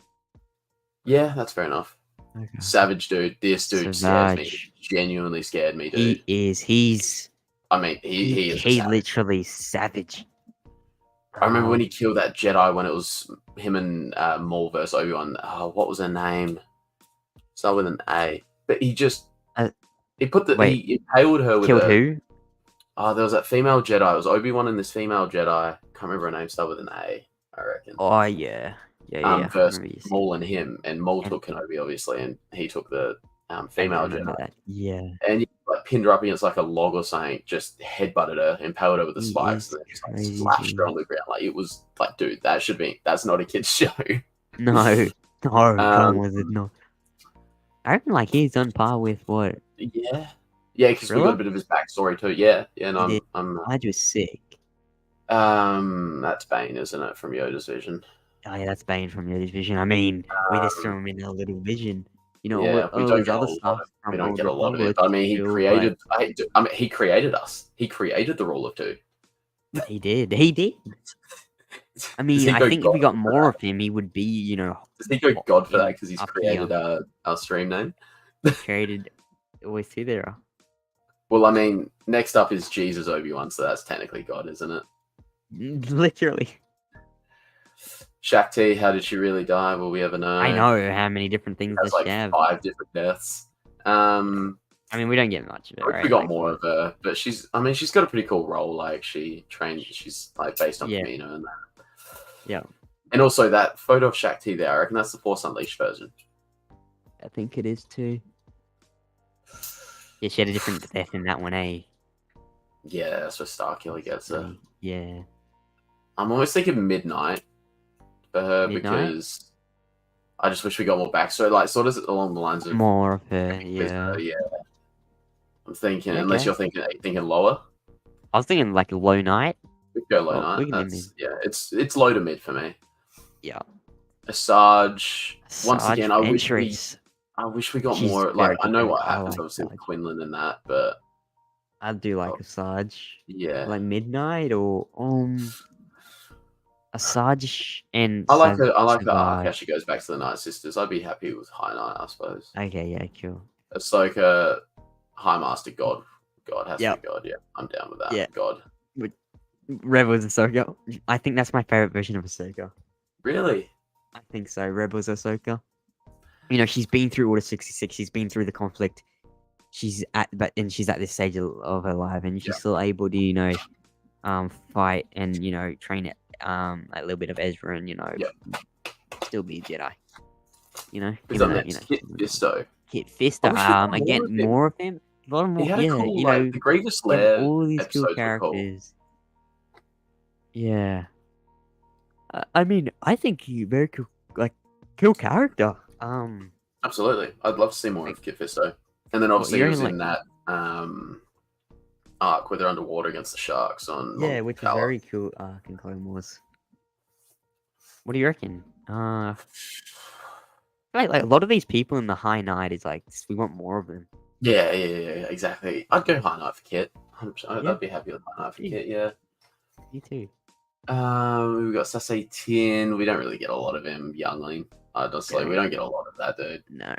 Yeah, that's fair enough. Okay. Savage dude. This dude scares me. Genuinely scared me, dude. He is. He's. I mean, he is. He literally savage. I remember when he killed that Jedi when it was him and Maul versus Obi-Wan. What was her name? Start with an A. But he just he impaled her with killed who? There was that female Jedi. It was Obi-Wan and this female Jedi. Can't remember her name. Start with an A. I reckon. Oh yeah. Yeah. I versus remember you saying. Maul and him, and Maul And took Kenobi obviously, and he took the I female remember Jedi, that. Yeah. and he like pinned her up against like a log or something, just headbutted her, impaled her with the He spikes, is and then just like crazy. slashed her on the ground. Like it was like, dude, that's not a kid's show. No, come Um, was it not? I reckon like he's on par with what yeah, because we got a Thriller? bit of his backstory too. Yeah, and He did. I'm I was sick. that's Bane, isn't it, from Yoda's vision? Oh yeah, that's Bane from Yoda's Vision. I mean, we just throw Um, him in a little vision. You know, yeah, we all don't his get a other lot stuff of we from don't Old get a lot of it. Republic But I mean, feels like he created us. He created the rule of two. he did. He did. I Does mean, he I go think if God we got for more that? of him, he would be, Does he go God for that in because he's up created here. our stream name? Created always see there. Well, I mean, next up is Jesus Obi-Wan, so that's technically God, isn't it? Literally. Shakti, how did she really die? Will we ever know? I know how many different things That's does she like have. 5 different deaths. I mean, we don't get much of it, I wish right? we got Like, more of her, but she's got a pretty cool role. Like she's like based on Yeah. Kamino and that. Yeah. And also that photo of Shakti there, I reckon that's the Force Unleashed version. I think it is too. Yeah, she had a different death in that one, eh? Yeah, that's where Starkiller gets her. Yeah. I'm always thinking Midnight for her Midnight? because I just wish we got more backstory. Like sort of along the lines of More of her, yeah. yeah. I'm thinking, Yeah, unless okay. you're thinking lower. I was thinking like a low night. We could go low Oh, night. we can do That's it's low to mid for me. Yeah. Asajj. Once Sarge again, Ventress. I wish we got She's more. Like very I know good. what I happens like obviously with Sarge. Quinlan and that, but I do like a Sarge. yeah, Like Midnight or a Sarge and I like the arc Savage. how she goes back to the Night Sisters. I'd be happy with High Night, I suppose. Okay, yeah, cool. Ahsoka, High Master, God has Yep. to be God. Yeah, I'm down with that. Yeah. God. Rebels Ahsoka. I think that's my favorite version of Ahsoka. Really? I think so. Rebels Ahsoka. You know, she's been through Order 66. She's been through the conflict. She's at this stage of her life, and she's still able to, fight and train it. A little bit of Ezra, and still be a Jedi. Who's on next? Kit Fisto. Kit Fisto. Again, more of him. A lot more. He had a Yeah, cool, like, the Grievous you have Lair all these cool episodes were cool. characters. Yeah. I mean, I think he's very cool, cool character. Absolutely, I'd love to see more of Kit Fisto. And then obviously he was in that arc where they're underwater against the sharks on Yeah, which is Kala. very cool arc in Clone Wars. What do you reckon? Like a lot of these people in the High Night is like we want more of them. Yeah, exactly. I'd go High Night for Kit. 100%. Yeah. I'd be happy with High Night for Kit. Yeah. Me too. We've got Saesee Tiin. We don't really get a lot of him. Youngling. Honestly, we don't get a lot of that dude. No.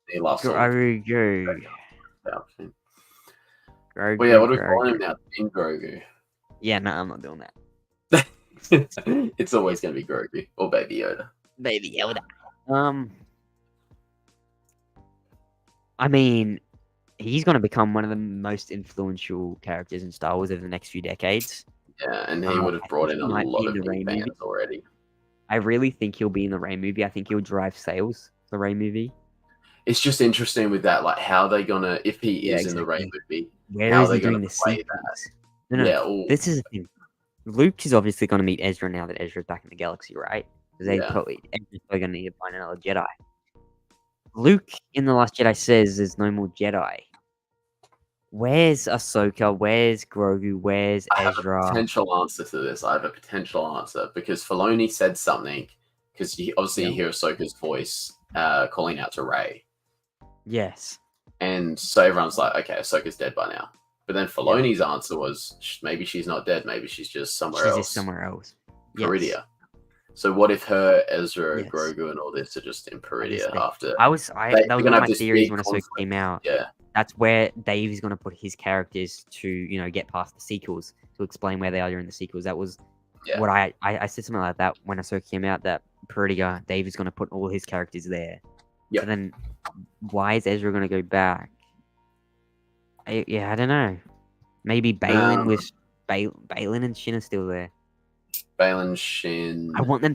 He loves all Grogu. the Grogu. Well, yeah, what do we call him now? Team Grogu. Yeah, no, I'm not doing that. It's always going to be Grogu or Baby Yoda. Baby Yoda. I mean, he's going to become one of the most influential characters in Star Wars over the next few decades. Yeah, and he would have brought in a lot of Rey new fans movie. already. I really think he'll be in the Rey movie. I think he'll drive sales for the Rey movie. It's just interesting with that, like how they gonna, if he is in the Rey movie, how are they gonna play that? No, Yeah, this is the thing. Luke is obviously going to meet Ezra now that Ezra's back in the galaxy, right? Because Ezra's probably going to need to find another Jedi. Luke in The Last Jedi says there's no more Jedi. Where's Ahsoka? Where's Grogu? Where's Ezra? I have a potential answer to this. I have a potential answer because Filoni said something because you obviously hear Ahsoka's voice calling out to Rey. Yes. And so everyone's like, okay, Ahsoka's dead by now. But then Filoni's answer was maybe she's not dead. Maybe she's just somewhere else. She's just somewhere else. Peridia. Yes. So what if her, Ezra, Grogu, and all this are just in Peridia after? That was one of my theories when Ahsoka came out. Yeah. That's where Dave is going to put his characters to, get past the sequels, to explain where they are during the sequels. That was what I said something like that when Ahsoka came out, that Peridia, Dave is going to put all his characters there. Yeah. So then why is Ezra going to go back? I don't know. Maybe Balin Balin and Shin are still there. Balin Shin. I want them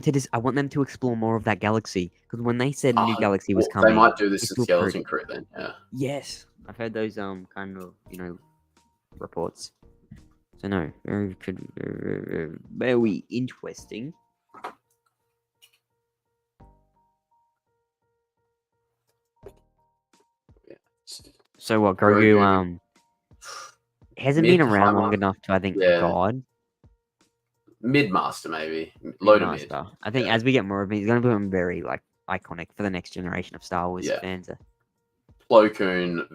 to explore more of that galaxy because when they said new galaxy was Well, coming, they might do this it's to still Skeleton pretty. Crew then. Yeah. Yes, I've heard those kind of reports. So no, very interesting. So what, Grogu hasn't been Mid to high around long master. enough to, I think, Yeah. God. Mid master maybe. Low to mid. Master. I think Yeah. as we get more of him, he's going to become very iconic for the next generation of Star Wars Yeah. fans. Plo Koon,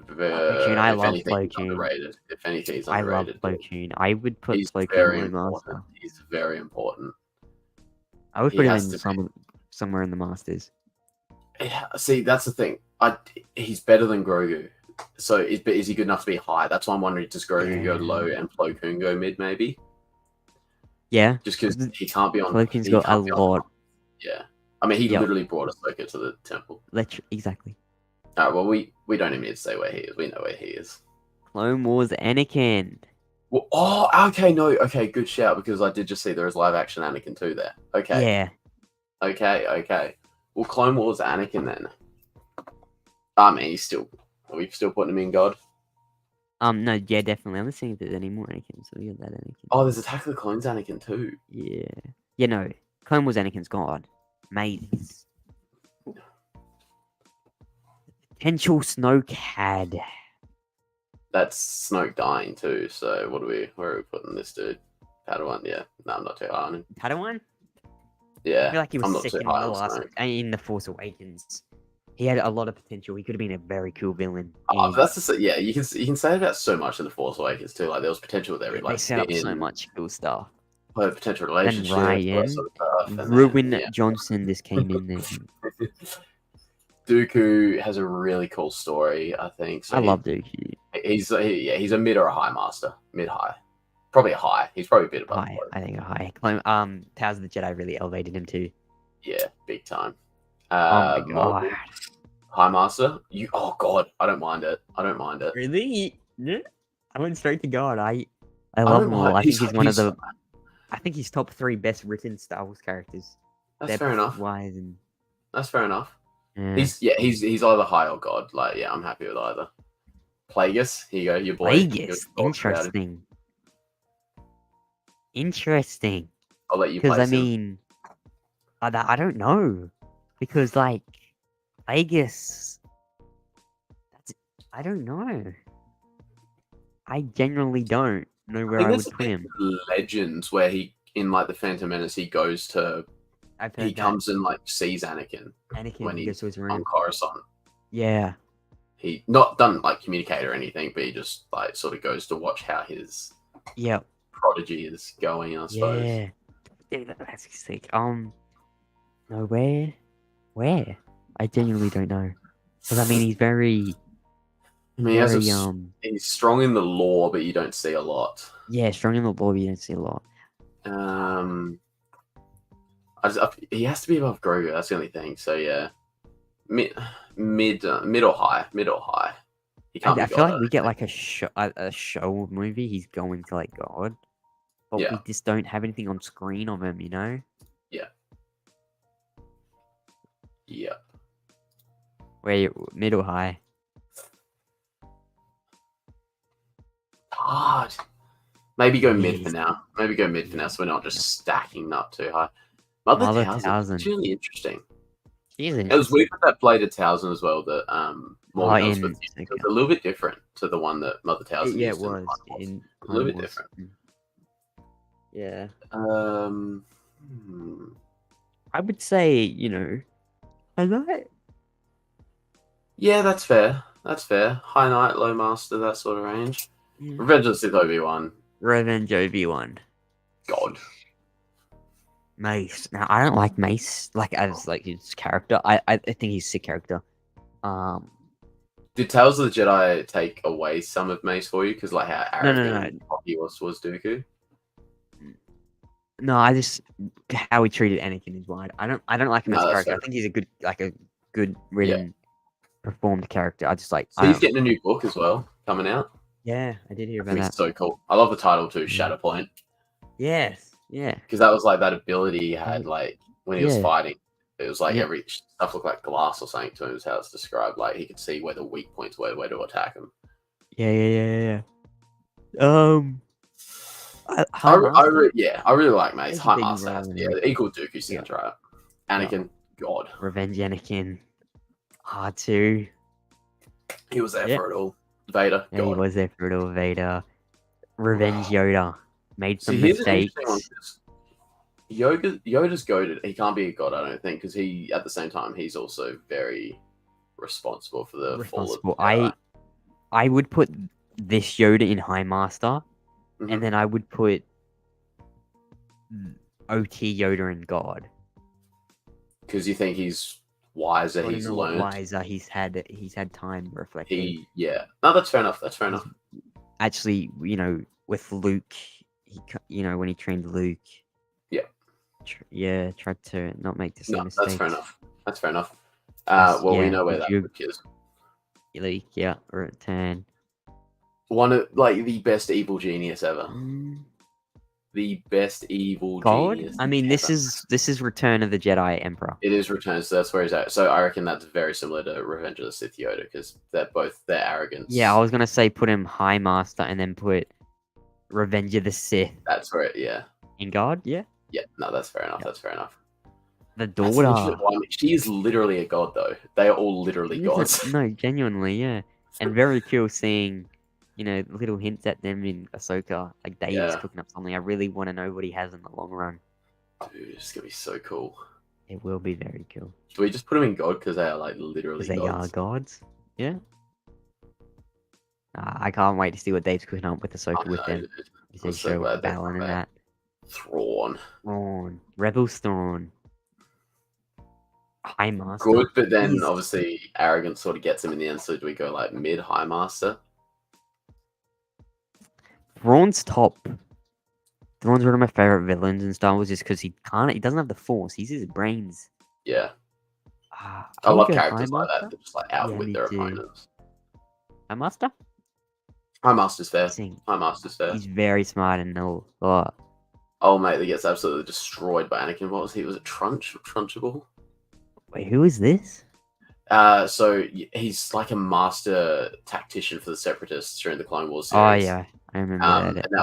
I if love anything, Plo he's Koon. underrated. If anything, he's I love underrated. Plo Koon. I would put He's Plo Koon very Low important. Master. He's very important. I would He put him has in to somewhere in the Masters. Yeah, see, that's the thing. He's better than Grogu. So is he good enough to be high? That's why I'm wondering, does Grogu go low and Plo Koon go mid maybe? Yeah. Just because he can't be on. Plo Koon's got a lot. Yeah. I mean, he Yep. literally brought Ahsoka to the temple. Exactly. All right, well, we don't even need to say where he is. We know where he is. Clone Wars Anakin. Well, oh, okay, no, okay, good shout, because I did just see there is live action Anakin too there. Okay. Yeah. Okay. Well, Clone Wars Anakin then. I mean, are we still putting him in God? No, yeah, definitely. I'm not seeing if there's any more Anakin, so we got that Anakin. Oh, there's Attack of the Clones Anakin too. Yeah. Yeah, no. Clone Wars Anakin's God. Maze. Potential Snoke had. That's Snoke dying too. So where are we putting this dude? Padawan, yeah. No, I'm not too high on him. Padawan? Yeah. I feel like he I'm was not sick too high on Snoke. in The Force Awakens. He had a lot of potential. He could have been a very cool villain. Yeah. You can say that so much in The Force Awakens too. Like there was potential there. They set up so much cool stuff. Potential relationship. Ryan, sort of stuff, Ruin Johnson just came in there. Dooku has a really cool story, I think. So I love Dooku. He's a mid or a high master. Mid high. Probably a high. He's probably a bit above High. low. I think a high. Tales of the Jedi really elevated him too. Yeah, big time. Oh my god. High master? Oh god, I don't mind it. Really? Yeah. I went straight to God. I love him all. I think he's one of the I think he's top 3 best written Star Wars characters. That's fair enough. That's fair enough. Yeah. He's either high or God. Like, yeah, I'm happy with either. Plagueis, here you go, your boy. Plagueis, interesting. I'll let you. Because I mean, I don't know, because like Plagueis, I don't know. I genuinely don't know where I would put him. Legends where he in like the Phantom Menace he goes to. He comes and like sees Anakin when he's on Coruscant. Yeah. He not done like communicate or anything, but he just like sort of goes to watch how his prodigy is going, I suppose. Yeah, that's sick. No, where? I genuinely don't know. Because I mean, he's very. I mean, he's strong in the lore, but you don't see a lot. Yeah, strong in the lore, but you don't see a lot. He has to be above Grogu. That's the only thing. So yeah, mid or high. He can't I feel like we get like a show movie. He's going to like God, but we just don't have anything on screen of him. You know? Yeah. Yeah. Where mid or high? Hard. Maybe go mid for now. So we're not just stacking up too high. Mother Talzin. It's really interesting. It was weird with that bladed Talzin as well. That Morgan was it was a little bit different to the one that Mother Talzin used. Yeah, it was. A little bit different. Yeah. I would say, I like. Yeah, that's fair. High Knight, Low Master, that sort of range. Yeah. Revenge of the Sith Obi-Wan. God. Mace. Now I don't like Mace as his character. I think he's a sick character. Did Tales of the Jedi take away some of Mace for you? Because like how arrogant he was Dooku. No, I just how he treated Anakin is why I don't like him as a character. I think he's a good written, performed character. I just like. So he's getting a new book as well coming out. Yeah, I did hear about that. So cool. I love the title too, Shatterpoint. Yes. Yeah. because that was like that ability he had, like when he was Yeah. fighting. It was like Yep. every stuff looked like glass or something to him. Is how it's described. Like he could see where the weak points were, where to attack him. Yeah. I Master. really like Mace. There's a High big Master has role to, in it. equal Dooku sounds right. Anakin, God, Revenge Anakin. R2. he was there Yeah. for it all. Vader, Yeah, he God. was there for it all. Vader. Revenge Yoda. Made some See, here's an mistakes. interesting one. Yoda's goated. He can't be a god, I don't think, because he, at the same time, he's also very responsible for the fall of the Jedi. I would put this Yoda in High Master, Mhm. and then I would put OT Yoda in God. Because you think he's wiser, he's learned. Wiser. He's had time reflecting. No, that's fair enough. That's fair enough. Actually, with Luke, when he trained Luke. Yeah. Tried to not make the same No, mistakes. that's fair enough. That's fair enough. We know where that Luke is. Luke, return. One of the best evil genius ever. The best evil genius. I mean, this is Return of the Jedi Emperor. It is Return, so that's where he's at. So I reckon that's very similar to Revenge of the Sith Yoda, because they're both their arrogance. Yeah, I was gonna say put him High Master and then put Revenge of the Sith. That's where it, In God, yeah. Yeah, no, that's fair enough. That's fair enough. The daughter. She is literally a god, though. They are all literally gods. No, genuinely, yeah. And very cool seeing, little hints at them in Ahsoka. Like Dave's cooking up something. I really want to know what he has in the long run. Dude, it's gonna be so cool. It will be very cool. Do we just put them in God because they are literally gods? They are gods. Yeah. I can't wait to see what Dave's cooking up with Ahsoka with them. I'm so glad Balin and that. Thrawn. Rebels Thrawn. High Master. Good, but then obviously arrogance sort of gets him in the end. So do we go mid High Master? Thrawn's top. Thrawn's one of my favorite villains in Star Wars, just because he doesn't have the Force. He's his brains. Yeah. I love characters like that just outwit their opponents. High Master? High Master's fair. High Master's fair. He's very smart and all. Oh mate, he gets absolutely destroyed by Anakin. What was he? Was it Trunchbull? Wait, who is this? So he's like a master tactician for the Separatists during the Clone Wars series. Oh yeah, I remember that. And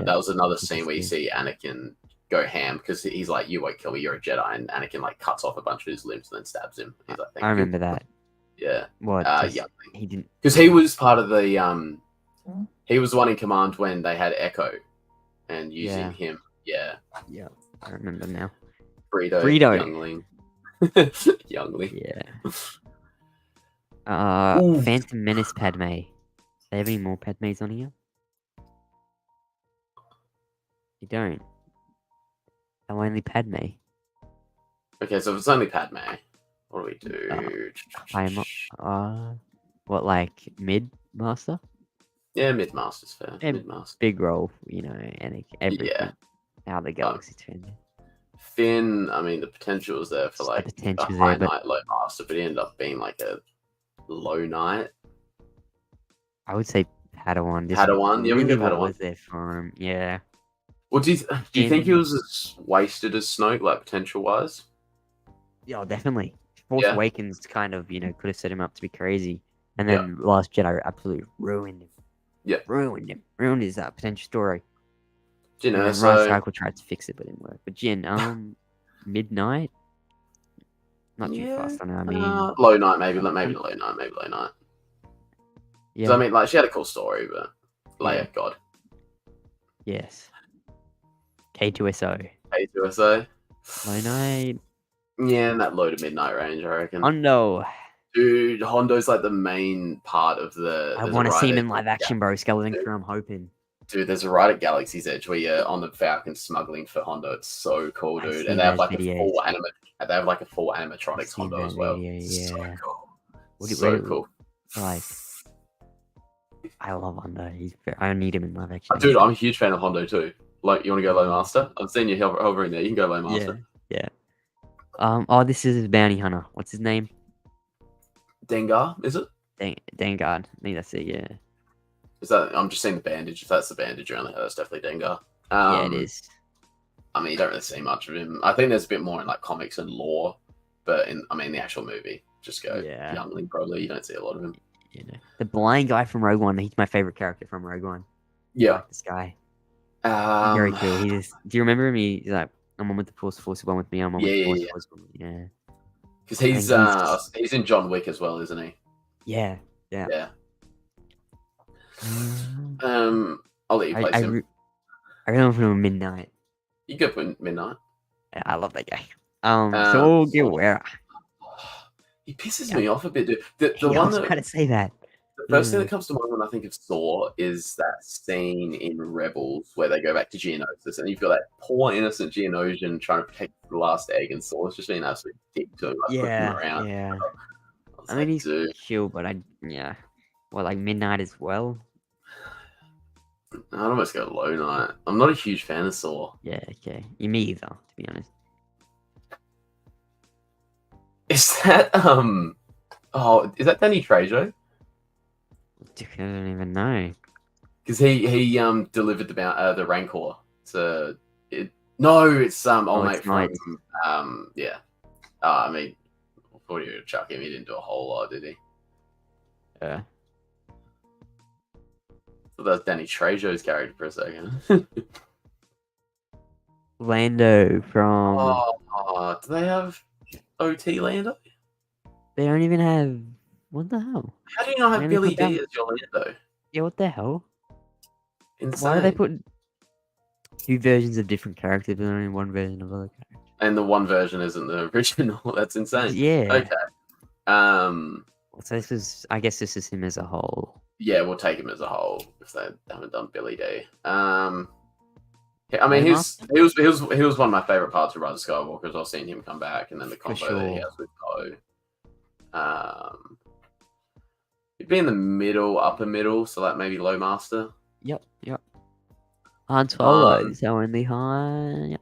that was another scene where you see Anakin go ham because he's like, "You won't kill me, you're a Jedi," and Anakin cuts off a bunch of his limbs and then stabs him. He's like, I remember that. Yeah. What? He didn't, because he was part of the he was the one in command when they had Echo, and using him. Yeah, I remember now. Greedo. Youngling. Yeah. Phantom Menace Padme. They have any more Padmes on here? You don't. I'm only Padme. Okay, so if it's only Padme, what do we do? What, like mid master? Yeah, mid master's fair. Mid master. Big role, and everything. How the galaxy turned. Finn, I mean, the potential was there for a high knight, low master, but he ended up being like a low knight. I would say Padawan. Padawan, yeah, we can go Padawan. Was there for him? Yeah. Well, do you think he was as wasted as Snoke, potential wise? Yeah, definitely. Force Awakens kind of, could have set him up to be crazy, and then Last Jedi absolutely ruined him. Yeah, ruined his potential story. So Rise Cycle tried to fix it, but it didn't work. But Jin, midnight, not too fast on her. I mean, low night, maybe low night. Yeah. So I mean, she had a cool story, but Leia, God. Yes. K2SO. Low night. Yeah, in that low to midnight range, I reckon. Hondo. Dude, Hondo's the main part of the. I want to see him in live action, bro. Skeleton Crew, I'm hoping. Dude, there's a ride at Galaxy's Edge where you're on the Falcon smuggling for Hondo. It's so cool, dude. And they have a full animatronics Hondo as well. Yeah. So cool. Cool. I love Hondo. I need him in live action. Dude, I'm a huge fan of Hondo too. You want to go low master? I'm seeing you hovering there. You can go low master. Yeah. This is his bounty hunter. What's his name? Dengar, is it? Dengar. I think that's it. Yeah. Is that? I'm just seeing the bandage. If that's the bandage around the head, that's definitely Dengar. Yeah, it is. I mean, you don't really see much of him. I think there's a bit more in like comics and lore, but the actual movie, just go Yeah. youngling probably. You don't see a lot of him. You know, the blind guy from Rogue One. He's my favorite character from Rogue One. I Yeah. like this guy. He's very cool. Um, Do you remember him? He's like, I'm one with the Force is one with me. I'm one with the Force. Yeah. Force with me. Yeah. Because And he's in John Wick as well, isn't he? Yeah. Yeah. Um, I'll let you I, place I, him. re- I really want to put him in Midnight. You go put Midnight. I love that guy. Saw- Saul Guerrero. He pisses Yeah. me off a bit, dude. The Hey, I one was that about to say that. the first thing that comes to mind when I think of Saw is that scene in Rebels where they go back to Geonosis, and you've got that poor innocent Geonosian trying to protect the last egg, and Saw's just being an absolute dick to him, like pushing him around. Yeah. was I mean, like, he's dude, chill, but well, like Midnight as well. I'd almost go Low Knight. I'm not a huge fan of Saw. Yeah, okay. You me either, to be honest. Is that is that Danny Trejo? I don't even know. Because he delivered the Rancor to it. No, it's old mate it's from Knight. yeah. I mean, before you chuck him, he didn't do a whole lot, did he? Yeah. So that was Danny Trejo's character for a second. Lando from. Do they have OT Lando? They don't even have. What the hell? How do you not have Really Billy put down- D as your Lando? Yeah, what the hell? Insane. Why do they put two versions of different characters, but only one version of other characters? And the one version isn't the original. That's insane. Yeah. Okay. So I guess this is him as a whole. Yeah, we'll take him as a whole if they haven't done Billy D. Yeah, I mean, he was one of my favorite parts of Rise of Skywalker as well, seeing him come back, and then the combo that he sure. has with Poe. He'd be in the middle, upper middle, so like maybe Low Master. Yep. Han Solo is only Han. Yep.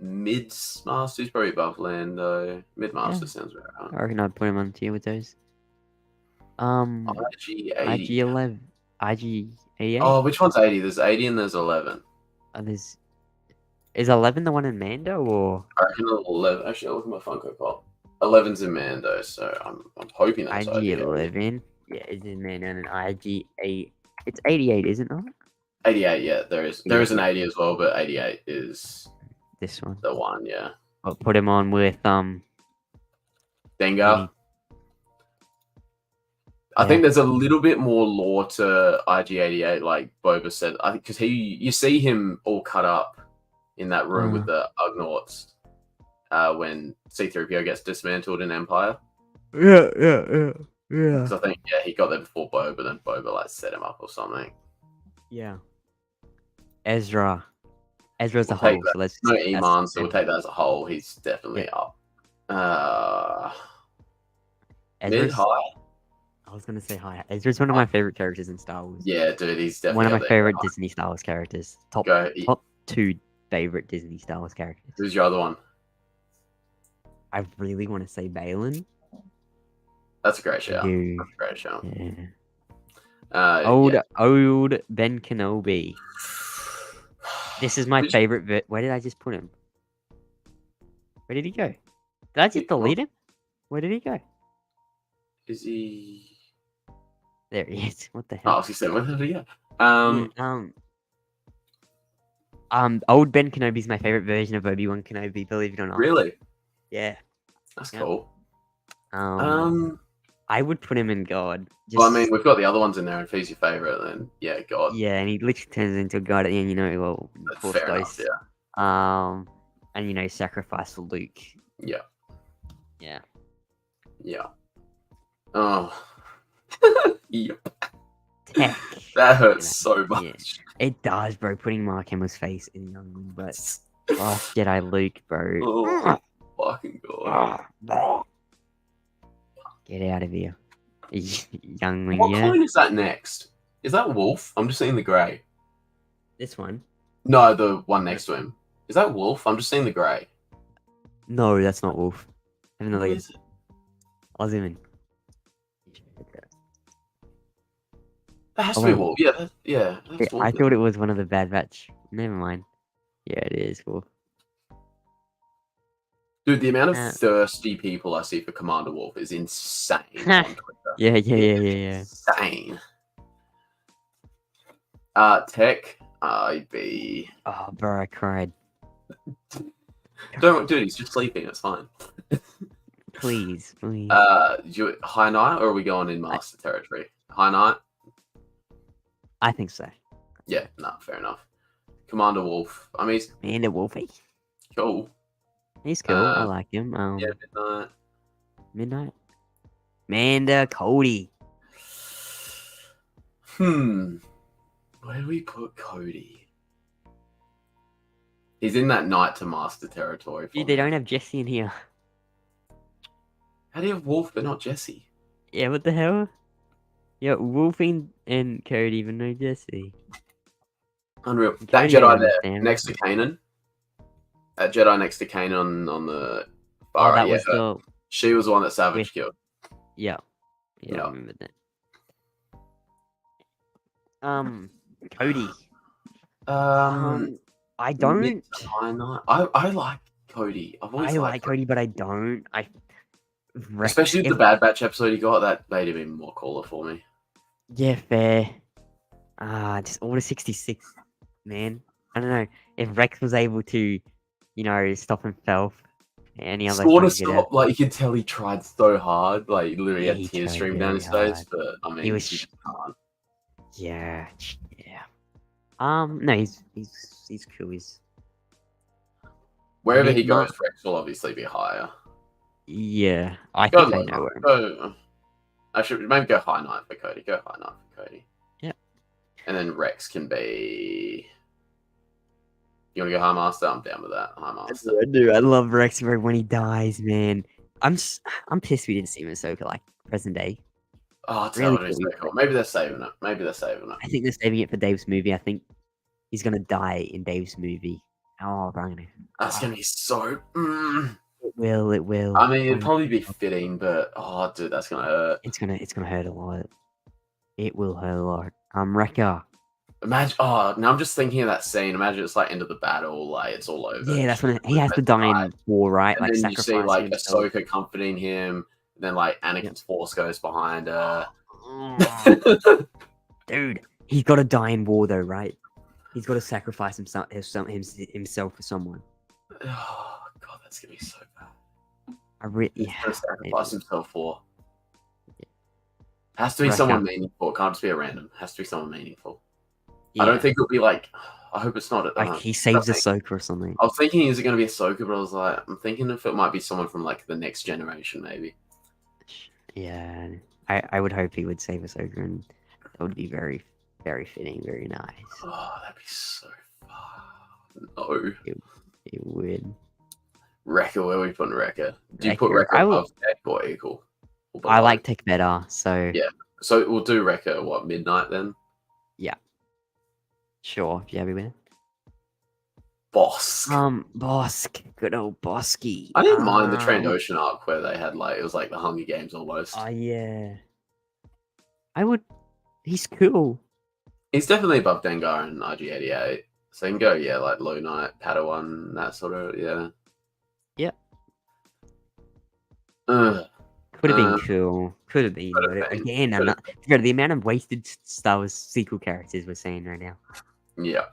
Mid Master is probably above Lando. Mid Master Yeah. sounds right. I reckon I'd put him on tier with those. IG80. IG11, IG88. Oh, which one's 80? There's 80 and there's 11. Is 11 the one in Mando or I reckon 11. Actually, I'll look at my Funko Pop. 11's in Mando, so I'm hoping that's IG11? Yeah, it's in Mando and IG8. It's 88, isn't it? 88, yeah, there is an 80 as well, but 88 is This one. the one, yeah. I'll put him on with Dengar. Yeah. I think there's a little bit more lore to IG88, like Boba said. I think because you see him all cut up in that room with the Ugnaughts when C-3PO gets dismantled in Empire. Yeah. Because I think he got there before Boba, then Boba like set him up or something. Yeah. Ezra's We'll a whole, take that. so let's No Iman, so we'll take that as a whole. He's definitely up. Mid Ezra's, high. I was gonna say high. Ezra's one of my favorite characters in Star Wars. Yeah, dude, he's definitely One of up my there. favorite Disney Star Wars characters. Top Go. 2 favorite Disney Star Wars characters. Who's your other one? I really want to say Balin. That's a great show. Dude. That's a great show. Yeah. Old Ben Kenobi. This is my Which- favorite. Where did I just put him? Where did he go? Did I just delete him? Where did he go? Is he? There he is. What the Oh, I hell? was gonna say, where did he go? Old Ben Kenobi's my favorite version of Obi-Wan Kenobi. Believe it or not. Really? Yeah. That's Yep. cool. I would put him in God. Well, I mean, we've got the other ones in there, and if he's your favorite, then yeah, God. Yeah, and he literally turns into a god at the end. Well, That's Force fair enough. Ghost. Yeah. And sacrifice for Luke. Yeah. Yeah. Yeah. Oh. Yep. Tech. That hurts so much. It does, bro. Putting Mark Hamill's face in Youngling, but Jedi Luke, bro. Oh, fucking God. Get out of here, Youngling. What Yeah, clone is that next? Is that Wolf? I'm just seeing the grey. this one. No, the one next to him. Is that Wolf? I'm just seeing the grey. No, that's not Wolf. Have another What look. is it? I'll zoom in. That has Oh, to be wait. Wolf. Yeah, that's Yeah, Wolf. I thought it was one of the Bad Batch. Never mind. Yeah, it is. Wolf. Dude, the amount of Uh, thirsty people I see for Commander Wolf is insane on Twitter. yeah. Insane. Tech, I'd be. Oh, bro, I cried. Don't, dude. He's just sleeping. It's fine. Please. High Knight, or are we going in Master territory? High Knight. I think so. Yeah, no, fair enough. Commander Wolf. I mean, he's Manda Wolfie. cool. He's cool. I Uh, like him. Yeah, Midnight. Midnight. Manda Cody. Where do we put Cody? He's in that Knight to Master territory. Dude, they don't have Jesse in here. How do you have Wolf but not Jesse? Yeah, what the hell? Yeah, Wolfie and Cody, but no Jesse. Unreal. That Cody Jedi don't there understand. next to Kanan. That Jedi next to Kanan on the Oh, far right. that Yeah, was the. she was the one that Savage With- killed. Yeah. Yeah. I remember that. Cody. I don't. Mid to High Knight. I like Cody. I've always I liked like Cody, but I don't. especially with the Bad Batch episode he got. That made him even more cooler for me. Yeah, fair. Just Order 66, man. I don't know if Rex was able to, stop himself. Any other Sort of trying to get stopped. Like you could tell he tried so hard. Like literally Yeah, had he tears tried streaming down very his face. hard. But I mean, He was just can't. Yeah. No, he's cool. He's Wherever he Midnight- goes, Rex will obviously be higher. yeah. I Go think I low know Knight. where. I should maybe go High Knight for Cody. Go High Knight for Cody. Yep. And then Rex can be. You want to go High Master? I'm down with that. High Master. I do. I love Rex, bro. When he dies, man. I'm pissed we didn't see him in Ahsoka like present day. Oh, it's Really really cool. so cool. Maybe they're saving it. I think they're saving it for Dave's movie. I think he's gonna die in Dave's movie. Oh, bro. That's gonna be so. It will. I mean, it'd probably be fitting, but oh, dude, that's gonna hurt. It's gonna hurt a lot. It will hurt a lot. Wrecker. Imagine. Oh, now I'm just thinking of that scene. Imagine it's like end of the battle, like it's all over. Yeah, that's when he has to die in war, right? And Like then you see sacrificing like himself. Ahsoka comforting him. Then like Anakin's force goes behind her. Dude, he's got to die in war, though, right? He's got to sacrifice himself for someone. Oh god, that's gonna be so bad. Yeah. He's gonna sacrifice himself for. Has to be Wrecker. someone meaningful. It can't just be a random. Has to be someone meaningful. I Yeah. don't think it'll be like. I hope it's not. Like he saves something. Ahsoka or something. I was thinking, is it going to be Ahsoka? But I was like, I'm thinking if it might be someone from like the next generation, maybe. Yeah, I would hope he would save Ahsoka, and that would be very, very fitting, very nice. Oh, that'd be so fun. No. It would. Wrecker, where are we putting Wrecker? Do you put Wrecker, Wrecker I will- above Tech or equal? Or I below? like Tech better, so Yeah. So we'll do Wrecker, what, Midnight then? sure, if you're happy with it. Bosk. Bosk, good old Bosky. I didn't mind the Trandoshan arc where they had like, it was like the Hunger Games almost. Oh yeah. He's cool. He's definitely above Dengar and RG-88. So you can go, yeah, like Low Knight, Padawan, that sort of, yeah. Yep. Ugh. Could have been cool. Could have been. Could've But been, again, could've the amount of wasted Star Wars sequel characters we're seeing right now. Yeah,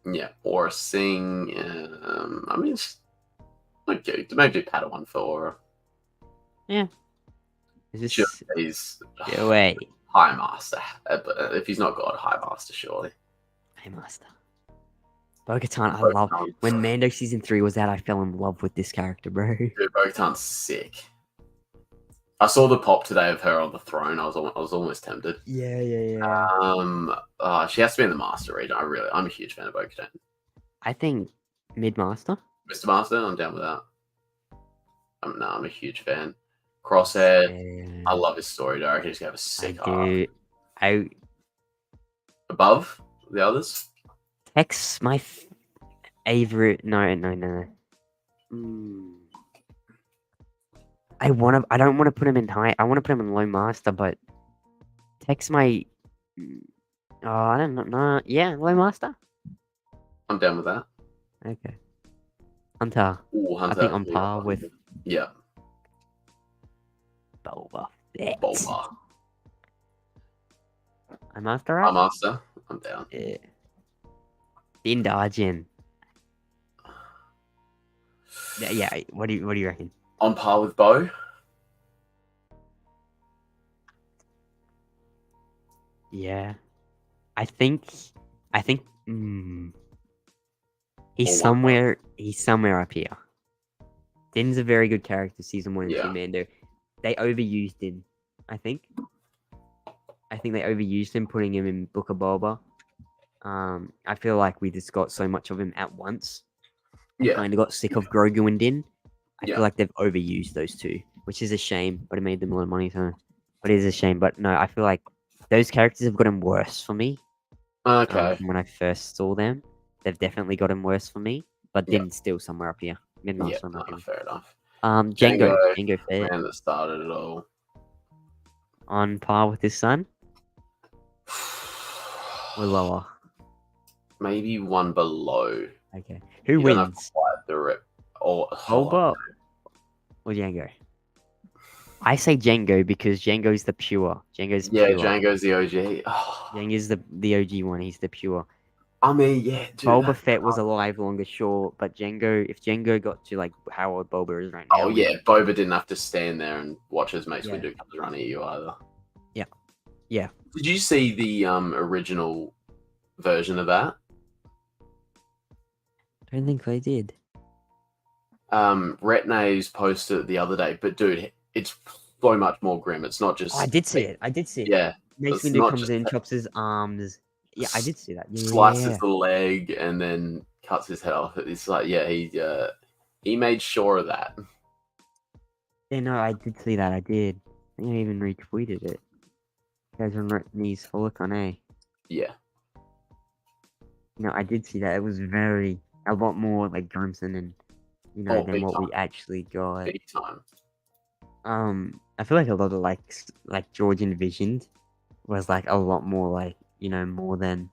yeah, or sing. I mean, okay, maybe do Padawan for. Is this Sure, he's Go away? High Master. But if he's not God, High Master, surely. Hey, Master. Bo-Katan, I love. Bo-Katan's- When Mando season 3 was out, I fell in love with this character, bro. Dude, Bo-Katan's sick. I saw the pop today of her on the throne. I was almost tempted. Yeah. She has to be in the Master region. I'm a huge fan of Bo-Katan. I think mid-master. Mr. Master, I'm down with that. I'm a huge fan. Crosshair, Yeah, I love his story. I reckon he's gonna have a I sick arc. do. Above the others? Tech's my favorite. No. I don't want to put him in high. I want to put him in low master, but Tech's my. Oh, I don't know. Yeah, low master. I'm down with that. Okay. Hunter. Ooh, I Hunter. think on Yeah, par with yeah, Boba Fett. Bulma. I'm after I'm right? Master. I'm down. Yeah. Din Djarin. Yeah. What do you reckon? On par with Bo. Yeah. I think. He's Or one. somewhere up here. Din's a very good character. Season 1 and 2 Yeah. Mando. They overused Din. I think they overused him, putting him in Book of Boba. I feel like we just got so much of him at once. I Yeah. kind of got sick of Grogu and Din. I Yeah. feel like they've overused those two, which is a shame. But it made them a lot of money, so. But it is a shame. But no, I feel like those characters have gotten worse for me. Okay. From when I first saw them, they've definitely gotten worse for me. But Yeah. Din's still somewhere up here, mid Yeah. master, in my opinion. Fair enough. Django Fett Man that started it all. on par with his son or lower. Maybe one below. Okay, who You don't have wins? quite the rep. Or Boba or Django? I say Django because Django's the pure. Django's yeah, pure. Django's the OG. Oh, Django's the OG one. He's the pure. I mean, yeah, dude. Boba Fett was alive longer, sure, but if Django got to like how old Boba is right now. Oh yeah, Boba didn't have to stand there and watch his Mace Yeah. Windu comes running at you either. Yeah. Did you see the original version of that? I don't think I did. Retne's posted it the other day, but dude, it's so much more grim. It's not just. Oh, I did see it. Yeah, Mace it's Windu not comes just in, chops his arms. Yeah, I did see that. slices Yeah. the leg and then cuts his head off. It's like, yeah, he made sure of that. Yeah, no, I did see that. I did. I think I even retweeted it. You guys on Retney's Holicon, eh? Yeah, No, I did see that. It was a lot more like Grimson and Oh, than big what we time. actually got. Big time. I feel like a lot of like George envisioned was like a lot more like more than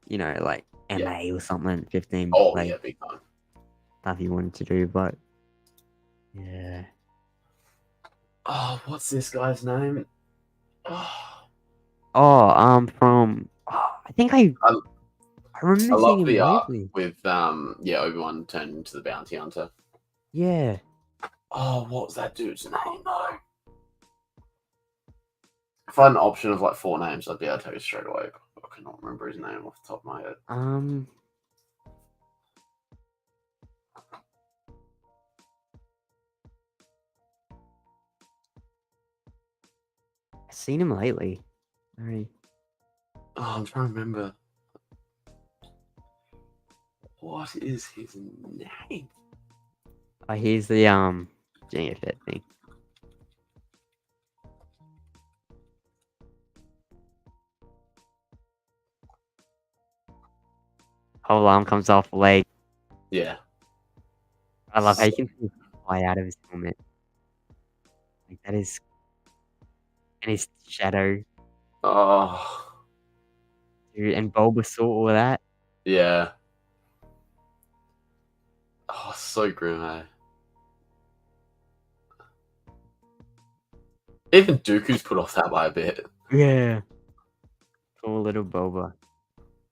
like MA or something 15 Oh like yeah, big time. stuff he wanted to do, but yeah. Oh, what's this guy's name? I think I remember I love seeing him the art lately. with Obi-Wan turned into the bounty hunter. Yeah. Oh, what was that dude's name though? If I had an option of like 4 names, I'd be able to tell you straight away. I cannot remember his name off the top of my head. I've seen him lately. Sorry. Oh, I'm trying to remember. What is his name? Oh, he's the Jango Fett thing. Whole arm comes off leg. Yeah. I love how you can see him fly out of his helmet. Like that is, and his shadow, Oh, dude, and Bulbasaur, all of that. yeah. Oh, so grim, eh? Even Dooku's put off that by a bit. Yeah. Poor little Boba.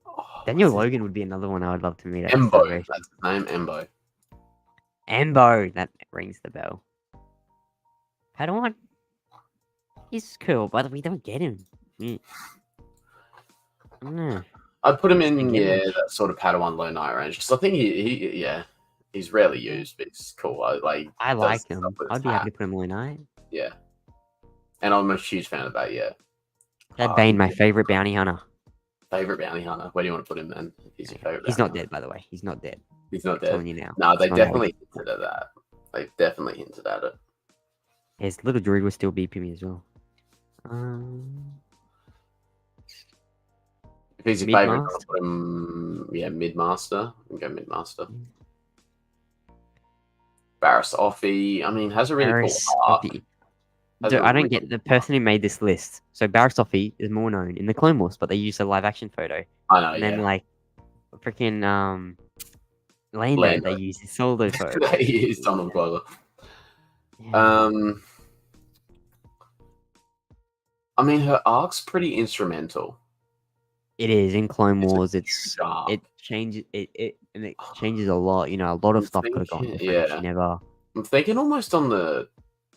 Oh, Daniel what's his- Logan would be another one I would love to meet. At Embo. Celebration. That's his name, Embo. Embo, that rings the bell. Padawan. He's cool, but we don't get him. I don't know. I'd put him in, Again, that sort of Padawan low night range because I think he's rarely used, but it's cool. I does like stuff him. with his I'd be hat. happy to put him all night. Yeah, and I'm a huge fan of that. Yeah, Cad Bane, my favorite bounty hunter. favorite bounty hunter. Where do you want to put him then? If he's your favorite. He's bounty not hunter? dead, by the way. He's not dead. He's not I'm dead. telling you now. No, they It's not definitely hinted at that. They definitely hinted at it. His little druid was still beeping me as well. If he's your favorite, I'll Mid-master? put him. Yeah, mid-master. We can go mid-master. Barriss Offee. I mean, has a really Barriss cool arc. Offee. Has Dude, a I don't really get the cool person who made this list. So Barriss Offee is more known in the Clone Wars, but they use a live action photo. arc. I know. And Yeah. then like freaking Lando, they Lando. use his solo photo. He is Donald Glover. Yeah. I mean, her arc's pretty instrumental. It is in Clone It's a Wars. huge arc. It changes it changes a lot. You know, a lot of I'm stuff could have gone thinking- different if yeah. she never. I'm thinking almost on the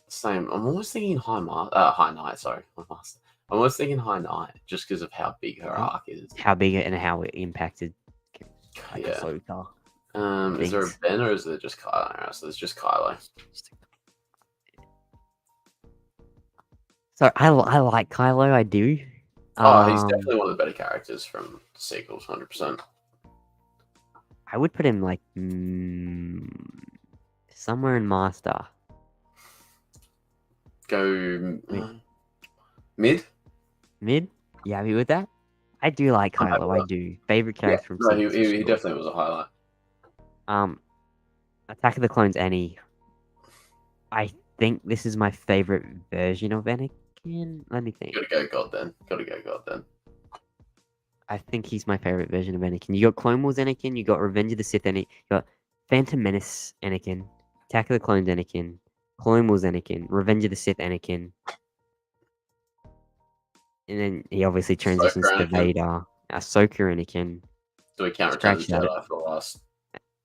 same. I'm almost thinking High Knight. Sorry, High Master. I'm almost thinking High Knight just because of how big her arc is. How big and how it impacted like Yeah. Ahsoka. Is there a things. Ben or is it just Kylo? Alright, so it's just Kylo. So I like Kylo. I do. Oh, he's definitely one of the better characters from the sequels, 100%. I would put him like somewhere in Master. Go Wait. mid. Mid? You happy with that? I do like I'm happy Kylo. with I do. Favorite character from No, sequels for he sure. definitely was a highlight. Attack of the Clones Annie. I think this is my favorite version of Anakin. Let me think. Gotta go God then. I think he's my favorite version of Anakin. You got Clone Wars Anakin, you got Revenge of the Sith Anakin, you got Phantom Menace Anakin, Attack of the Clones Anakin, Clone Wars Anakin, Revenge of the Sith Anakin. And then he obviously transitions to Anakin. Vader. Ahsoka Anakin. Do we count Return of the Scratch that. Jedi for the last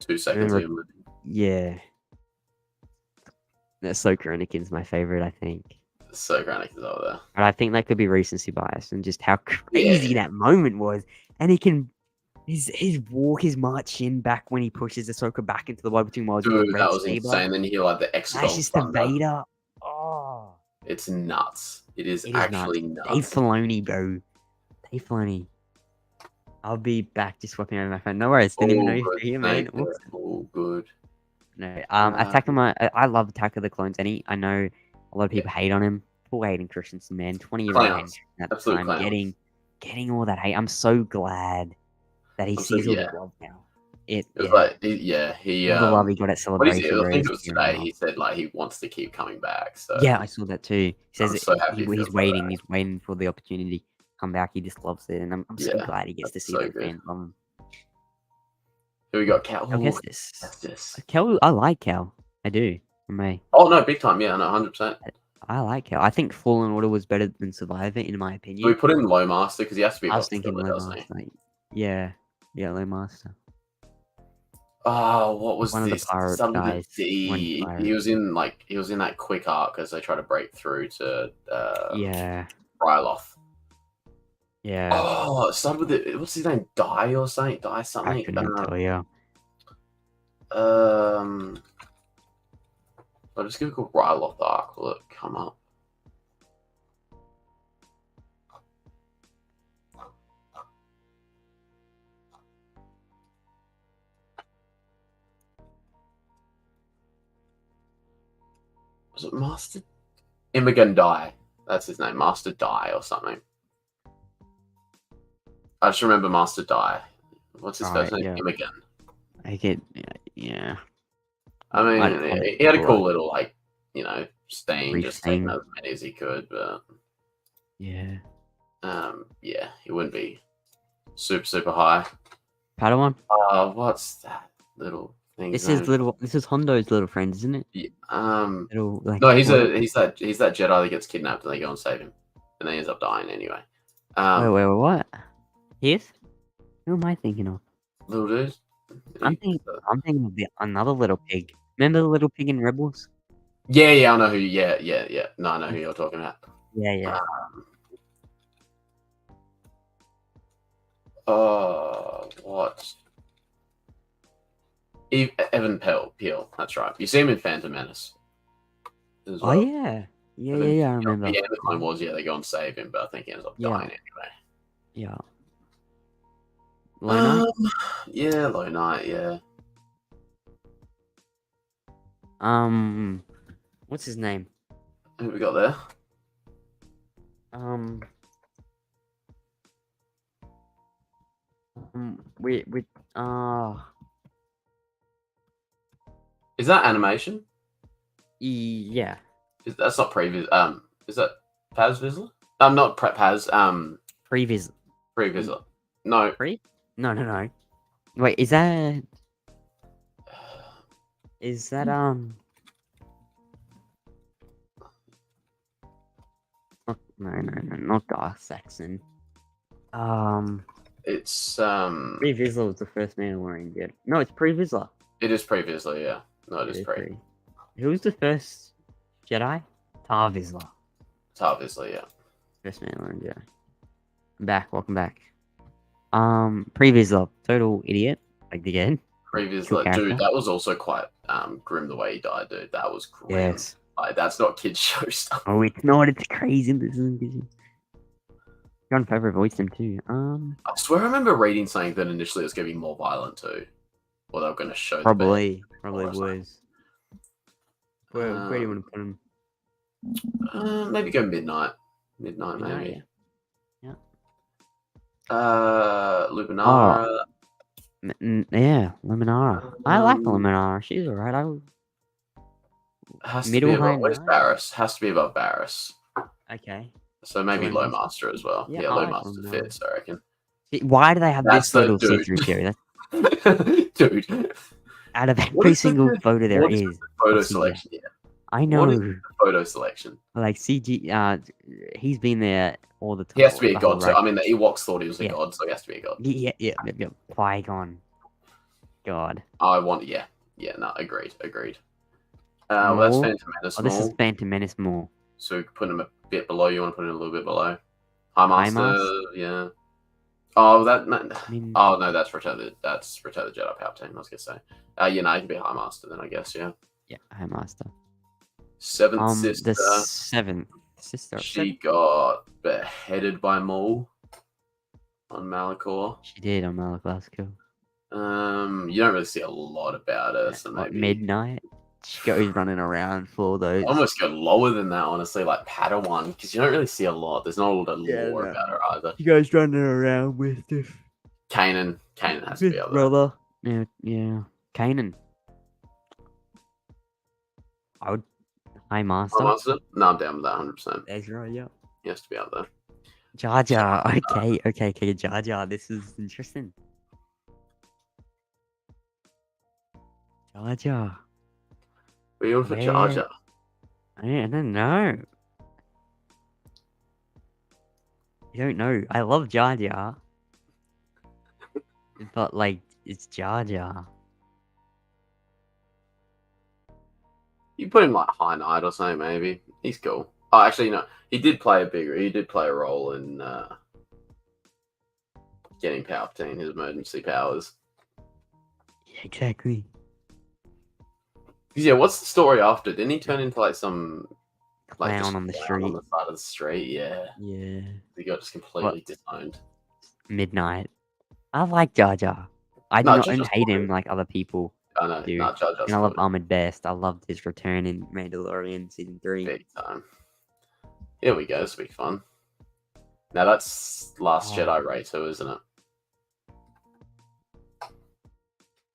2 seconds? Remember- of him living? Yeah. Ahsoka Anakin's my favorite, I think. Ahsoka Anakin's over there. But I think that could be recency bias and just how crazy that moment was. And he can his walk, his march in back when he pushes Ahsoka back into the War Between Worlds with Dude, the red that was saber. insane. Then you hear like the Exegol Slashes to thunder. Vader. Oh, It's nuts. It is it is actually nuts. Dave nuts. Filoni, bro. Dave Filoni. I'll be back just swapping over my phone. No worries. Didn't even know you were here, man. Thank you. All good. No. I love Attack of the Clones. I know a lot of people hate on him. Poor Hayden Christensen, man. 20-year-old man Clowns. at the Absolute time, clowns. getting all that hate. I'm so glad that he I'm so- sees all yeah. the love now. It was like, he all the love he got at what is Celebration. it? I where think he's it was tearing today. up. He said like he wants to keep coming back. So Yeah, I saw that too. He says I'm so happy he he's feels like waiting. that. He's waiting for the opportunity to come back. He just loves it, and I'm so Yeah, glad he gets to that's see so that good. fans love him. Here we got Cal. Cal Ooh, Kestis. Kestis. Cal, I like Cal. I do. For me, Oh no, big time. Yeah, no, 100%. I like Cal. I think Fallen Order was better than Survivor, in my Do we opinion. put in Low Master because he has to be I was above thinking Filler, Low doesn't he? Master. Yeah, Low Master. Oh, what was One of the this? pirate Something with guys. D. One He pirate. was in that quick arc as they try to break through to Yeah, Ryloth. yeah. Oh, it started with it. What's his name? Die or something? Die something. I couldn't tell you. I'll just Google Ryloth arc. Will it come up? Was it Master Imogen Die? That's his name, Master Die or something. I just remember Master Die. What's his first Alright, name? yeah. Imogen. I get. Yeah. I mean, I'd he had a call cool it little stain, brief just taking thing. as many as he could, but Yeah. yeah, he wouldn't be super high. Padawan. What's that little thing? This is Hondo's little friend, isn't it? Yeah, Little like. no, he's that Jedi that gets kidnapped and they go and save him, and then he ends up dying anyway. Wait, what? He is? Who am I thinking of? Little dude. I'm thinking of another little pig. Remember the little pig in Rebels? Yeah, I know who. Yeah. No, I know who you're talking about. Yeah. What? Evan Peel. That's right. You see him in Phantom Menace. as Oh well. yeah. Yeah. I remember. Yeah, the Clone Wars. Yeah, they go and save him, but I think he ends up Yeah. dying anyway. Yeah. Low Knight? Yeah, Low Knight. Yeah. What's his name? Who we got there? We Is that animation? yeah. That's not previous. Is that Paz Vizsla? Not Paz. Previous. Pre Vizsla. No. No. Wait, is that Is that not Dark Saxon. It's Pre Vizsla was the first Mandalorian Jedi. No, it's Pre Vizsla. it is previously, yeah. No, it is pre. Who was the first Jedi? Tar Vizsla. It's obviously, yeah. First Mandalorian Jedi. I'm back. Welcome back. Pre Vizsla, total idiot. Like again. Previously, dude, that was also quite grim the way he died, dude. That was grim. Yes. Like, that's not kids show stuff. Oh, it's not. It's crazy. This isn't crazy. Jon Favreau voiced him too. I swear I remember reading something that initially it was going to be more violent too. Or they were going to show probably or was. Where do you want to put him? Maybe go midnight. Midnight, maybe. Yeah. Luminara. Yeah, Luminara. I like Luminara. She's alright. Has to be above, where's Barriss? Has to be above Barriss. Okay. So maybe Low Master as well. Yeah, Low Master fits, I reckon. Why do they have this little see-through cherry? Dude. Out of every single photo there is. Photo selection, yeah. I know. What is the photo selection? Like CG, he's been there all the time. He has to be a god. So, I mean, the Ewoks thought he was a god, so he has to be a god. Yeah. Qui-Gon. God. No, agreed. Well, that's Phantom Menace. This is Phantom Menace more. So we can put him a bit below. You want to put him a little bit below? High Master, yeah. Oh, no, that's Return of the Jedi Palpatine. I was gonna say. You can be High Master then, I guess. Yeah. Yeah, High Master. Seventh sister. The seventh sister. She got beheaded by Maul on Malachor. She did on Malachor's kill. You don't really see a lot about her. So maybe midnight. She goes running around for all those. Almost go lower than that, honestly, like Padawan, because you don't really see a lot. There's not a lot of lore about her either. She goes running around with the Kanan has to be up there. Brother. Yeah. Kanan. I would. High Master. High Master? No, I'm down with that 100%. That's right, yeah. He has to be up there. Jar Jar. Okay. Jar Jar. This is interesting. Jar Jar. What are you on for Jar Jar? I don't know. You don't know. I love Jar Jar. But, like, it's Jar Jar. You put him like High Knight or something, maybe. He's cool. Oh, actually, no. He did play a role in getting Palpatine his emergency powers. Yeah, exactly. Yeah, what's the story after? Didn't he turn into like some clown on the street? On the side of the street, yeah. Yeah. He got just completely disowned. Midnight. I like Jar Jar. I don't hate him like other people. I know. Do. And I love Ahmed Best. I loved his return in Mandalorian season 3. Big time. Here we go. This will be fun. Now that's Last Jedi Ray too, isn't it?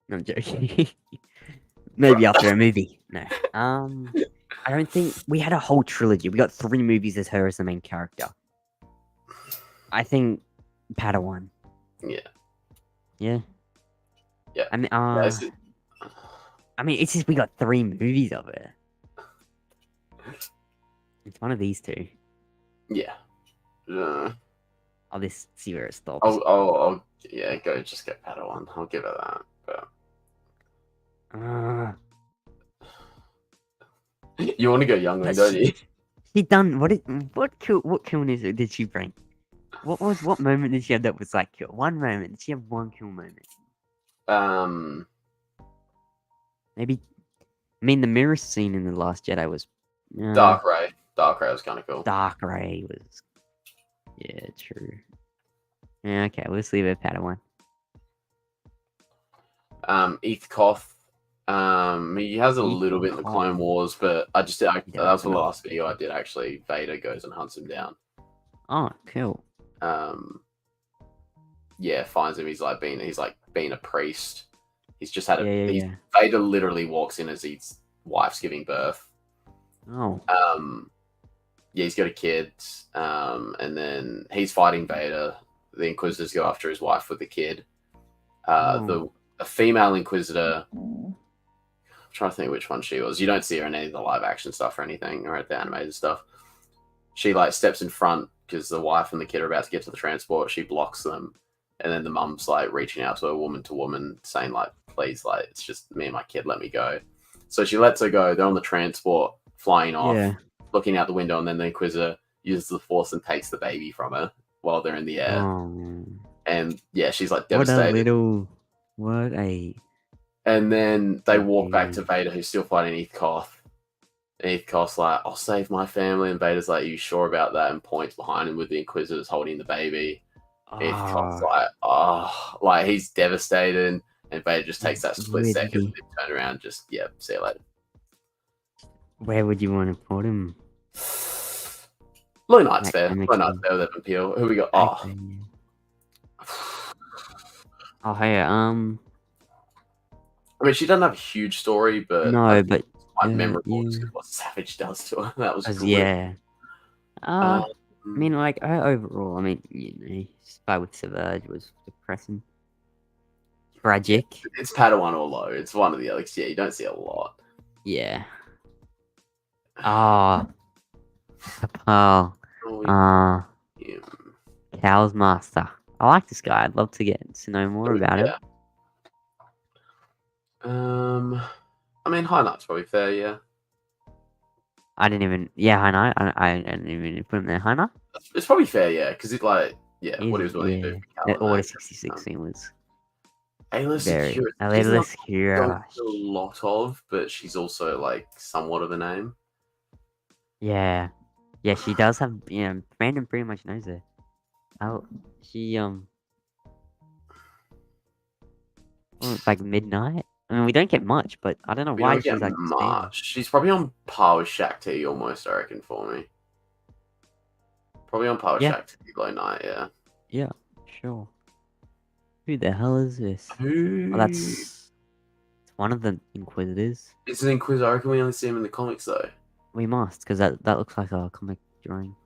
No, I'm joking. Maybe after a movie. No. I don't think we had a whole trilogy. We got 3 movies as her as the main character. I think Padawan. Yeah. Yeah. Yeah. I mean, it's just we got 3 movies of it. It's one of these 2. Yeah. I'll just see where it stops. I'll just get Padawan. I'll give her that. But you want to go youngling, don't you? She done what kill did she bring? What moment did she have that was like kill? One moment. Did she have one kill moment? Maybe. I mean, the mirror scene in The Last Jedi was Dark Ray. Dark Ray was kind of cool. Dark Ray was. Yeah, true. Yeah, okay. Let's leave it at Padawan. Eth Koth. He has a little bit in the Clone Wars, but that was the last video I did actually. Vader goes and hunts him down. Oh, cool. Finds him. He's being a priest. He's just had Vader literally walks in as his wife's giving birth. Oh. He's got a kid. And then he's fighting Vader. The Inquisitors go after his wife with the kid. A female Inquisitor trying to think which one she was. You don't see her in any of the live action stuff or anything, or the animated stuff. She like steps in front because the wife and the kid are about to get to the transport. She blocks them, and then the mum's like reaching out to her woman to woman, saying like, "Please, like it's just me and my kid. Let me go." So she lets her go. They're on the transport, flying off, Yeah. looking out the window, and then the Inquisitor uses the Force and takes the baby from her while they're in the air. Oh, And yeah, she's like what a devastated. little, what a. And then they walk back to Mhm. Vader, who's still fighting Heath Koth. And Heath Koth's like, "I'll save my family." And Vader's like, "Are you sure about that?" And points behind him with the Inquisitors holding the baby. Heath Koth's Oh, like, "Oh," like he's devastated. And Vader just takes that split Where second did and turn around, just, yeah, see you later. where would you want to put him? Blue Knight's there. That Blue makes Knight's sense. there with Evan Peel. Who we got? Okay, Oh, yeah. Oh, hey, I mean, she doesn't have a huge story, but I no, think but it's quite memorable yeah, just because what Savage does to her. That was great. yeah. I Um, mean, like overall, I mean, his fight with Savage was depressing, tragic. it's Padawan or low. It's one of the other. Yeah, you don't see a lot. Yeah. Ah, Kapal. Oh, yeah. Cow's Master. I like this guy. I'd love to get to know more about him. Yeah. I mean, High Knight's probably fair. Yeah, I didn't even. Yeah, Hana. I didn't even put him there. Hana. it's probably fair. Yeah, because it what he was willing to do for That Cal. Order 66 scene was Ayla very. Secure. A She's little not secure. a lot of, but she's also like somewhat of a name. Yeah, yeah. She does have. Brandon pretty much knows her. Oh, she well, it's like midnight. I mean, we don't get much, but I don't know We why don't she's get like stable. much. She's probably on par with Shaq T almost, I reckon, for me. Probably on par with Yeah. Shaq T, Glow Knight, yeah. Yeah, sure. Who the hell is this? Who? Oh, it's one of the Inquisitors. It's an Inquisitor. I reckon we only see him in the comics, though. We must, because that looks like a comic drawing.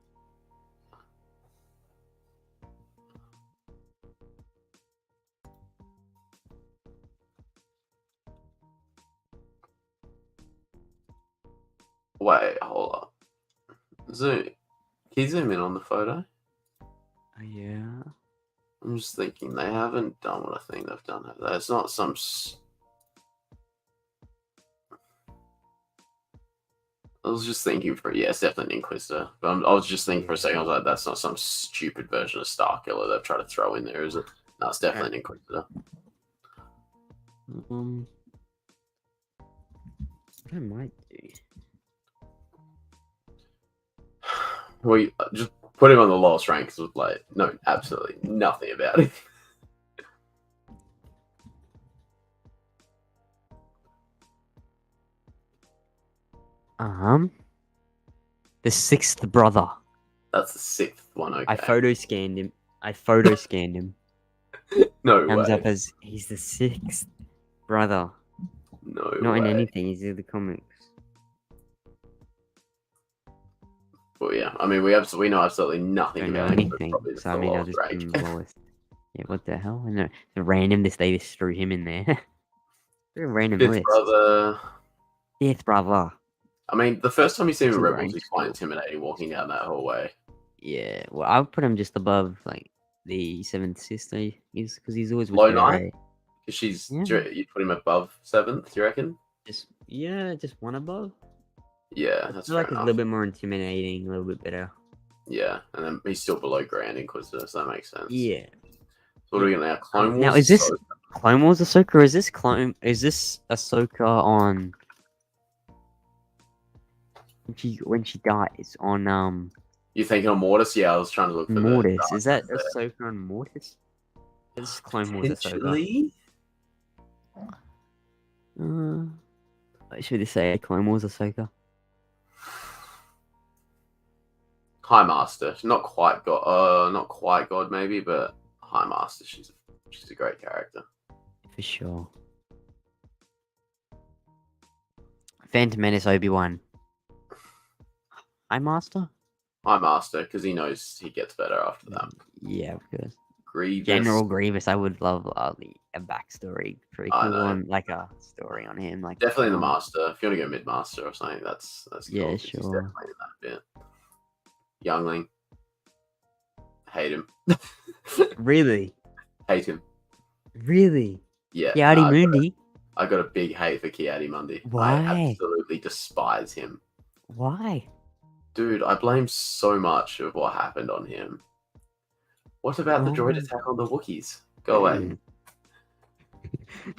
Wait, hold up. Zoom. Can you zoom in on the photo? Yeah. I'm just thinking they haven't done what I think they've done. Have they? It's not some. I was just thinking it's definitely an Inquisitor. But I was just thinking for a second, I was like, that's not some stupid version of Starkiller they've tried to throw in there, is it? No, it's definitely an Inquisitor. What I might do. We just put him on the lowest rank because like no, absolutely nothing about it. The sixth brother. That's the sixth one. Okay. I photo scanned him. No Comes way. up as he's the sixth brother. No Not way. in anything. He's in the comics. Well, yeah. I mean, we know absolutely nothing Don't know about him. anything. Probably So I mean, I'll just put him lowest. Yeah, what the hell? I know. The random. They just threw him in there. Very random Fifth list. brother. Fifth brother. I mean, the first time you see him in Some Rebels, rank he's quite still. intimidating walking down that hallway. Yeah. Well, I would put him just above like the seventh sister. Because he's always with Low her. Knight? Right? Because she's Yeah. you put him above seventh. Do you reckon? Just one above. Yeah, I that's feel fair like it's a enough. little bit more intimidating, a little bit better. Yeah, and then he's still below Grand Inquisitor, so that makes sense. Yeah. So what are we gonna now? Clone Wars. Now is this Clone Wars Ahsoka? Or is this Ahsoka on when she dies on You thinking of Mortis? Yeah, I was trying to look for Mortis? the. Is that Ahsoka on Mortis? This is Clone Wars Ahsoka. Potentially? Should they say Clone Wars Ahsoka? High Master, not quite God maybe, but High Master. She's a great character. For sure. Phantom Menace Obi-Wan. High Master? High Master, because he knows he gets better after that. Yeah, of course. Grievous. General Grievous. I would love a backstory. Pretty I cool know. one, like a story on him. Like Definitely the master. If you want to go mid master or something, that's Yeah, cool. 'Cause he's sure. definitely in that bit. Youngling. Hate him. Really, Hate him. really. Yeah. Kiadi nah, Mundi. I got a big hate for Kiadimundi. I Why? absolutely despise him. Why? Dude, I blame so much of what happened on him. What about the droid Why? attack on the Wookiees? Go away.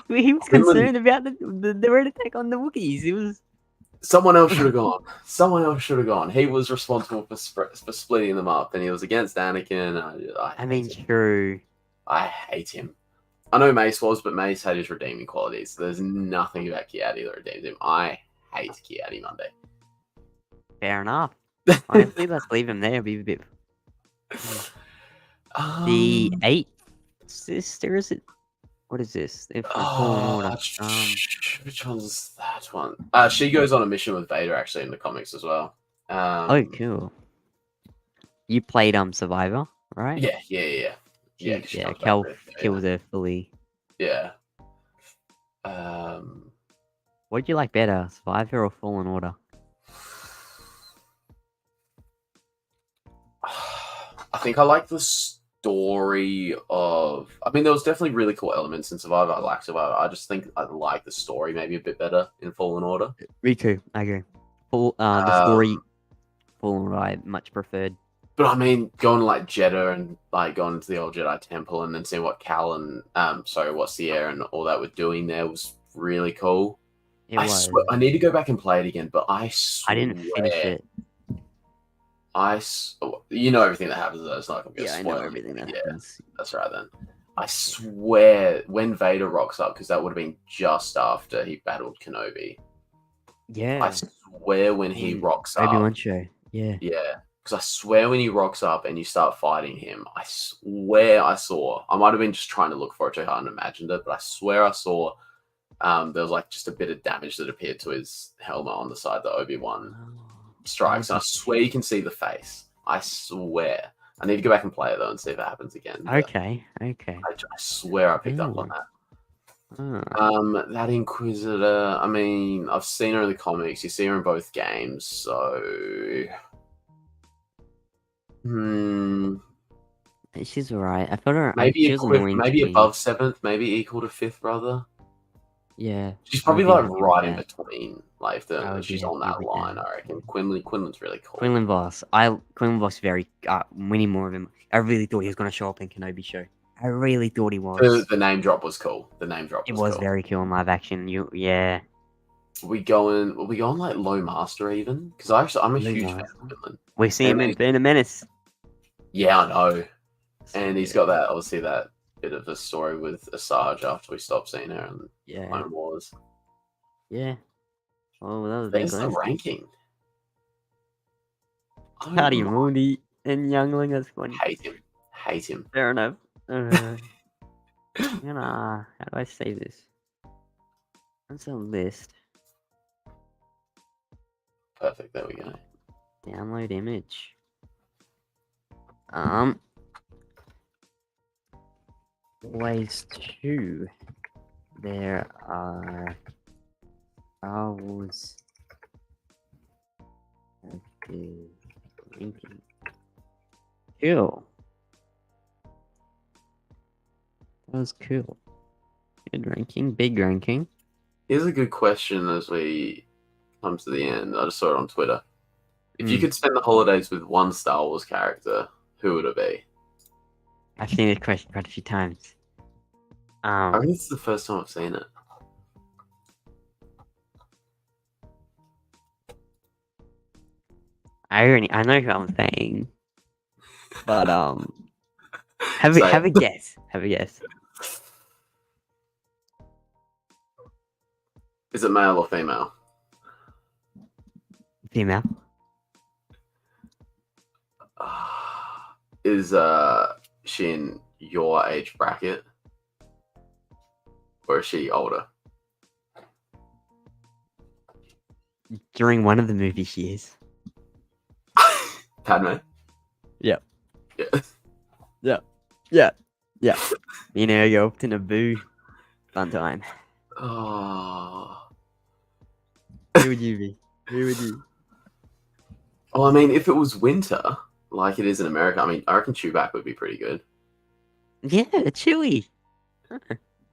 He was Quinlan- concerned about the red attack on the Wookiees. It was. Someone else should have gone. Someone else should have gone. He was responsible for splitting them up, and he was against Anakin. I mean, true. I hate him. I know Mace was, but Mace had his redeeming qualities. So there's nothing about Kiadi that redeems him. I hate Kiadi-Mundi. Fair enough. Honestly, let's leave him there. It'll be a bit. The eighth sister, is it? What is this? If Fallen Order. Which one's that one? She goes on a mission with Vader actually in the comics as well. Oh, cool. You played Survivor, right? Yeah. Yeah, 'cause she comes back Cal with- kills her fully. Yeah. What did you like better, Survivor or Fallen Order? I think I like the story of. I mean, there was definitely really cool elements in Survivor. I like Survivor. I just think I like the story maybe a bit better in Fallen Order. Me too. I agree. The story, Fallen Order, I much preferred. But I mean, going to like Jeddah and like going to the old Jedi Temple and then seeing what Cal and what Sierra and all that were doing there was really cool. It was. Swear, I need to go back and play it again, but I swear, I didn't finish it. You know everything that happens. Though. It's not gonna be a Yeah, I spoiler. know everything that happens. That's right then. I swear, when Vader rocks up, because that would have been just after he battled Kenobi. Yeah. I swear when he rocks up. Obi-Wan show. Yeah. Yeah. Because I swear when he rocks up and you start fighting him, I swear I saw. I might have been just trying to look for it too hard and imagined it, but I swear I saw there was like just a bit of damage that appeared to his helmet on the side that Obi-Wan strikes. And I swear you can see the face. I swear. I need to go back and play it though and see if it happens again. Okay. I swear I picked up on that. That Inquisitor, I mean, I've seen her in the comics. You see her in both games, so she's alright. I felt her maybe she was annoying maybe to me. above 7th, maybe equal to 5th brother. Yeah. She's probably I would like agree with right in that. between. Like if I would she's be on happy that with line, that. I reckon. Quinlan's really cool. Quinlan Voss. Quinlan Voss very we need more of him. I really thought he was gonna show up in Kenobi show. I really thought he was. The name drop was cool. The name drop It was was cool. very cool in live action. Yeah. Are we going like low master even? Because I'm a Low huge fan master. of Quinlan. We see him in Phantom Menace. Yeah, I know. And he's got that obviously that bit of a story with Asajj after we stopped seeing her in Clone Wars. Yeah. Oh, that was a big There's the list. ranking. Howdy Mooney and Youngling, that's funny. Hate him. Fair enough. How do I save this? That's a list. Perfect, there we go. Download image. Ways 2. There are Star Wars ranking. Cool. That was cool. Good ranking, big ranking. Here's a good question as we come to the end. I just saw it on Twitter. If you could spend the holidays with one Star Wars character, who would it be? I've seen this question quite a few times. I think this is the first time I've seen it. I know who I'm saying, but have a guess. Have a guess. Is it male or female? Female. Is she in your age bracket? Or is she older? During one of the movies, she is. Padme? Yep. Yeah. Yeah. Yeah. You know, go up to Naboo. Fun time. Oh. Who would you be? Who would you? Oh, I mean, if it was winter, like it is in America, I mean, I reckon Chewbacca would be pretty good. Yeah, Chewie.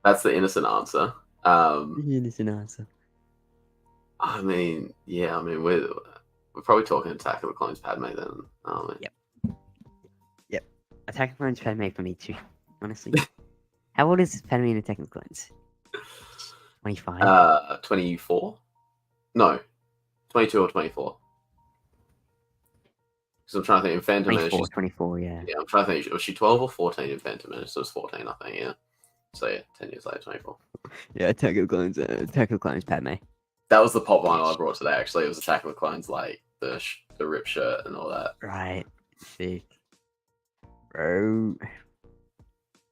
That's the innocent answer. Innocent answer. I mean, yeah, I mean, we're probably talking Attack of the Clones Padme then. Yep. Yep. Attack of the Clones Padme for me too. Honestly. How old is Padme in Attack of the Clones? 25? 24? No, 22 or 24. Because I'm trying to think. In Phantom Menace, 24, yeah. yeah, I'm trying to think. Was she 12 or 14 in Phantom Menace? It was 14, I think. Yeah. So yeah, 10 years later, 24. Yeah, Attack of the Clones Padme. That was the pop one I brought today. Actually, it was Attack of the Clones, like the rip shirt and all that. Right. Sick. Bro.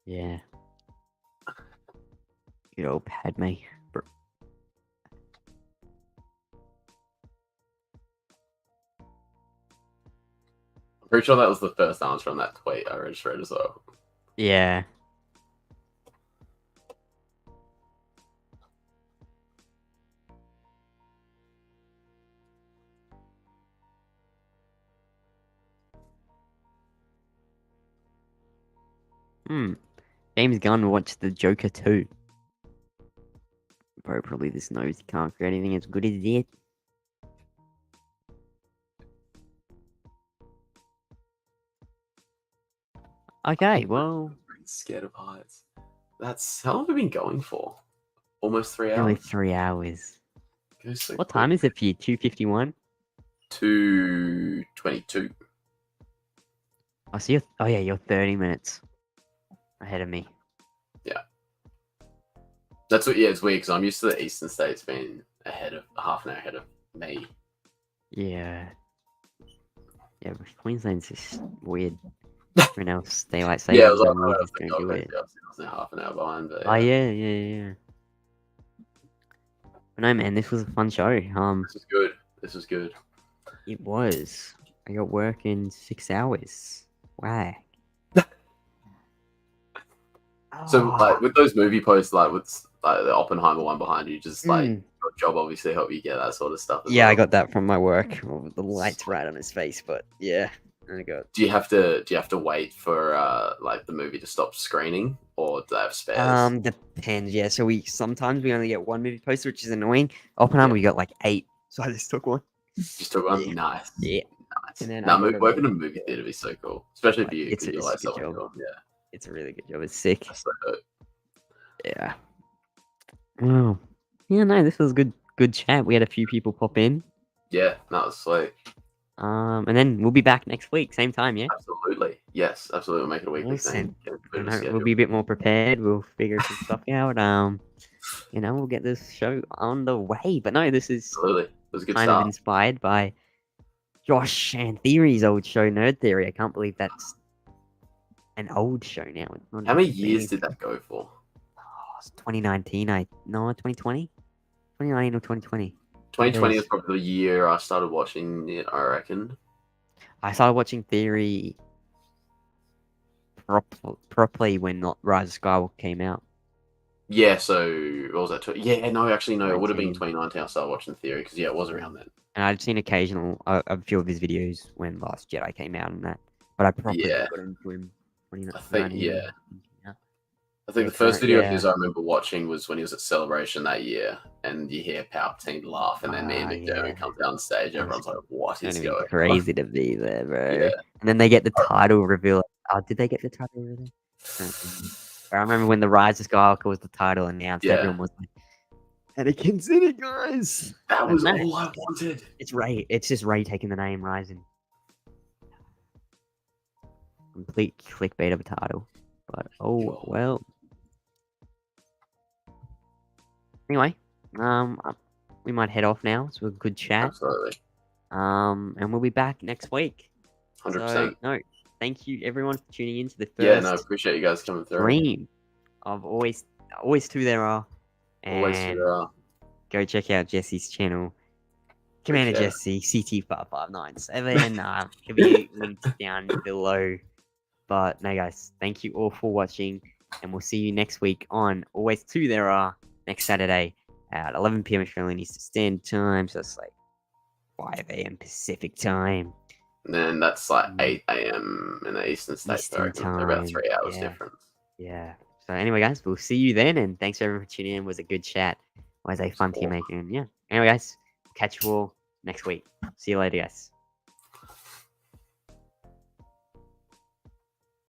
Yeah. Good old Padme. Bro. I'm pretty sure that was the first answer on that tweet I just read as well. Yeah. James Gunn watched the Joker 2. Bro probably just knows he can't create anything as good as it. Okay, well, Scared of heights. That's how long have we been going for? Almost 3 nearly hours. 3 hours. Goes so What time is it for you? 2:51? 2:22. Oh, so you're 30 minutes ahead of me. Yeah. That's what. Yeah, it's weird because I'm used to the Eastern States being ahead of half an hour ahead of me. Yeah. Yeah, but Queensland's just weird. Everyone else, daylight savings Yeah, it was like, and we just don't do it. I was half an hour behind. But Oh yeah. But no, man, this was a fun show. This was good. This was good. It was. I got work in 6 hours. Wow. So like with those movie posts, like with like the Oppenheimer one behind you, just like your job obviously help you get that sort of stuff. Yeah, I got that from my work. Oh, the light's right on his face, but yeah, I got. Do you have to wait for like the movie to stop screening, or do they have spares? Depends. Yeah, so sometimes we only get one movie poster, which is annoying. Oppenheimer, we got like 8, so I just took one. Just took one. Yeah. Nice. Yeah. Nice. And then Now, working in a movie theater is so cool, especially for you. It's a You're like good job. cool. Yeah. It's a really good job. It's sick. That's so dope. Yeah. Wow. Yeah, no, this was good chat. We had a few people pop in. Yeah, that was sweet. And then we'll be back next week, same time, yeah? Absolutely. Yes, absolutely. We'll make it a weekly thing. Awesome. We'll be a bit more prepared. We'll figure some stuff out. We'll get this show on the way. But no, this is Absolutely. It was a good kind start. of inspired by Josh and Theory's old show, Nerd Theory. I can't believe that's an old show now. How many years did that go for? Oh, it's 2019. 2020? 2019 or 2020. 2020 is probably the year I started watching it, I reckon. I started watching Theory properly when Rise of Skywalker came out. Yeah, so what was that? Yeah, no, actually, no, it would have been 19. 2019 I started watching Theory, because, yeah, it was around then. And I'd seen a few of his videos when Last Jedi came out and that. But I probably got into him 2019. I think the first video of his I remember watching was when he was at Celebration that year, and you hear Palpatine laugh, and then me and McDermott comes down stage. Everyone's like, "What is going on?" Crazy to be there, bro. Yeah. And then they get the title reveal. Oh, did they get the title reveal? I remember when the Rise of Skywalker was the title announced. Yeah. Everyone was like, "Anakin's in it, guys." That was all I wanted. It's Rey. It's just Rey taking the name Ryzen. Complete clickbait of a title, but oh well. Anyway, we might head off now. So a good chat. Absolutely. And we'll be back next week. 100%. So, no, thank you everyone for tuning in to the first. Appreciate you guys coming through. Stream of always two there are. And Always two there are. Go check out Jesse's channel. Commander Jesse CT5597. Can be linked down below. But no, guys, thank you all for watching, and we'll see you next week on Always Two There Are next Saturday at 11 p.m. Australian Eastern Standard Time. So it's like 5 a.m. Pacific Time. And then that's like 8 a.m. in the Eastern States. Eastern Eastern time. About time. 3 hours Yeah. difference. Yeah. So anyway, guys, we'll see you then, and thanks everyone for tuning in. It was a good chat. Always a fun team making. Yeah. Anyway, guys, catch you all next week. See you later, guys.